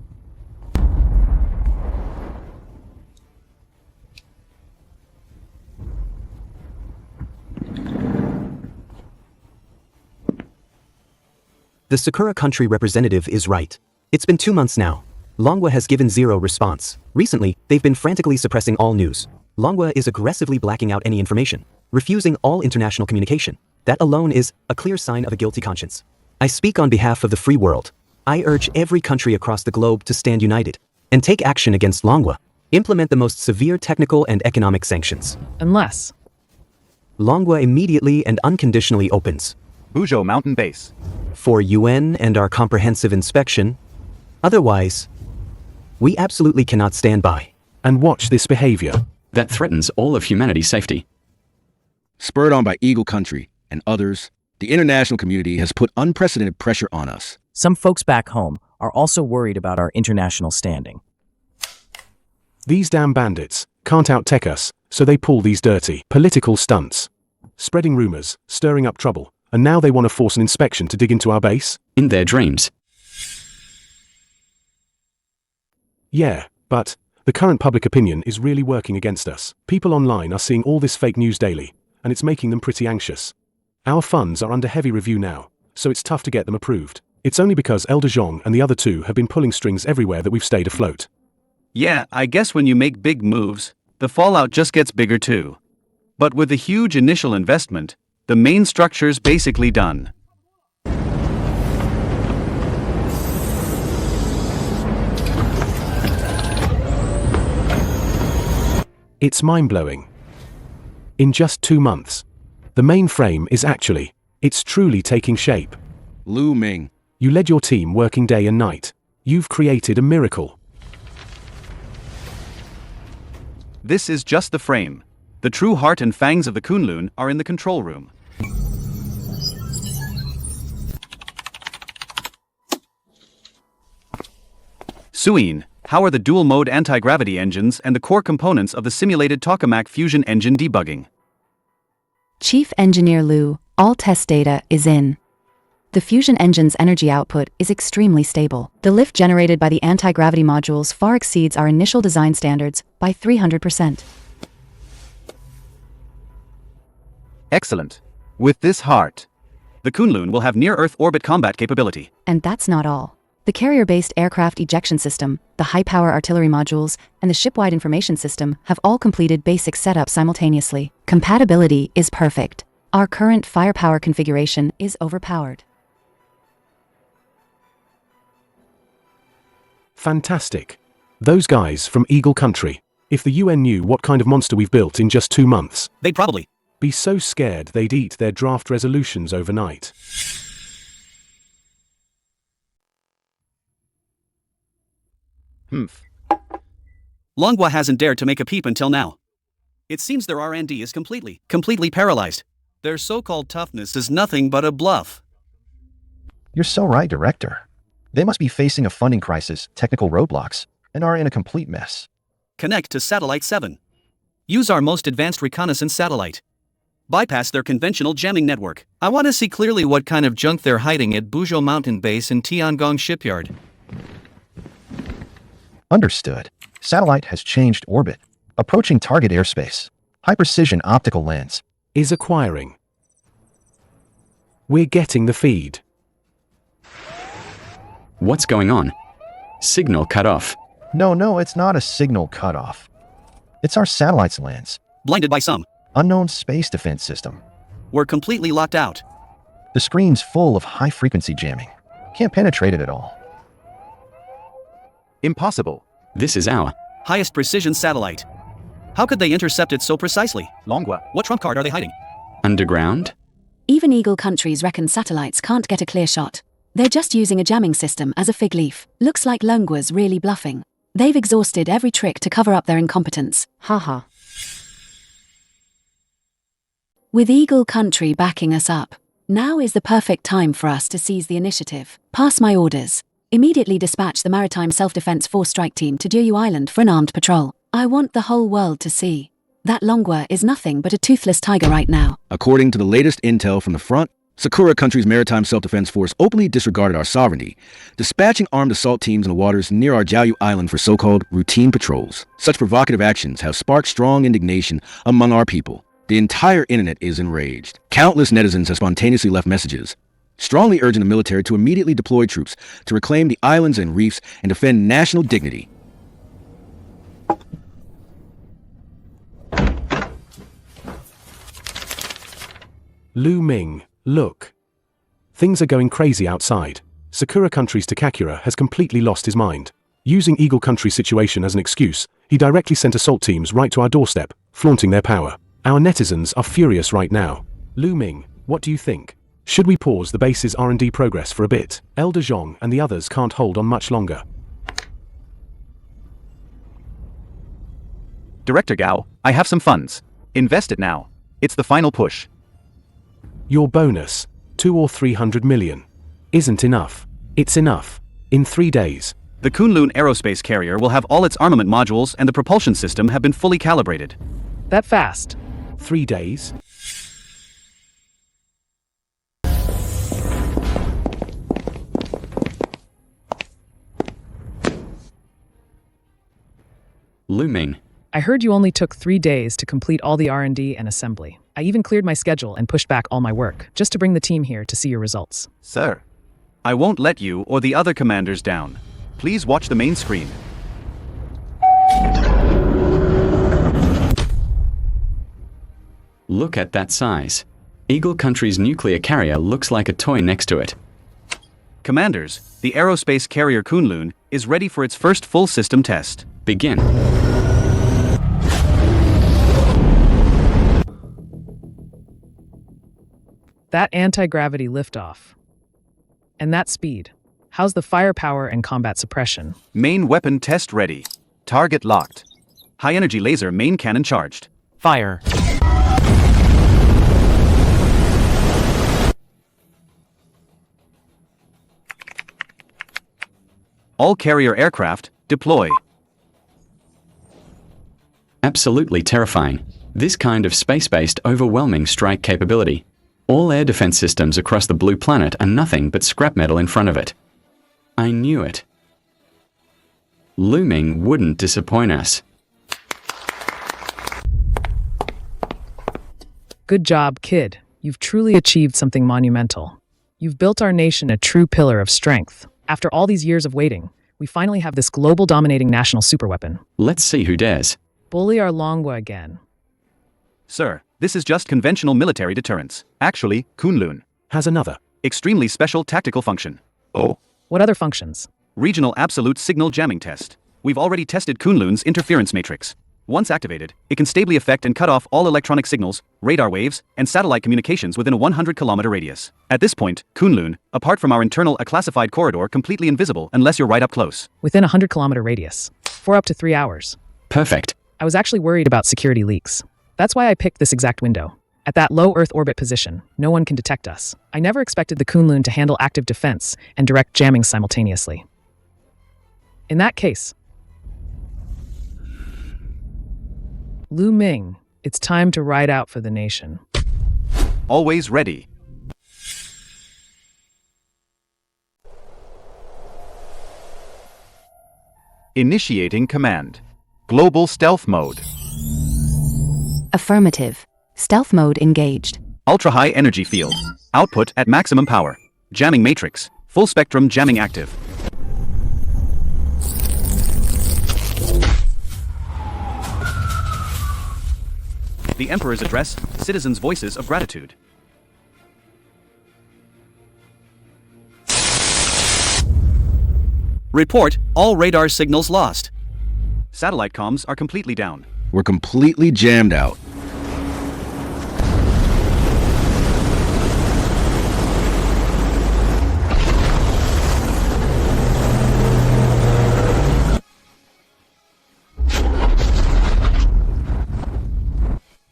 Speaker 15: The Sakura country representative is right. It's been 2 months now. Longwa has given zero response. Recently, they've been frantically suppressing all news. Longwa is aggressively blacking out any information, refusing all international communication. That alone is a clear sign of a guilty conscience. I speak on behalf of the free world. I urge every country across the globe to stand united and take action against Longwa. Implement the most severe technical and economic sanctions.
Speaker 13: Unless
Speaker 15: Longwa immediately and unconditionally opens
Speaker 1: Buzhou Mountain Base
Speaker 15: for UN and our comprehensive inspection. Otherwise, we absolutely cannot stand by
Speaker 6: and watch this behavior
Speaker 3: that threatens all of humanity's safety.
Speaker 4: Spurred on by Eagle Country and others, the international community has put unprecedented pressure on us.
Speaker 10: Some folks back home are also worried about our international standing.
Speaker 6: These damn bandits can't out-tech us, so they pull these dirty political stunts. Spreading rumors, stirring up trouble, and now they want to force an inspection to dig into our base?
Speaker 3: In their dreams.
Speaker 6: Yeah, but the current public opinion is really working against us. People online are seeing all this fake news daily, and it's making them pretty anxious. Our funds are under heavy review now, so it's tough to get them approved. It's only because Elder Zhong and the other two have been pulling strings everywhere that we've stayed afloat.
Speaker 8: Yeah, I guess when you make big moves, the fallout just gets bigger too. But with the huge initial investment, the main structure's basically done.
Speaker 6: It's mind-blowing. In just 2 months, the main frame is it's truly taking shape.
Speaker 4: Lu Ming.
Speaker 6: You led your team working day and night. You've created a miracle.
Speaker 1: This is just the frame. The true heart and fangs of the Kunlun are in the control room. Suin, how are the dual-mode anti-gravity engines and the core components of the simulated tokamak fusion engine debugging?
Speaker 2: Chief Engineer Lu, all test data is in. The fusion engine's energy output is extremely stable. The lift generated by the anti-gravity modules far exceeds our initial design standards by 300%.
Speaker 1: Excellent. With this heart, the Kunlun will have near-Earth orbit combat capability.
Speaker 2: And that's not all. The carrier-based aircraft ejection system, the high-power artillery modules, and the ship-wide information system have all completed basic setup simultaneously. Compatibility is perfect. Our current firepower configuration is overpowered.
Speaker 6: Fantastic. Those guys from Eagle Country. If the UN knew what kind of monster we've built in just 2 months,
Speaker 8: They'd probably
Speaker 6: be so scared they'd eat their draft resolutions overnight.
Speaker 8: Longwa hasn't dared to make a peep until now. It seems their R&D is completely paralyzed. Their so-called toughness is nothing but a bluff.
Speaker 14: You're so right, Director. They must be facing a funding crisis, technical roadblocks, and are in a complete mess.
Speaker 8: Connect to Satellite 7. Use our most advanced reconnaissance satellite. Bypass their conventional jamming network. I want to see clearly what kind of junk they're hiding at Buzhou Mountain Base in Tiangong Shipyard.
Speaker 14: Understood. Satellite has changed orbit. Approaching target airspace. High-precision optical lens.
Speaker 6: Is acquiring. We're getting the feed.
Speaker 3: What's going on? Signal cut off.
Speaker 14: No, it's not a signal cutoff. It's our satellite's lens.
Speaker 8: Blinded by some
Speaker 14: Unknown space defense system.
Speaker 8: We're completely locked out.
Speaker 14: The screen's full of high-frequency jamming. Can't penetrate it at all.
Speaker 1: Impossible.
Speaker 3: This is our
Speaker 8: highest precision satellite. How could they intercept it so precisely?
Speaker 1: Longwa.
Speaker 8: What trump card are they hiding?
Speaker 3: underground.
Speaker 16: Even Eagle countries reckon satellites can't get a clear shot. They're just using a jamming system as a fig leaf. Looks like Longwa's really bluffing. They've exhausted every trick to cover up their incompetence.
Speaker 2: Haha.
Speaker 16: With Eagle country backing us up, now is the perfect time for us to seize the initiative. Pass my orders. Immediately dispatch the Maritime Self-Defense Force strike team to Jeju Island for an armed patrol. I want the whole world to see that Longwa is nothing but a toothless tiger right now.
Speaker 4: According to the latest intel from the front, Sakura country's Maritime Self-Defense Force openly disregarded our sovereignty, dispatching armed assault teams in the waters near our Jeju Island for so-called routine patrols. Such provocative actions have sparked strong indignation among our people. The entire internet is enraged. Countless netizens have spontaneously left messages, strongly urging the military to immediately deploy troops to reclaim the islands and reefs and defend national dignity.
Speaker 6: Ming, look. Things are going crazy outside. Sakura country's Takakura has completely lost his mind. Using Eagle country's situation as an excuse, he directly sent assault teams right to our doorstep, flaunting their power. Our netizens are furious right now. Ming, what do you think? Should we pause the base's R&D progress for a bit? Elder Zhong and the others can't hold on much longer.
Speaker 1: Director Gao, I have some funds. Invest it now. It's the final push.
Speaker 6: Your bonus, 200 or 300 million, isn't enough. It's enough. In 3 days.
Speaker 1: The Kunlun aerospace carrier will have all its armament modules and the propulsion system have been fully calibrated.
Speaker 13: That fast?
Speaker 6: 3 days?
Speaker 3: Ming.
Speaker 13: I heard you only took 3 days to complete all the R&D and assembly. I even cleared my schedule and pushed back all my work, just to bring the team here to see your results.
Speaker 1: Sir, I won't let you or the other commanders down. Please watch the main screen.
Speaker 3: Look at that size. Eagle country's nuclear carrier looks like a toy next to it.
Speaker 1: Commanders, the aerospace carrier Kunlun is ready for its first full system test.
Speaker 3: Begin.
Speaker 13: That anti-gravity liftoff. And that speed. How's the firepower and combat suppression?
Speaker 1: Main weapon test ready. Target locked. High energy laser main cannon charged.
Speaker 5: Fire.
Speaker 1: All carrier aircraft, deploy.
Speaker 3: Absolutely terrifying. This kind of space-based overwhelming strike capability. All air defense systems across the blue planet are nothing but scrap metal in front of it. I knew it. Ming wouldn't disappoint us.
Speaker 13: Good job, kid. You've truly achieved something monumental. You've built our nation a true pillar of strength. After all these years of waiting, we finally have this global dominating national superweapon.
Speaker 3: Let's see who dares.
Speaker 13: Bully our Longwa again.
Speaker 1: Sir, this is just conventional military deterrence. Actually, Kunlun
Speaker 6: has another
Speaker 1: extremely special tactical function.
Speaker 6: Oh.
Speaker 13: What other functions?
Speaker 1: Regional absolute signal jamming test. We've already tested Kunlun's interference matrix. Once activated, it can stably affect and cut off all electronic signals, radar waves, and satellite communications within a 100-kilometer radius. At this point, Kunlun, apart from our internal a classified corridor, completely invisible unless you're right up close.
Speaker 13: Within a 100-kilometer radius. For up to 3 hours.
Speaker 3: Perfect.
Speaker 13: I was actually worried about security leaks. That's why I picked this exact window. At that low Earth orbit position, no one can detect us. I never expected the Kunlun to handle active defense and direct jamming simultaneously. In that case, Ming, it's time to ride out for the nation.
Speaker 1: Always ready. Initiating command. Global stealth mode.
Speaker 2: Affirmative. Stealth mode engaged.
Speaker 1: Ultra-high energy field. Output at maximum power. Jamming matrix. Full spectrum jamming active. The Emperor's address, citizens' voices of gratitude.
Speaker 8: Report, all radar signals lost.
Speaker 1: Satellite comms are completely down.
Speaker 4: We're completely jammed out.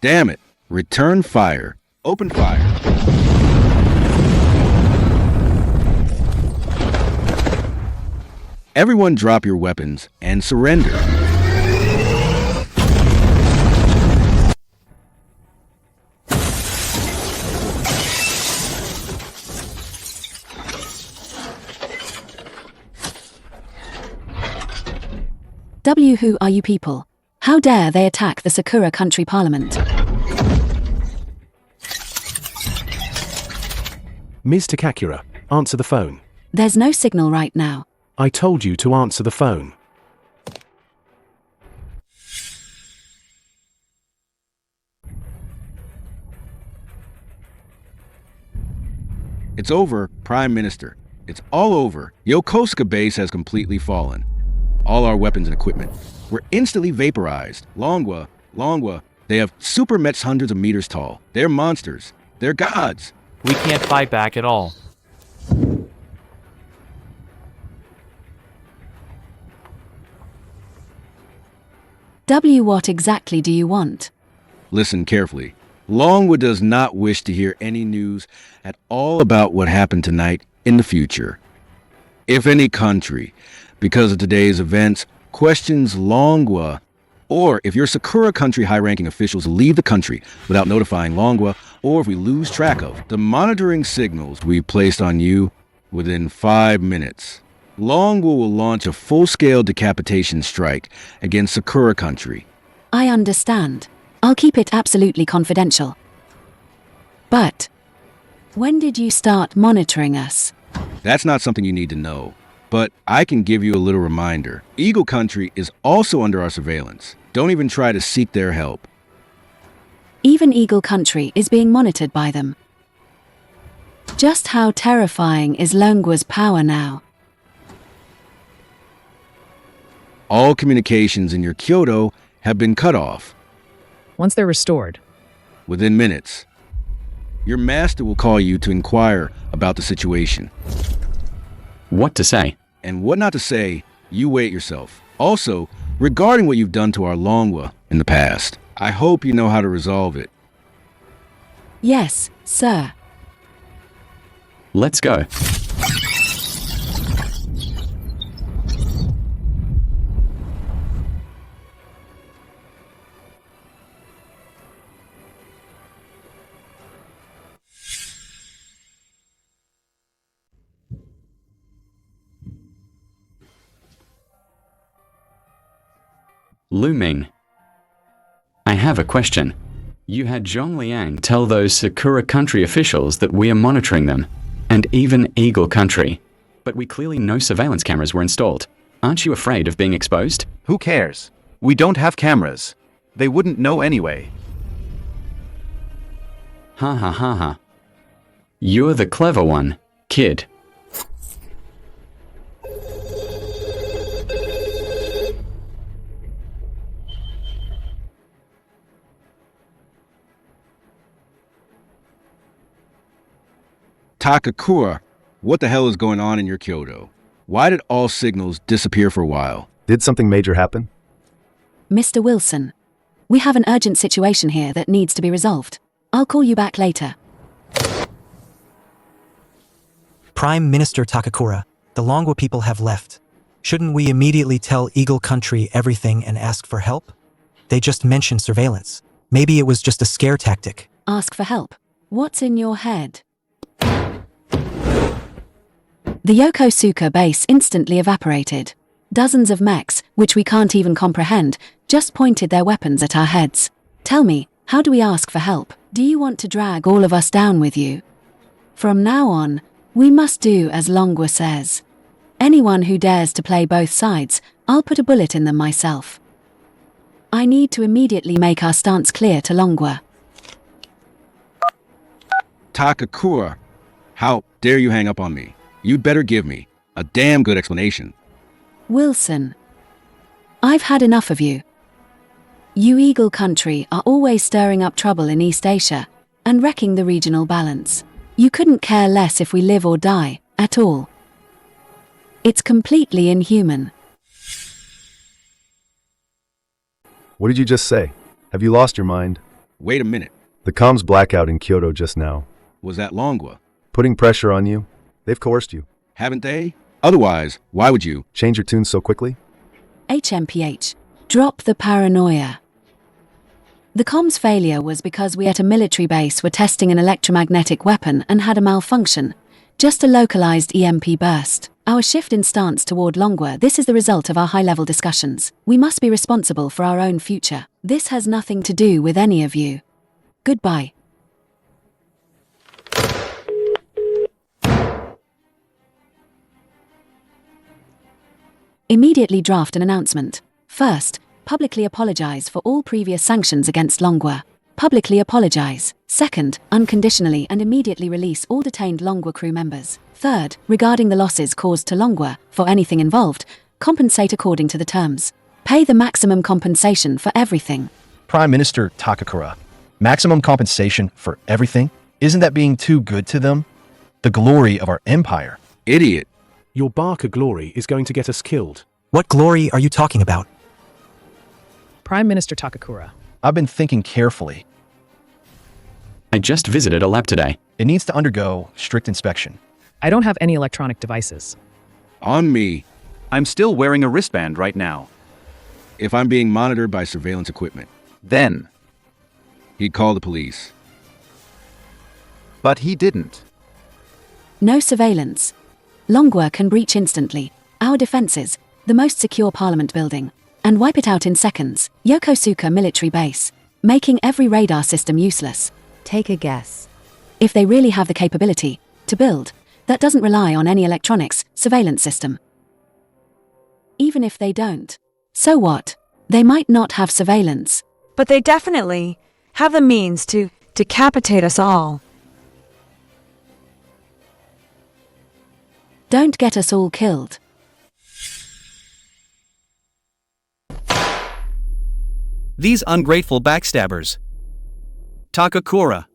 Speaker 4: Damn it. Return fire. Open fire. Everyone drop your weapons and surrender.
Speaker 16: Who are you people? How dare they attack the Sakura Country Parliament?
Speaker 6: Ms. Takakura, answer the phone.
Speaker 16: There's no signal right now.
Speaker 6: I told you to answer the phone.
Speaker 4: It's over, Prime Minister. It's all over. Yokosuka base has completely fallen. All our weapons and equipment were instantly vaporized. Longwa, they have super mets hundreds of meters tall. They're monsters. They're gods.
Speaker 5: We can't fight back at all.
Speaker 16: What exactly do you want?
Speaker 4: Listen carefully. Longwa does not wish to hear any news at all about what happened tonight in the future. If any country, because of today's events, questions Longwa, or if your Sakura Country high-ranking officials leave the country without notifying Longwa, or if we lose track of the monitoring signals we placed on you within 5 minutes, Longwa will launch a full-scale decapitation strike against Sakura Country.
Speaker 16: I understand. I'll keep it absolutely confidential. But when did you start monitoring us?
Speaker 4: That's not something you need to know. But I can give you a little reminder. Eagle Country is also under our surveillance. Don't even try to seek their help.
Speaker 16: Even Eagle Country is being monitored by them. Just how terrifying is Longwa's power now?
Speaker 4: All communications in your Kyoto have been cut off.
Speaker 13: Once they're restored.
Speaker 4: Within minutes. Your master will call you to inquire about the situation.
Speaker 3: What to say?
Speaker 4: And what not to say, you wait yourself. Also, regarding what you've done to our Longwa in the past, I hope you know how to resolve it.
Speaker 16: Yes, sir.
Speaker 3: Let's go. Lu Ming. I have a question. You had Zhong Liang tell those Sakura Country officials that we are monitoring them, and even Eagle Country. But we clearly know surveillance cameras were installed. Aren't you afraid of being exposed?
Speaker 1: Who cares? We don't have cameras. They wouldn't know anyway.
Speaker 3: Ha ha ha ha. You're the clever one, kid.
Speaker 4: Takakura, what the hell is going on in your Kyoto? Why did all signals disappear for a while?
Speaker 7: Did something major happen?
Speaker 16: Mr. Wilson, we have an urgent situation here that needs to be resolved. I'll call you back later.
Speaker 11: Prime Minister Takakura, the Longwa people have left. Shouldn't we immediately tell Eagle Country everything and ask for help? They just mentioned surveillance. Maybe it was just a scare tactic.
Speaker 16: Ask for help. What's in your head? The Yokosuka base instantly evaporated. Dozens of mechs, which we can't even comprehend, just pointed their weapons at our heads. Tell me, how do we ask for help? Do you want to drag all of us down with you? From now on, we must do as Longwa says. Anyone who dares to play both sides, I'll put a bullet in them myself. I need to immediately make our stance clear to Longwa.
Speaker 4: Takakura, how dare you hang up on me? You'd better give me a damn good explanation.
Speaker 16: Wilson, I've had enough of you. You Eagle Country are always stirring up trouble in East Asia and wrecking the regional balance. You couldn't care less if we live or die, at all. It's completely inhuman.
Speaker 7: What did you just say? Have you lost your mind?
Speaker 4: Wait a minute.
Speaker 7: The comms blackout in Kyoto just now.
Speaker 4: Was that Longwa?
Speaker 7: Putting pressure on you? They've coerced you.
Speaker 4: Haven't they? Otherwise, why would you
Speaker 7: change your tune so quickly?
Speaker 16: HMPH. Drop the paranoia. The comms failure was because we at a military base were testing an electromagnetic weapon and had a malfunction. Just a localized EMP burst. Our shift in stance toward Longwa, this is the result of our high-level discussions. We must be responsible for our own future. This has nothing to do with any of you. Goodbye. Immediately draft an announcement. First, publicly apologize for all previous sanctions against Longwa. Publicly apologize. Second, unconditionally and immediately release all detained Longwa crew members. Third, regarding the losses caused to Longwa, for anything involved, compensate according to the terms. Pay the maximum compensation for everything.
Speaker 14: Prime Minister Takakura, maximum compensation for everything? Isn't that being too good to them? The glory of our empire.
Speaker 4: Idiot.
Speaker 6: Your Barker glory is going to get us killed.
Speaker 11: What glory are you talking about?
Speaker 13: Prime Minister Takakura.
Speaker 14: I've been thinking carefully.
Speaker 3: I just visited a lab today.
Speaker 14: It needs to undergo strict inspection.
Speaker 13: I don't have any electronic devices.
Speaker 4: On me.
Speaker 1: I'm still wearing a wristband right now.
Speaker 4: If I'm being monitored by surveillance equipment,
Speaker 1: Then.
Speaker 4: he'd call the police.
Speaker 1: But he didn't.
Speaker 16: No surveillance. Longwa can breach instantly our defenses, the most secure parliament building, and wipe it out in seconds. Yokosuka military base, making every radar system useless.
Speaker 2: Take a guess.
Speaker 16: If they really have the capability to build, that doesn't rely on any electronics, surveillance system. Even if they don't, so what? They might not have surveillance.
Speaker 17: But they definitely have the means to decapitate us all.
Speaker 16: Don't get us all killed.
Speaker 8: These ungrateful backstabbers. Takakura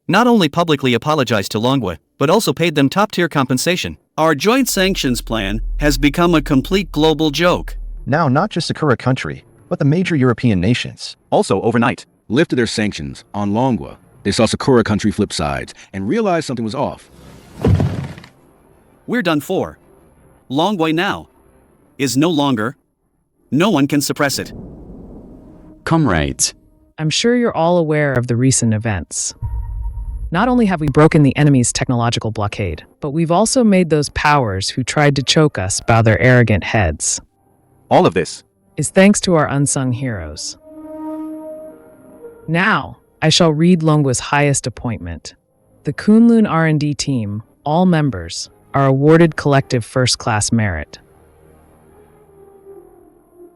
Speaker 8: not only publicly apologized to Longwa, but also paid them top-tier compensation. Our joint sanctions plan has become a complete global joke.
Speaker 14: Now, not just Sakura Country, but the major European nations.
Speaker 1: Also overnight.
Speaker 4: Lifted their sanctions on Longwa. They saw Sakura Country flip sides and realized something was off.
Speaker 8: We're done for. Longwa now is no longer. No one can suppress it.
Speaker 3: Comrades.
Speaker 13: I'm sure you're all aware of the recent events. Not only have we broken the enemy's technological blockade, but we've also made those powers who tried to choke us bow their arrogant heads.
Speaker 1: All of this
Speaker 13: is thanks to our unsung heroes. Now, I shall read Longwa's highest appointment. The Kunlun R&D team, all members, are awarded collective first-class merit.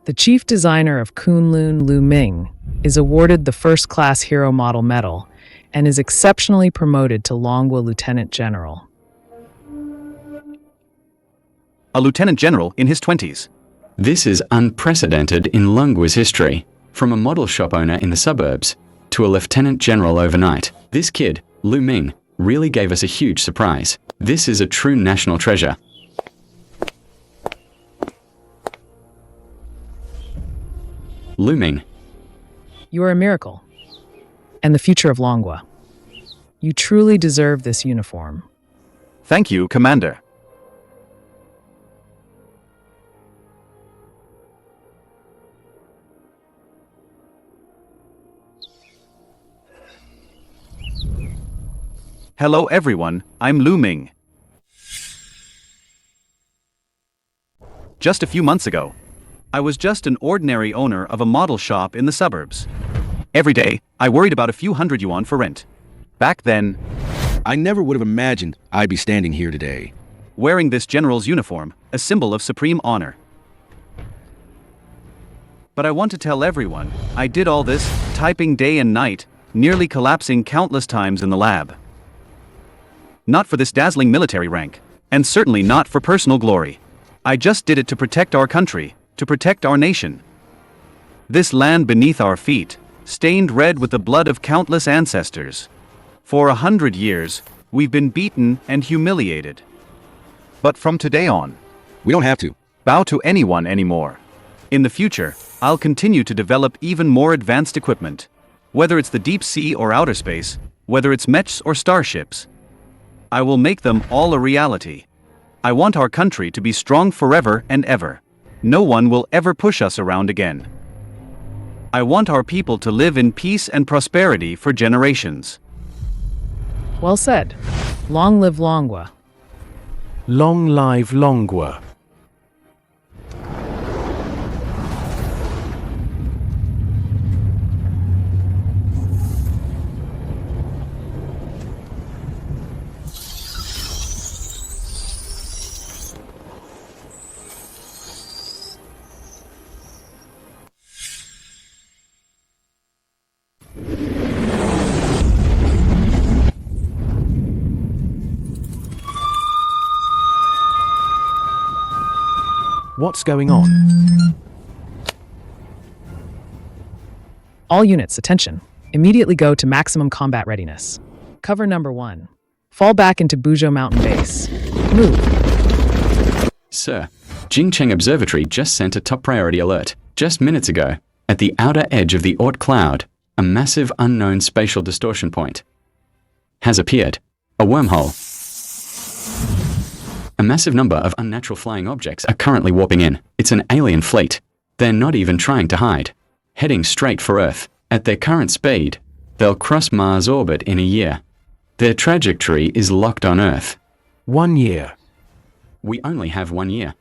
Speaker 13: The chief designer of Kunlun, Ming, is awarded the first-class hero model medal and is exceptionally promoted to Longwa Lieutenant General.
Speaker 1: A lieutenant general in his 20s.
Speaker 3: This is unprecedented in Longwa's history. From a model shop owner in the suburbs to a lieutenant general overnight, this kid, Ming, really gave us a huge surprise. This is a true national treasure. Ming.
Speaker 13: You are a miracle, and the future of Longwa. You truly deserve this uniform.
Speaker 1: Thank you, Commander. Hello everyone, I'm Ming. Just a few months ago, I was just an ordinary owner of a model shop in the suburbs. Every day, I worried about a few hundred yuan for rent. Back then,
Speaker 4: I never would have imagined I'd be standing here today,
Speaker 1: wearing this general's uniform, a symbol of supreme honor. But I want to tell everyone, I did all this, typing day and night, nearly collapsing countless times in the lab. Not for this dazzling military rank, and certainly not for personal glory. I just did it to protect our country, to protect our nation. This land beneath our feet, stained red with the blood of countless ancestors. For 100 years, we've been beaten and humiliated. But from today on,
Speaker 4: we don't have to
Speaker 1: bow to anyone anymore. In the future, I'll continue to develop even more advanced equipment. Whether it's the deep sea or outer space, whether it's mechs or starships, I will make them all a reality. I want our country to be strong forever and ever. No one will ever push us around again. I want our people to live in peace and prosperity for generations.
Speaker 13: Well said. Long live Longwa.
Speaker 6: Long live Longwa. What's going on?
Speaker 13: All units, attention. Immediately go to maximum combat readiness. Cover number 1. Fall back into Buzhou Mountain Base. Move.
Speaker 3: Sir, Jingcheng Observatory just sent a top priority alert. Just minutes ago, at the outer edge of the Oort cloud, a massive unknown spatial distortion point has appeared. A wormhole. A massive number of unnatural flying objects are currently warping in. It's an alien fleet. They're not even trying to hide. Heading straight for Earth. At their current speed, they'll cross Mars' orbit in a year. Their trajectory is locked on Earth.
Speaker 6: 1 year.
Speaker 3: We only have 1 year.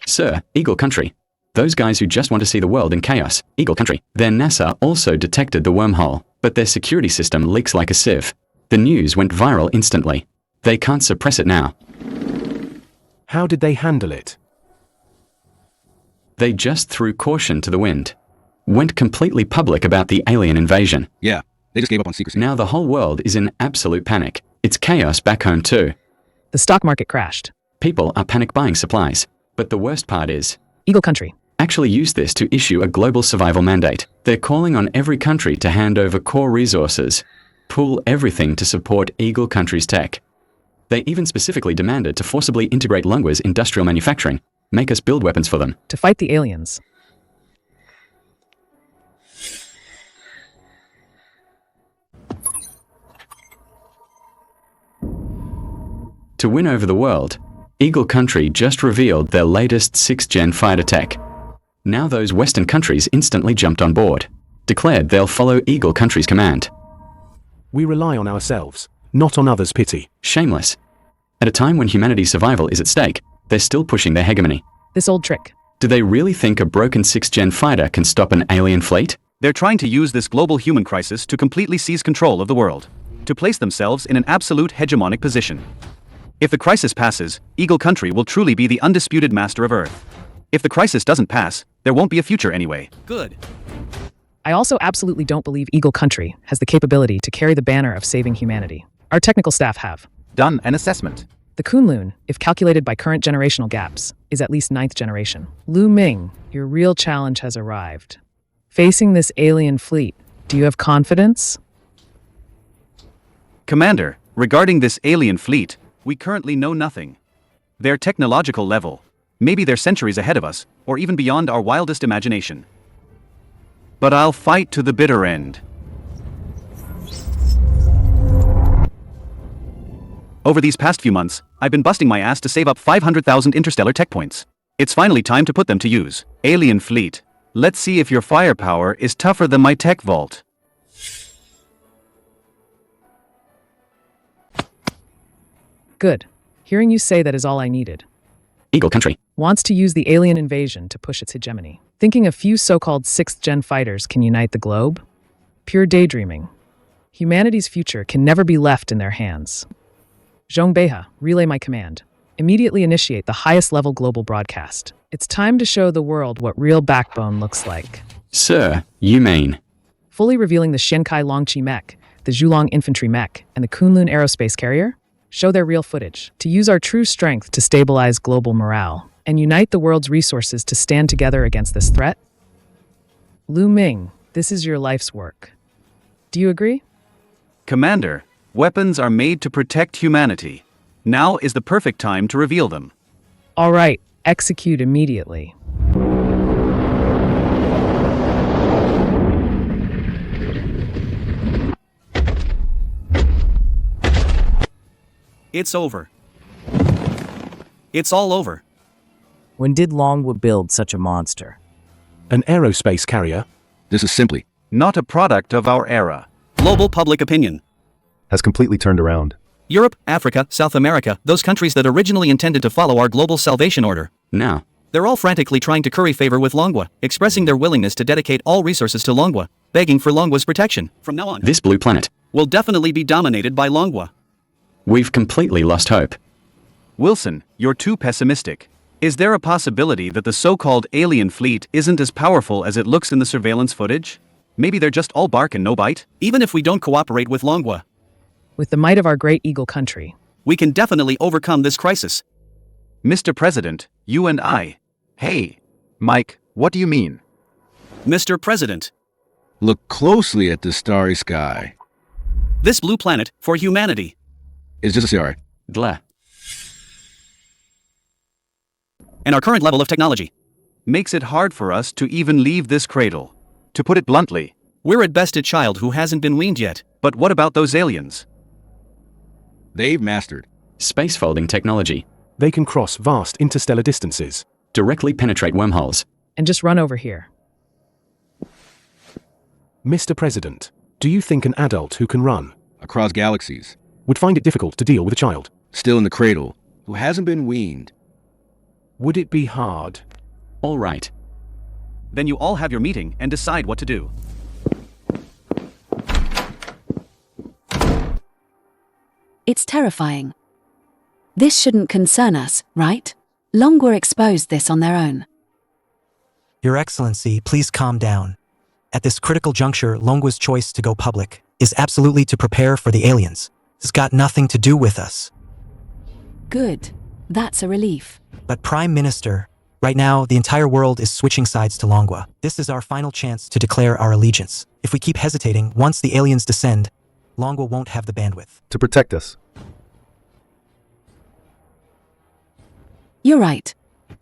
Speaker 3: Sir, Eagle Country. Those guys who just want to see the world in chaos. Eagle Country. Their NASA also detected the wormhole, but their security system leaks like a sieve. The news went viral instantly. They can't suppress it now.
Speaker 6: How did they handle it?
Speaker 3: They just threw caution to the wind. Went completely public about the alien invasion.
Speaker 4: Yeah, they just gave up on secrecy.
Speaker 3: Now the whole world is in absolute panic. It's chaos back home too.
Speaker 13: The stock market crashed.
Speaker 3: People are panic buying supplies. But the worst part is,
Speaker 13: Eagle Country
Speaker 3: actually use this to issue a global survival mandate. They're calling on every country to hand over core resources. Pool everything to support Eagle Country's tech. They even specifically demanded to forcibly integrate Longwa's industrial manufacturing, make us build weapons for them.
Speaker 13: To fight the aliens.
Speaker 3: To win over the world, Eagle Country just revealed their latest 6th-gen fighter tech. Now those Western countries instantly jumped on board, declared they'll follow Eagle Country's command.
Speaker 6: We rely on ourselves, not on others' pity.
Speaker 3: Shameless. At a time when humanity's survival is at stake, they're still pushing their hegemony.
Speaker 13: This old trick.
Speaker 3: Do they really think a broken 6th-gen fighter can stop an alien fleet?
Speaker 1: They're trying to use this global human crisis to completely seize control of the world, to place themselves in an absolute hegemonic position. If the crisis passes, Eagle Country will truly be the undisputed master of Earth. If the crisis doesn't pass, there won't be a future anyway.
Speaker 8: Good.
Speaker 13: I also absolutely don't believe Eagle Country has the capability to carry the banner of saving humanity. Our technical staff have
Speaker 1: done an assessment.
Speaker 13: The Kunlun, if calculated by current generational gaps, is at least 9th generation. Lu Ming, your real challenge has arrived. Facing this alien fleet, do you have confidence?
Speaker 1: Commander, regarding this alien fleet, we currently know nothing. Their technological level, maybe they're centuries ahead of us, or even beyond our wildest imagination. But I'll fight to the bitter end. Over these past few months, I've been busting my ass to save up 500,000 interstellar tech points. It's finally time to put them to use. Alien fleet, let's see if your firepower is tougher than my tech vault.
Speaker 13: Good. Hearing you say that is all I needed.
Speaker 3: Eagle Country
Speaker 13: wants to use the alien invasion to push its hegemony. Thinking a few so-called 6th-gen fighters can unite the globe? Pure daydreaming. Humanity's future can never be left in their hands. Zhongbeha, relay my command. Immediately initiate the highest level global broadcast. It's time to show the world what real backbone looks like.
Speaker 3: Sir, you mean?
Speaker 13: Fully revealing the Shenkai Longqi mech, the Zhulong infantry mech, and the Kunlun aerospace carrier? Show their real footage. To use our true strength to stabilize global morale and unite the world's resources to stand together against this threat? Lu Ming, this is your life's work. Do you agree?
Speaker 1: Commander, weapons are made to protect humanity. Now is the perfect time to reveal them.
Speaker 13: All right, execute immediately.
Speaker 8: It's over. It's all over.
Speaker 10: When did Longwa build such a monster?
Speaker 6: An aerospace carrier?
Speaker 4: This is simply
Speaker 1: not a product of our era.
Speaker 8: Global public opinion
Speaker 7: has completely turned around.
Speaker 8: Europe, Africa, South America, those countries that originally intended to follow our global salvation order.
Speaker 3: Now,
Speaker 8: they're all frantically trying to curry favor with Longwa, expressing their willingness to dedicate all resources to Longwa, begging for Longwa's protection. From now on,
Speaker 3: this blue planet
Speaker 8: will definitely be dominated by Longwa.
Speaker 3: We've completely lost hope.
Speaker 1: Wilson, you're too pessimistic. Is there a possibility that the so-called alien fleet isn't as powerful as it looks in the surveillance footage? Maybe they're just all bark and no bite?
Speaker 8: Even if we don't cooperate with Longwa,
Speaker 13: with the might of our great Eagle Country,
Speaker 8: we can definitely overcome this crisis.
Speaker 1: Mr. President, you and I. Hey, Mike, what do you mean?
Speaker 8: Mr. President,
Speaker 4: look closely at the starry sky.
Speaker 8: This blue planet, for humanity,
Speaker 4: is just a star.
Speaker 3: Dla.
Speaker 8: And our current level of technology
Speaker 1: makes it hard for us to even leave this cradle. To put it bluntly,
Speaker 8: we're at best a child who hasn't been weaned yet.
Speaker 1: But what about those aliens?
Speaker 4: They've mastered
Speaker 3: space folding technology.
Speaker 6: They can cross vast interstellar distances,
Speaker 3: directly penetrate wormholes,
Speaker 13: and just run over here.
Speaker 6: Mr. President, do you think an adult who can run
Speaker 4: across galaxies
Speaker 6: would find it difficult to deal with a child
Speaker 4: still in the cradle who hasn't been weaned?
Speaker 6: Would it be hard?
Speaker 3: All right.
Speaker 1: Then you all have your meeting and decide what to do.
Speaker 16: It's terrifying. This shouldn't concern us, right? Longwa exposed this on their own.
Speaker 11: Your Excellency, please calm down. At this critical juncture, Longwa's choice to go public is absolutely to prepare for the aliens. It's got nothing to do with us.
Speaker 16: Good. That's a relief.
Speaker 11: But Prime Minister, right now the entire world is switching sides to Longwa. This is our final chance to declare our allegiance. If we keep hesitating, once the aliens descend, Longwa won't have the bandwidth
Speaker 7: to protect us.
Speaker 16: You're right.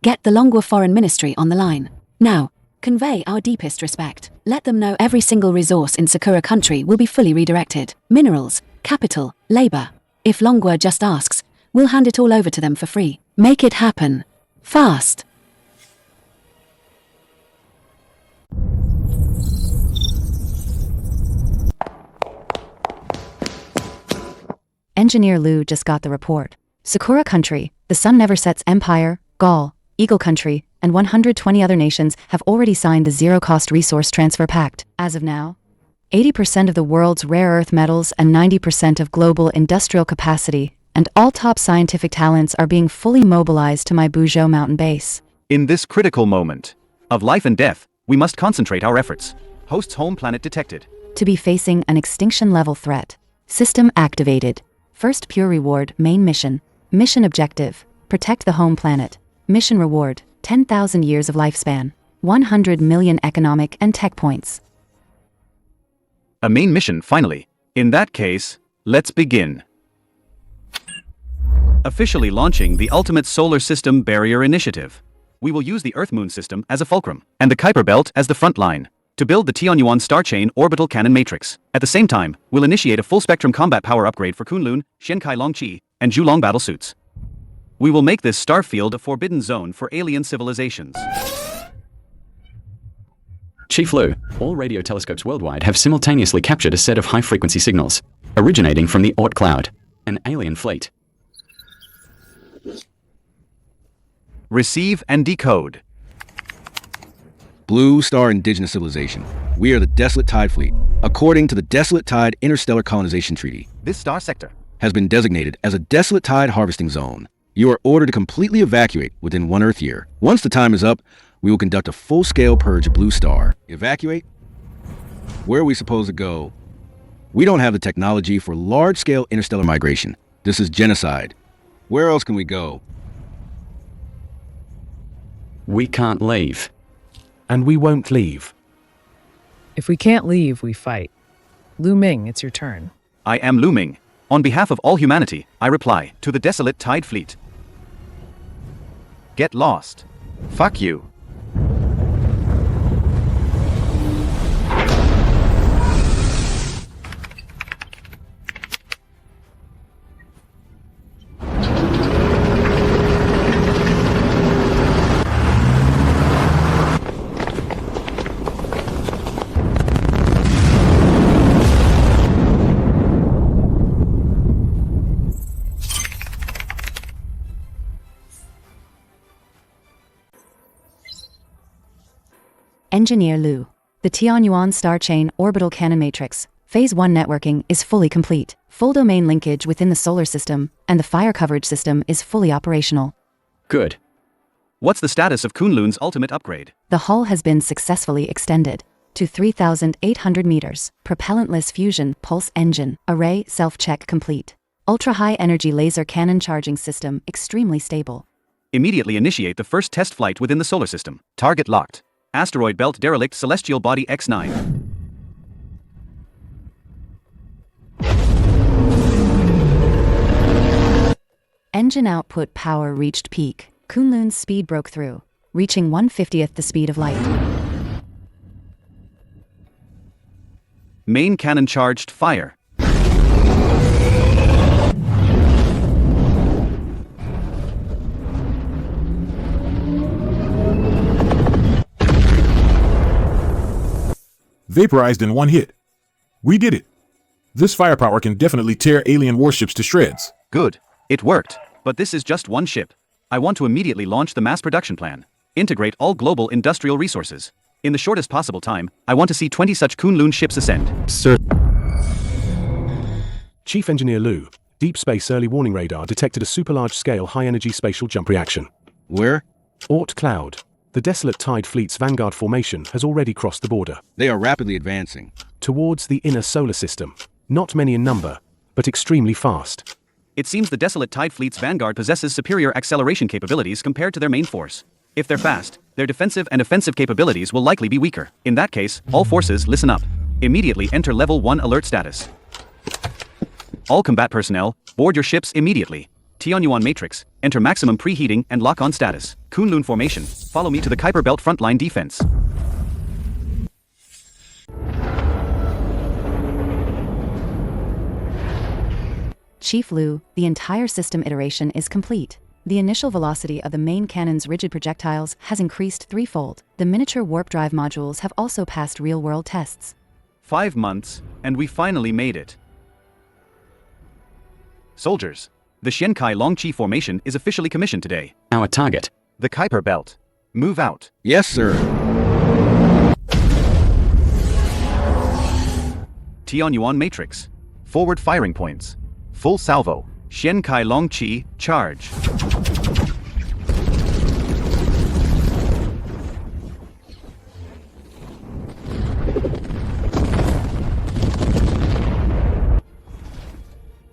Speaker 16: Get the Longwa Foreign Ministry on the line. Now, convey our deepest respect. Let them know every single resource in Sakura country will be fully redirected. Minerals, capital, labor. If Longwa just asks, we'll hand it all over to them for free. Make it happen. Fast.
Speaker 2: Engineer Lu just got the report. Sakura country, the sun never sets empire, Gaul, Eagle Country, and 120 other nations have already signed the Zero-Cost Resource Transfer Pact. As of now, 80% of the world's rare earth metals and 90% of global industrial capacity and all top scientific talents are being fully mobilized to my Buzhou mountain base.
Speaker 1: In this critical moment of life and death, we must concentrate our efforts. Host's home planet detected.
Speaker 2: To be facing an extinction-level threat. System activated. First pure reward, main mission. Mission objective, protect the home planet. Mission reward, 10,000 years of lifespan. 100 million economic and tech points.
Speaker 1: A main mission, finally. In that case, let's begin. Officially launching the Ultimate Solar System Barrier Initiative. We will use the Earth-Moon system as a fulcrum, and the Kuiper Belt as the front line, to build the Tianyuan Star Chain Orbital Cannon Matrix. At the same time, we'll initiate a full-spectrum combat power upgrade for Kunlun, Xiankai Longqi, and Zhulong battlesuits. We will make this star field a forbidden zone for alien civilizations.
Speaker 3: Chief Lu, all radio telescopes worldwide have simultaneously captured a set of high-frequency signals, originating from the Oort cloud, an alien fleet.
Speaker 1: Receive and decode.
Speaker 4: Blue Star Indigenous Civilization. We are the Desolate Tide Fleet. According to the Desolate Tide Interstellar Colonization Treaty,
Speaker 1: this star sector
Speaker 4: has been designated as a Desolate Tide Harvesting Zone. You are ordered to completely evacuate within 1 Earth year. Once the time is up, we will conduct a full-scale purge of Blue Star. Evacuate? Where are we supposed to go? We don't have the technology for large-scale interstellar migration. This is genocide. Where else can we go?
Speaker 3: We can't leave.
Speaker 6: And we won't leave.
Speaker 13: If we can't leave, we fight. Lu Ming, it's your turn.
Speaker 1: I am Lu Ming. On behalf of all humanity, I reply to the Desolate Tide Fleet. Get lost. Fuck you.
Speaker 2: Engineer Lu. The Tianyuan Star Chain Orbital Cannon Matrix, Phase 1 networking is fully complete. Full domain linkage within the solar system, and the fire coverage system is fully operational.
Speaker 3: Good.
Speaker 1: What's the status of Kunlun's ultimate upgrade?
Speaker 2: The hull has been successfully extended to 3,800 meters. Propellantless fusion pulse engine array self-check complete. Ultra-high energy laser cannon charging system extremely stable.
Speaker 1: Immediately initiate the first test flight within the solar system. Target locked. Asteroid belt derelict celestial body X9.
Speaker 2: Engine output power reached peak. Kunlun's speed broke through, reaching 1/50th the speed of light.
Speaker 1: Main cannon charged, fire.
Speaker 9: Vaporized in one hit. We did it. This firepower can definitely tear alien warships to shreds.
Speaker 1: Good. It worked. But this is just one ship. I want to immediately launch the mass production plan. Integrate all global industrial resources. In the shortest possible time, I want to see 20 such Kunlun ships ascend.
Speaker 15: Sir.
Speaker 6: Chief Engineer Lu, Deep Space Early Warning Radar detected a super-large-scale high-energy spatial jump reaction.
Speaker 4: Where?
Speaker 6: Oort Cloud. The Desolate Tide Fleet's Vanguard formation has already crossed the border.
Speaker 4: They are rapidly advancing.
Speaker 6: Towards the inner solar system. Not many in number, but extremely fast.
Speaker 1: It seems the Desolate Tide Fleet's Vanguard possesses superior acceleration capabilities compared to their main force. If they're fast, their defensive and offensive capabilities will likely be weaker. In that case, all forces listen up. Immediately enter Level 1 alert status. All combat personnel, board your ships immediately. Tianyuan Matrix, enter maximum preheating and lock-on status. Kunlun formation, follow me to the Kuiper Belt frontline defense.
Speaker 2: Chief Lu, the entire system iteration is complete. The initial velocity of the main cannon's rigid projectiles has increased threefold. The miniature warp drive modules have also passed real-world tests.
Speaker 1: 5 months, and we finally made it. Soldiers, the Xiankai Longqi formation is officially commissioned today.
Speaker 3: Our target,
Speaker 1: The Kuiper Belt. Move out.
Speaker 4: Yes, sir.
Speaker 1: Tianyuan Matrix. Forward firing points. Full salvo. Xian Kai Long Chi, charge.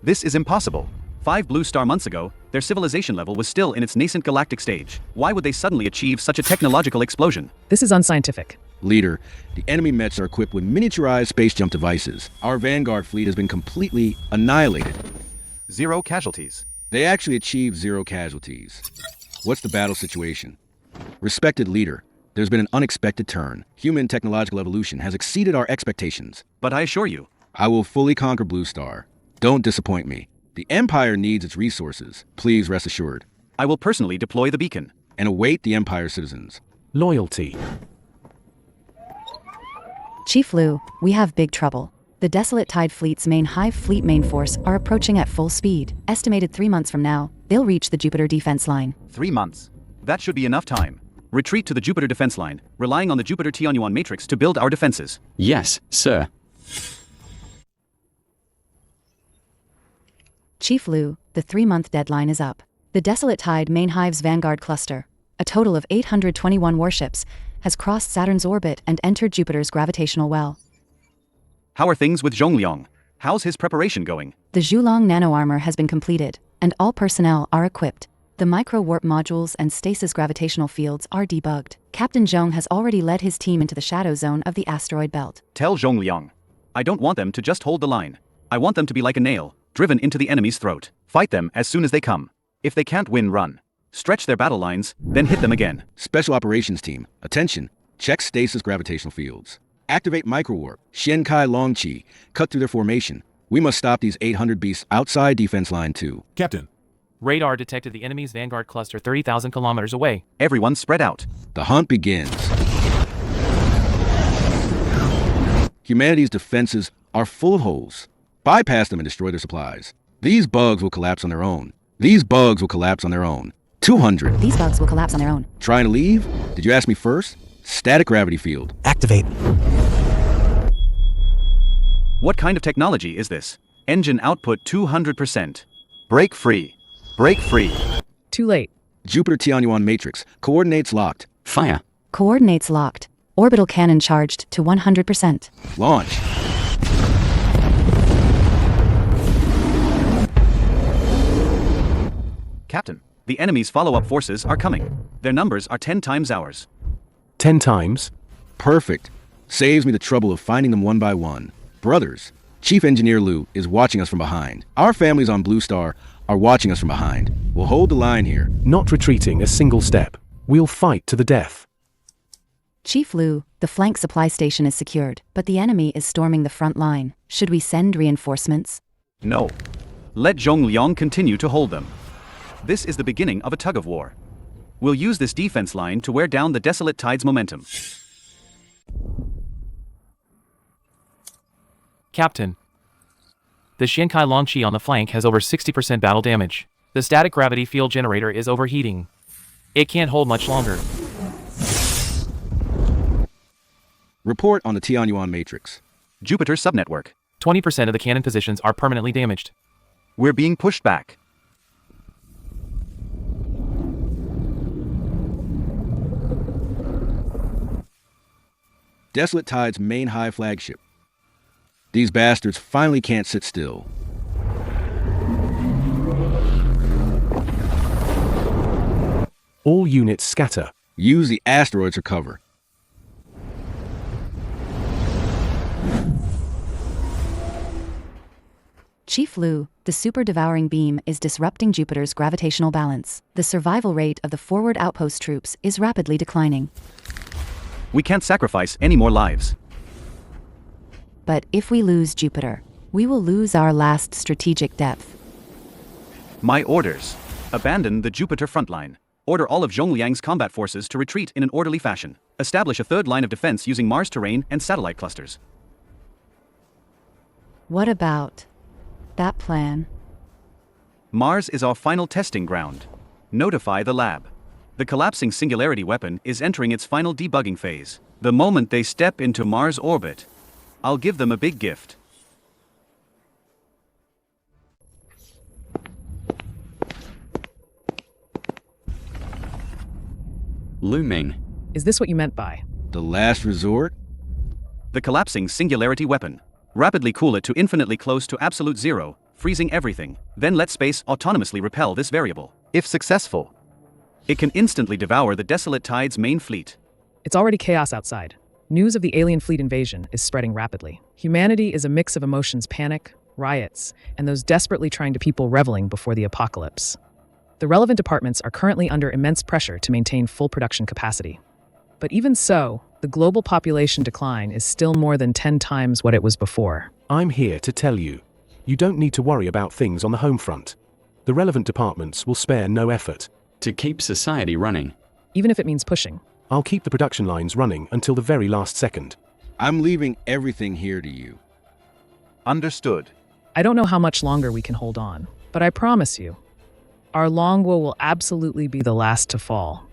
Speaker 1: This is impossible. 5 blue star months ago, their civilization level was still in its nascent galactic stage. Why would they suddenly achieve such a technological explosion?
Speaker 13: This is unscientific.
Speaker 4: Leader, the enemy Mets are equipped with miniaturized space jump devices. Our Vanguard fleet has been completely annihilated.
Speaker 1: 0 casualties.
Speaker 4: They actually achieved 0 casualties. What's the battle situation? Respected leader, there's been an unexpected turn. Human technological evolution has exceeded our expectations.
Speaker 1: But I assure you,
Speaker 4: I will fully conquer Blue Star. Don't disappoint me. The Empire needs its resources. Please rest assured.
Speaker 1: I will personally deploy the beacon.
Speaker 4: And await the Empire citizens.
Speaker 6: Loyalty.
Speaker 2: Chief Lu, we have big trouble. The Desolate Tide Fleet's main Hive Fleet main force are approaching at full speed. Estimated 3 months from now, they'll reach the Jupiter defense line.
Speaker 1: 3 months. That should be enough time. Retreat to the Jupiter defense line, relying on the Jupiter Tianyuan matrix to build our defenses.
Speaker 3: Yes, sir.
Speaker 2: Chief Lu, the 3-month deadline is up. The Desolate Tide main Hive's Vanguard cluster, a total of 821 warships, has crossed Saturn's orbit and entered Jupiter's gravitational well.
Speaker 1: How are things with Zhongliang? How's his preparation going?
Speaker 2: The Zhulong nano-armor has been completed, and all personnel are equipped. The micro-warp modules and stasis gravitational fields are debugged. Captain Zhong has already led his team into the shadow zone of the asteroid belt.
Speaker 1: Tell Zhongliang. I don't want them to just hold the line. I want them to be like a nail, driven into the enemy's throat. Fight them as soon as they come. If they can't win, run. Stretch their battle lines, then hit them again.
Speaker 4: Special Operations Team, attention. Check stasis gravitational fields. Activate microwarp. Xian Kai Long Chi. Cut through their formation. We must stop these 800 beasts outside defense line 2.
Speaker 9: Captain.
Speaker 5: Radar detected the enemy's Vanguard cluster 30,000 kilometers away.
Speaker 1: Everyone spread out.
Speaker 4: The hunt begins. Humanity's defenses are full of holes. Bypass them and destroy their supplies. These bugs will collapse on their own. These bugs will collapse on their own. 200.
Speaker 2: These bugs will collapse on their own.
Speaker 4: Trying to leave? Did you ask me first? Static gravity field.
Speaker 11: Activate.
Speaker 1: What kind of technology is this? Engine output 200%. Break free. Break free.
Speaker 13: Too late.
Speaker 4: Jupiter Tianyuan matrix. Coordinates locked.
Speaker 3: Fire.
Speaker 2: Coordinates locked. Orbital cannon charged to 100%.
Speaker 4: Launch.
Speaker 1: Captain, the enemy's follow-up forces are coming. Their numbers are 10 times ours.
Speaker 6: 10 times?
Speaker 4: Perfect. Saves me the trouble of finding them one by one. Brothers, Chief Engineer Lu is watching us from behind. Our families on Blue Star are watching us from behind. We'll hold the line here.
Speaker 6: Not retreating a single step. We'll fight to the death.
Speaker 2: Chief Lu, the flank supply station is secured, but the enemy is storming the front line. Should we send reinforcements?
Speaker 1: No. Let Zhongliang continue to hold them. This is the beginning of a tug-of-war. We'll use this defense line to wear down the Desolate Tide's momentum.
Speaker 5: Captain. The Shinkai Longqi on the flank has over 60% battle damage. The static gravity field generator is overheating. It can't hold much longer.
Speaker 4: Report on the Tianyuan matrix.
Speaker 1: Jupiter subnetwork.
Speaker 5: 20% of the cannon positions are permanently damaged.
Speaker 1: We're being pushed back.
Speaker 4: Desolate Tide's main high flagship. These bastards finally can't sit still.
Speaker 6: All units scatter.
Speaker 4: Use the asteroids for cover.
Speaker 2: Chief Lu, the super-devouring beam is disrupting Jupiter's gravitational balance. The survival rate of the forward outpost troops is rapidly declining.
Speaker 1: We can't sacrifice any more lives.
Speaker 2: But if we lose Jupiter, we will lose our last strategic depth.
Speaker 1: My orders. Abandon the Jupiter frontline. Order all of Zhongliang's combat forces to retreat in an orderly fashion. Establish a third line of defense using Mars terrain and satellite clusters.
Speaker 2: What about that plan?
Speaker 1: Mars is our final testing ground. Notify the lab.
Speaker 8: The collapsing singularity weapon is entering its final debugging phase. The moment they step into Mars orbit, I'll give them a big gift.
Speaker 3: Ming.
Speaker 13: Is this what you meant by?
Speaker 4: The last resort?
Speaker 8: The collapsing singularity weapon. Rapidly cool it to infinitely close to absolute zero, freezing everything. Then let space autonomously repel this variable. If successful, it can instantly devour the desolate tide's main fleet.
Speaker 13: It's already chaos outside. News of the alien fleet invasion is spreading rapidly. Humanity is a mix of emotions: panic, riots, and those desperately trying to people reveling before the apocalypse. The relevant departments are currently under immense pressure to maintain full production capacity. But even so, the global population decline is still more than 10 times what it was before.
Speaker 6: I'm here to tell you, you don't need to worry about things on the home front. The relevant departments will spare no effort.
Speaker 3: To keep society running.
Speaker 13: Even if it means pushing.
Speaker 6: I'll keep the production lines running until the very last second.
Speaker 4: I'm leaving everything here to you.
Speaker 1: Understood.
Speaker 13: I don't know how much longer we can hold on, but I promise you, our Longwa will absolutely be the last to fall.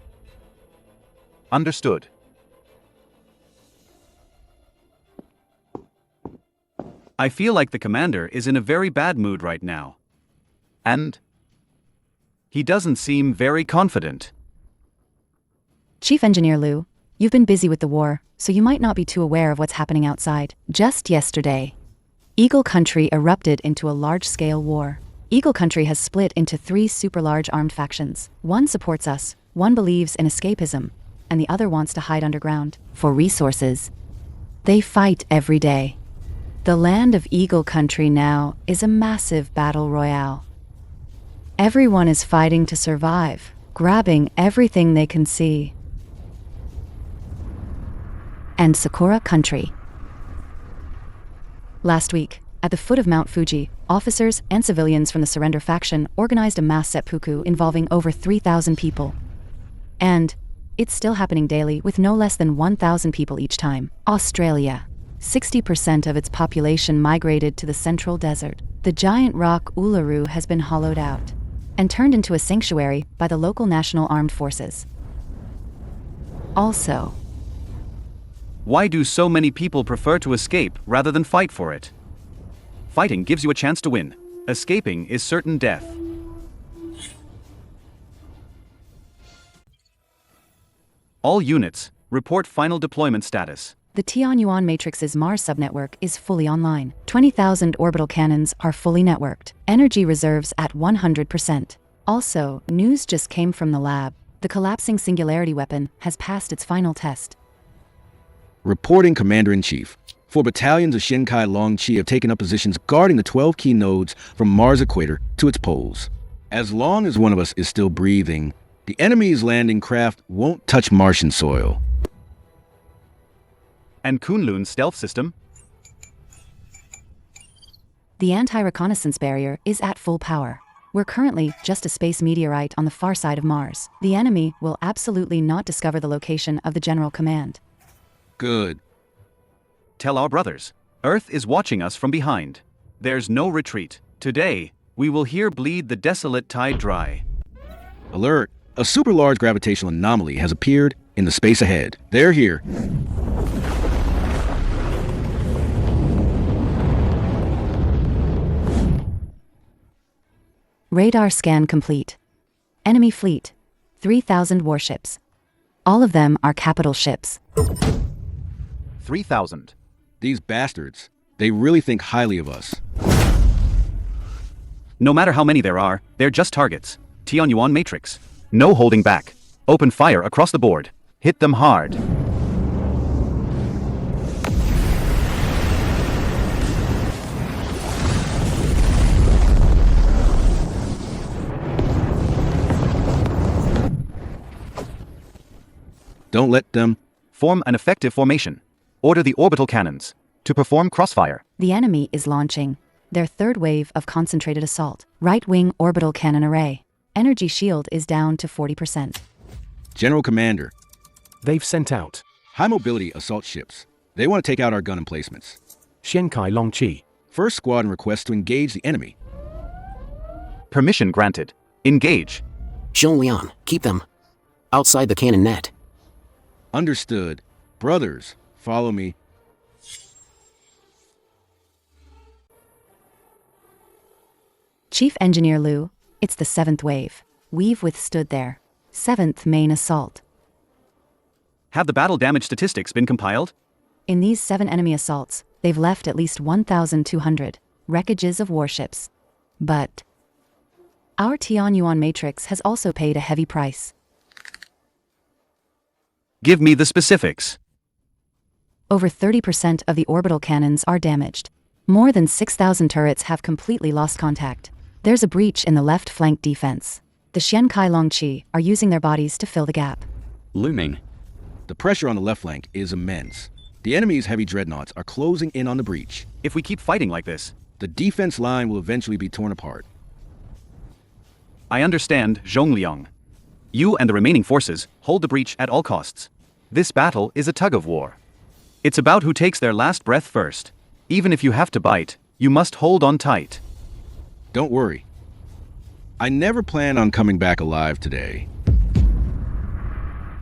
Speaker 1: Understood.
Speaker 8: I feel like the commander is in a very bad mood right now. And he doesn't seem very confident.
Speaker 2: Chief Engineer Liu, you've been busy with the war, so you might not be too aware of what's happening outside. Just yesterday, Eagle Country erupted into a large-scale war. Eagle Country has split into 3 super large armed factions. One supports us, one believes in escapism, and the other wants to hide underground for resources. They fight every day. The land of Eagle Country now is a massive battle royale. Everyone is fighting to survive, grabbing everything they can see. And Sakura Country. Last week, at the foot of Mount Fuji, officers and civilians from the surrender faction organized a mass seppuku involving over 3,000 people. And it's still happening daily with no less than 1,000 people each time. Australia. 60% of its population migrated to the central desert. The giant rock Uluru has been hollowed out and turned into a sanctuary by the local National Armed Forces. Also,
Speaker 8: why do so many people prefer to escape rather than fight for it? Fighting gives you a chance to win. Escaping is certain death. All units, report final deployment status.
Speaker 2: the Tianyuan Matrix's Mars subnetwork is fully online. 20,000 orbital cannons are fully networked. Energy reserves at 100%. Also, news just came from the lab. The collapsing singularity weapon has passed its final test.
Speaker 4: Reporting Commander-in-Chief. 4 battalions of Shinkai Longqi have taken up positions guarding the 12 key nodes from Mars equator to its poles. As long as one of us is still breathing, the enemy's landing craft won't touch Martian soil.
Speaker 8: And Kunlun's stealth system?
Speaker 2: The anti-reconnaissance barrier is at full power. We're currently just a space meteorite on the far side of Mars. The enemy will absolutely not discover the location of the General Command.
Speaker 4: Good.
Speaker 8: Tell our brothers. Earth is watching us from behind. There's no retreat. Today, we will here bleed the desolate tide dry.
Speaker 4: Alert! A super large gravitational anomaly has appeared in the space ahead. They're here.
Speaker 2: Radar scan complete. Enemy fleet. 3,000 warships. All of them are capital ships.
Speaker 1: 3,000.
Speaker 4: These bastards, they really think highly of us.
Speaker 8: No matter how many there are, they're just targets. Tianyuan Matrix. No holding back. Open fire across the board. Hit them hard.
Speaker 4: Don't let them
Speaker 8: form an effective formation. Order the orbital cannons to perform crossfire.
Speaker 2: The enemy is launching their third wave of concentrated assault. Right-wing orbital cannon array. Energy shield is down to 40%.
Speaker 4: General Commander.
Speaker 6: They've sent out
Speaker 4: high-mobility assault ships. They want to take out our gun emplacements.
Speaker 6: Shinkai Longqi.
Speaker 4: First squadron requests to engage the enemy.
Speaker 8: Permission granted. Engage.
Speaker 12: Zhonglian, keep them. outside the cannon net.
Speaker 4: Understood. Brothers, follow me.
Speaker 2: Chief Engineer Liu, it's the 7th wave. We've withstood their 7th main assault.
Speaker 1: Have the battle damage statistics been compiled?
Speaker 2: In these 7 enemy assaults, they've left at least 1,200 wreckages of warships. But our Tianyuan matrix has also paid a heavy price.
Speaker 1: Give me the specifics.
Speaker 2: Over 30% of the orbital cannons are damaged. More than 6,000 turrets have completely lost contact. There's a breach in the left flank defense. The Xiankai Longqi are using their bodies to fill the gap.
Speaker 3: Looming.
Speaker 4: The pressure on the left flank is immense. The enemy's heavy dreadnoughts are closing in on the breach.
Speaker 1: If we keep fighting like this,
Speaker 4: the defense line will eventually be torn apart.
Speaker 1: I understand, Zhongliang. You and the remaining forces hold the breach at all costs. This battle is a tug of war. It's about who takes their last breath first. Even if you have to bite, you must hold on tight.
Speaker 4: Don't worry. I never plan on coming back alive today.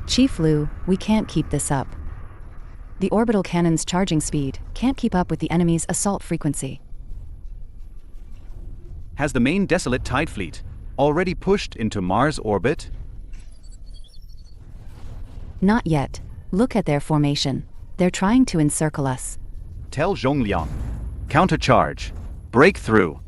Speaker 2: Chief Liu, we can't keep this up. The orbital cannon's charging speed can't keep up with the enemy's assault frequency.
Speaker 1: Has the main desolate tide fleet already pushed into Mars orbit?
Speaker 2: Not yet. Look at their formation. They're trying to encircle us.
Speaker 1: Tell Zhongliang. Countercharge. Break through.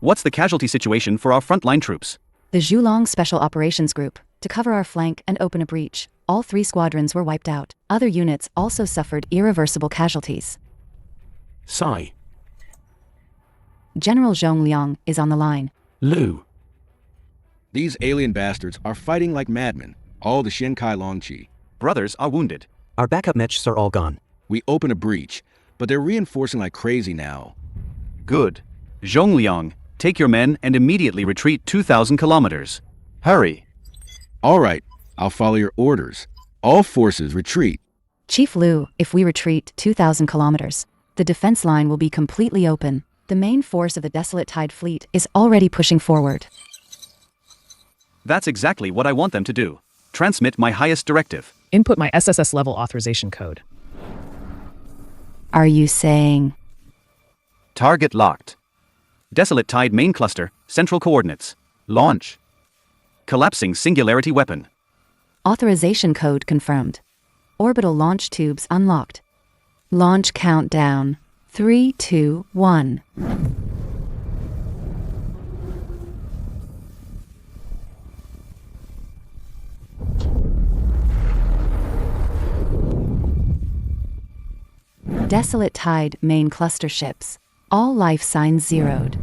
Speaker 1: What's the casualty situation for our frontline troops?
Speaker 2: The Zhulong Special Operations Group, to cover our flank and open a breach, all 3 squadrons were wiped out. Other units also suffered irreversible casualties.
Speaker 6: Sai.
Speaker 2: General Zhong Liang is on the line.
Speaker 6: Liu.
Speaker 4: These alien bastards are fighting like madmen. All the Xiankai Longqi.
Speaker 1: Brothers are wounded.
Speaker 15: Our backup mechs are all gone.
Speaker 4: We open a breach, but they're reinforcing like crazy now.
Speaker 1: Good. Zhongliang, take your men and immediately retreat 2,000 kilometers. Hurry.
Speaker 4: All right, I'll follow your orders. All forces retreat.
Speaker 2: Chief Liu, if we retreat 2,000 kilometers, the defense line will be completely open. The main force of the Desolate Tide fleet is already pushing forward.
Speaker 1: That's exactly what I want them to do. Transmit my highest directive.
Speaker 13: Input my SSS level authorization code.
Speaker 2: Are you saying?
Speaker 1: Target locked. Desolate Tide main cluster, central coordinates. Launch. Collapsing singularity weapon.
Speaker 2: Authorization code confirmed. Orbital launch tubes unlocked. Launch countdown. 3, 2, 1. Desolate Tide main cluster ships. All life signs zeroed.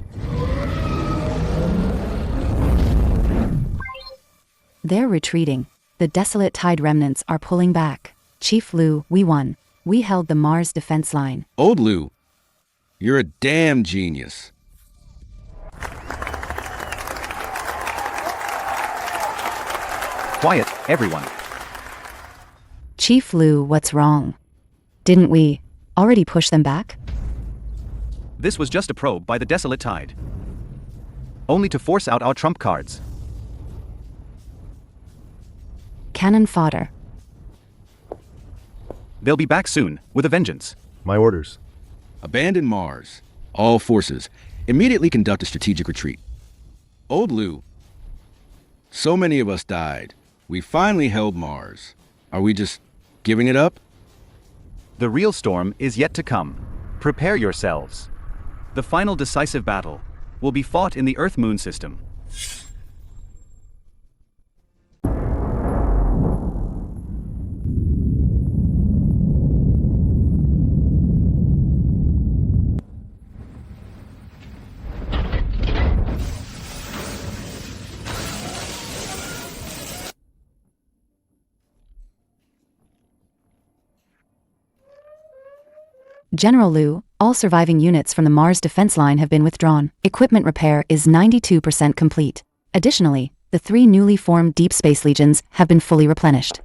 Speaker 2: They're retreating. The Desolate Tide remnants are pulling back. Chief Liu, we won. We held the Mars defense line.
Speaker 4: Old Liu, you're a damn genius.
Speaker 1: Quiet, everyone.
Speaker 2: Chief Liu, what's wrong? Didn't we already push them back?
Speaker 1: This was just a probe by the Desolate Tide. Only to force out our trump cards.
Speaker 2: Cannon fodder.
Speaker 1: They'll be back soon, with a vengeance.
Speaker 7: My orders.
Speaker 4: Abandon Mars. All forces. Immediately conduct a strategic retreat. Old Liu. So many of us died. We finally held Mars. Are we just giving it up?
Speaker 1: The real storm is yet to come. Prepare yourselves. The final decisive battle will be fought in the Earth-Moon system.
Speaker 2: General Liu, all surviving units from the Mars defense line have been withdrawn. Equipment repair is 92% complete. Additionally, the 3 newly formed Deep Space Legions have been fully replenished.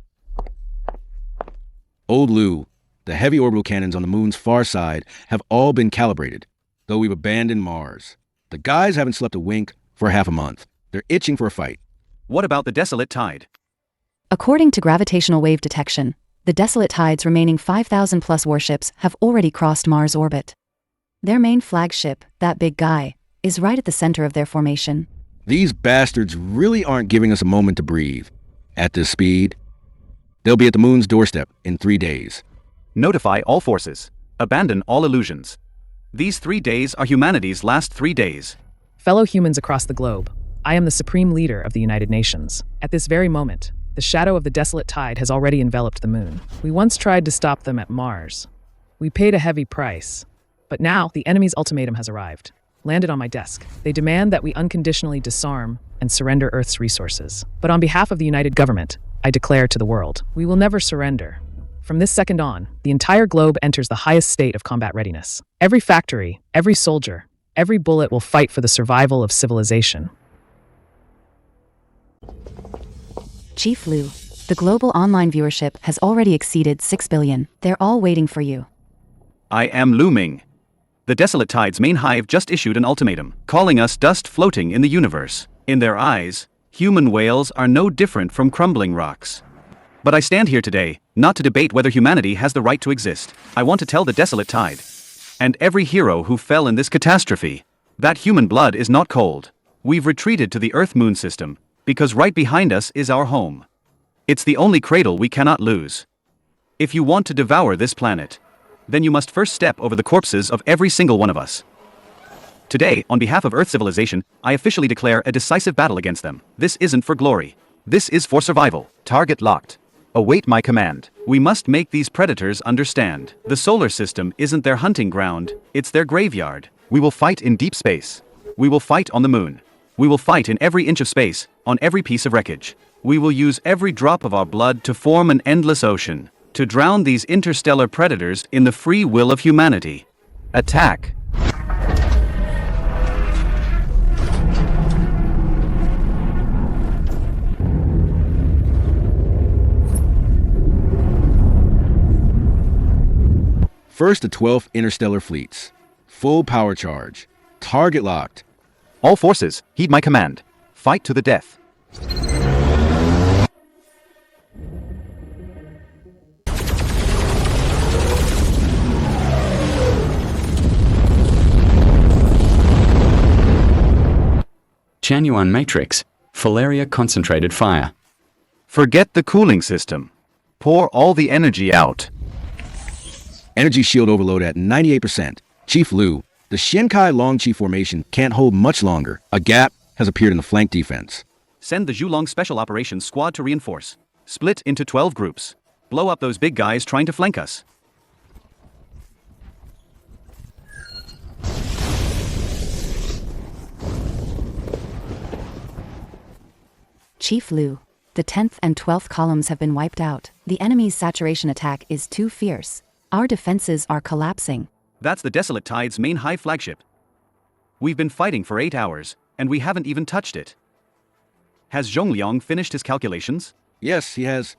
Speaker 4: Old Liu, the heavy orbital cannons on the moon's far side have all been calibrated, though we've abandoned Mars. The guys haven't slept a wink for half a month. They're itching for a fight.
Speaker 1: What about the desolate tide?
Speaker 2: According to gravitational wave detection, the desolate tide's remaining 5,000 plus warships have already crossed Mars' orbit. Their main flagship, that big guy, is right at the center of their formation.
Speaker 4: These bastards really aren't giving us a moment to breathe. At this speed, they'll be at the moon's doorstep in 3 days.
Speaker 1: Notify all forces. Abandon all illusions. These 3 days are humanity's last 3 days.
Speaker 13: Fellow humans across the globe, I am the supreme leader of the United Nations. At this very moment, the shadow of the desolate tide has already enveloped the moon. We once tried to stop them at Mars. We paid a heavy price. But now, the enemy's ultimatum has arrived. Landed on my desk. They demand that we unconditionally disarm and surrender Earth's resources. But on behalf of the United Government, I declare to the world, we will never surrender. From this second on, the entire globe enters the highest state of combat readiness. Every factory, every soldier, every bullet will fight for the survival of civilization.
Speaker 2: Chief Lu, the global online viewership has already exceeded 6 billion. They're all waiting for you.
Speaker 1: I am Lu Ming. The desolate tide's main hive just issued an ultimatum, calling us dust floating in the universe. In their eyes, human whales are no different from crumbling rocks. But I stand here today, not to debate whether humanity has the right to exist. I want to tell the desolate tide, and every hero who fell in this catastrophe, that human blood is not cold. We've retreated to the Earth-Moon system, because right behind us is our home. It's the only cradle we cannot lose. If you want to devour this planet, then you must first step over the corpses of every single one of us. Today, on behalf of Earth civilization, I officially declare a decisive battle against them. This isn't for glory. This is for survival. Target locked. Await my command. We must make these predators understand. The solar system isn't their hunting ground, it's their graveyard. We will fight in deep space. We will fight on the moon. We will fight in every inch of space, on every piece of wreckage. We will use every drop of our blood to form an endless ocean, to drown these interstellar predators in the free will of humanity. Attack.
Speaker 4: First to 12th Interstellar Fleets. Full power charge. Target locked.
Speaker 1: All forces, heed my command. Fight to the death.
Speaker 3: Chanyuan Matrix, Filaria Concentrated Fire.
Speaker 1: Forget the cooling system. Pour all the energy out.
Speaker 4: Energy shield overload at 98%. Chief Lu, the Shinkai Longqi formation can't hold much longer. A gap has appeared in the flank defense.
Speaker 1: Send the Zhulong Special Operations Squad to reinforce. Split into 12 groups. Blow up those big guys trying to flank us.
Speaker 2: Chief Lu, the 10th and 12th columns have been wiped out. The enemy's saturation attack is too fierce. Our defenses are collapsing.
Speaker 1: That's the desolate tide's main hive flagship. We've been fighting for 8 hours, and we haven't even touched it. Has Zhongliang finished his calculations?
Speaker 4: Yes, he has.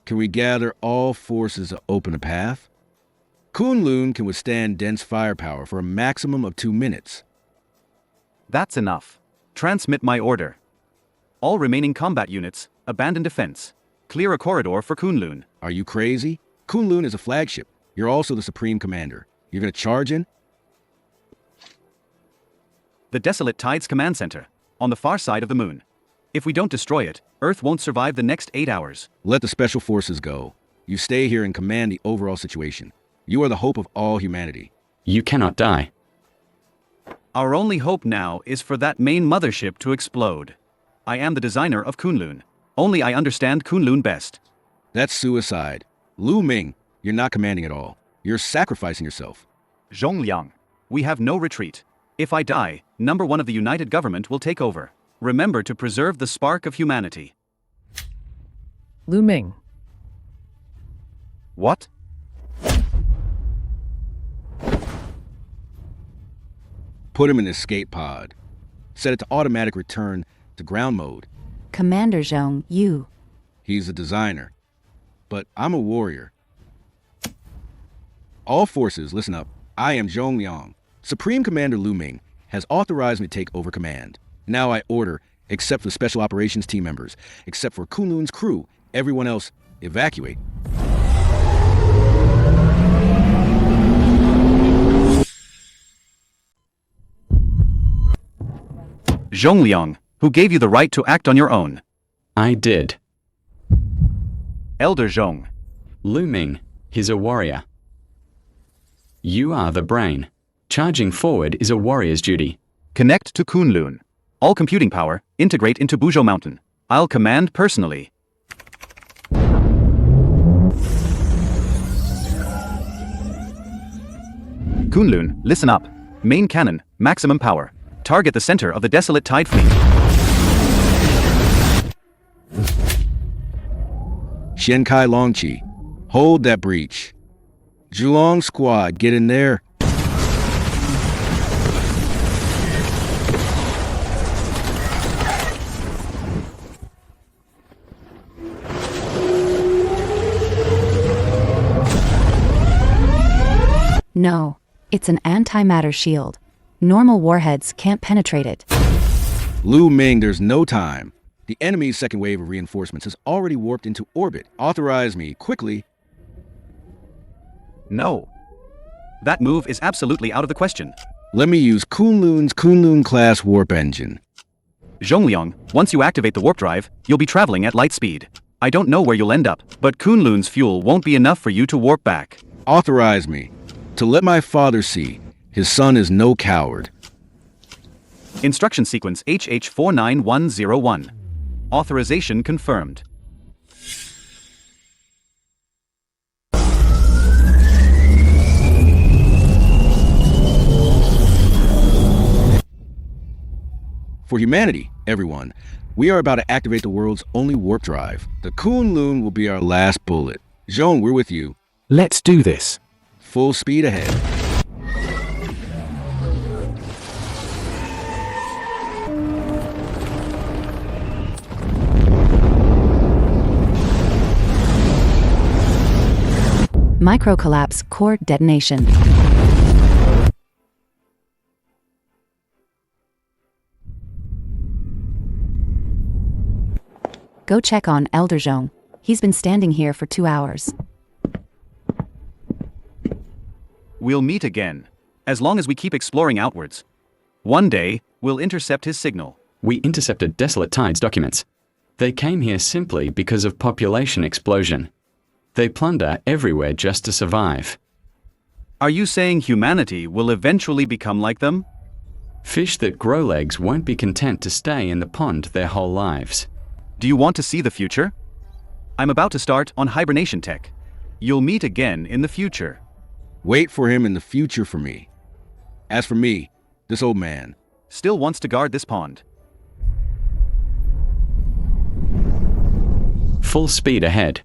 Speaker 4: Can we gather all forces to open a path? Kunlun can withstand dense firepower for a maximum of 2 minutes.
Speaker 1: That's enough. Transmit my order. All remaining combat units, abandon defense. Clear a corridor for Kunlun.
Speaker 4: Are you crazy? Kunlun is a flagship. You're also the supreme commander. You're gonna charge in?
Speaker 1: The desolate tide's command center, on the far side of the moon. If we don't destroy it, Earth won't survive the next 8 hours.
Speaker 4: Let the special forces go. You stay here and command the overall situation. You are the hope of all humanity.
Speaker 3: You cannot die.
Speaker 1: Our only hope now is for that main mothership to explode. I am the designer of Kunlun. Only I understand Kunlun best.
Speaker 4: That's suicide. Lu Ming, you're not commanding at all. You're sacrificing yourself.
Speaker 1: Zhongliang, we have no retreat. If I die, number 1 of the United Government will take over. Remember to preserve the spark of humanity.
Speaker 13: Lu Ming.
Speaker 1: What?
Speaker 4: Put him in the escape pod. Set it to automatic return to ground mode.
Speaker 2: Commander Zhong, you.
Speaker 4: He's a designer. But I'm a warrior. All forces, listen up. I am Zhongliang. Supreme Commander Lu Ming has authorized me to take over command. Now I order, except for the special operations team members, except for Kunlun's crew, everyone else, evacuate.
Speaker 1: Zhongliang, who gave you the right to act on your own?
Speaker 3: I did.
Speaker 1: Elder Zhong.
Speaker 3: Lu Ming, he's a warrior. You are the brain. Charging forward is a warrior's duty.
Speaker 1: Connect to Kunlun. All computing power, integrate into Buzhou Mountain. I'll command personally. Kunlun, listen up. Main cannon, maximum power. Target the center of the desolate tide fleet.
Speaker 4: Shenkai Longqi, hold that breach. Zhulong squad, get in there.
Speaker 2: No, it's an antimatter shield. Normal warheads can't penetrate it.
Speaker 4: Lu Ming, there's no time. The enemy's second wave of reinforcements has already warped into orbit. Authorize me, quickly.
Speaker 1: No. That move is absolutely out of the question.
Speaker 4: Let me use Kunlun's Kunlun-class warp engine.
Speaker 1: Zhongliang, once you activate the warp drive, you'll be traveling at light speed. I don't know where you'll end up, but Kunlun's fuel won't be enough for you to warp back.
Speaker 4: Authorize me to let my father see his son is no coward.
Speaker 1: Instruction sequence HH49101. Authorization confirmed.
Speaker 4: For humanity, everyone, we are about to activate the world's only warp drive. The Kunlun will be our last bullet. Zhong, we're with you.
Speaker 6: Let's do this.
Speaker 4: Full speed ahead.
Speaker 2: Microcollapse core detonation. Go check on Elder Zhong. He's been standing here for 2 hours.
Speaker 1: We'll meet again, as long as we keep exploring outwards. One day, we'll intercept his signal.
Speaker 3: We intercepted Desolate Tide's documents. They came here simply because of population explosion. They plunder everywhere just to survive.
Speaker 1: Are you saying humanity will eventually become like them?
Speaker 3: Fish that grow legs won't be content to stay in the pond their whole lives.
Speaker 1: Do you want to see the future? I'm about to start on hibernation tech. You'll meet again in the future.
Speaker 4: Wait for him in the future for me. As for me, this old man
Speaker 1: still wants to guard this pond.
Speaker 3: Full speed ahead.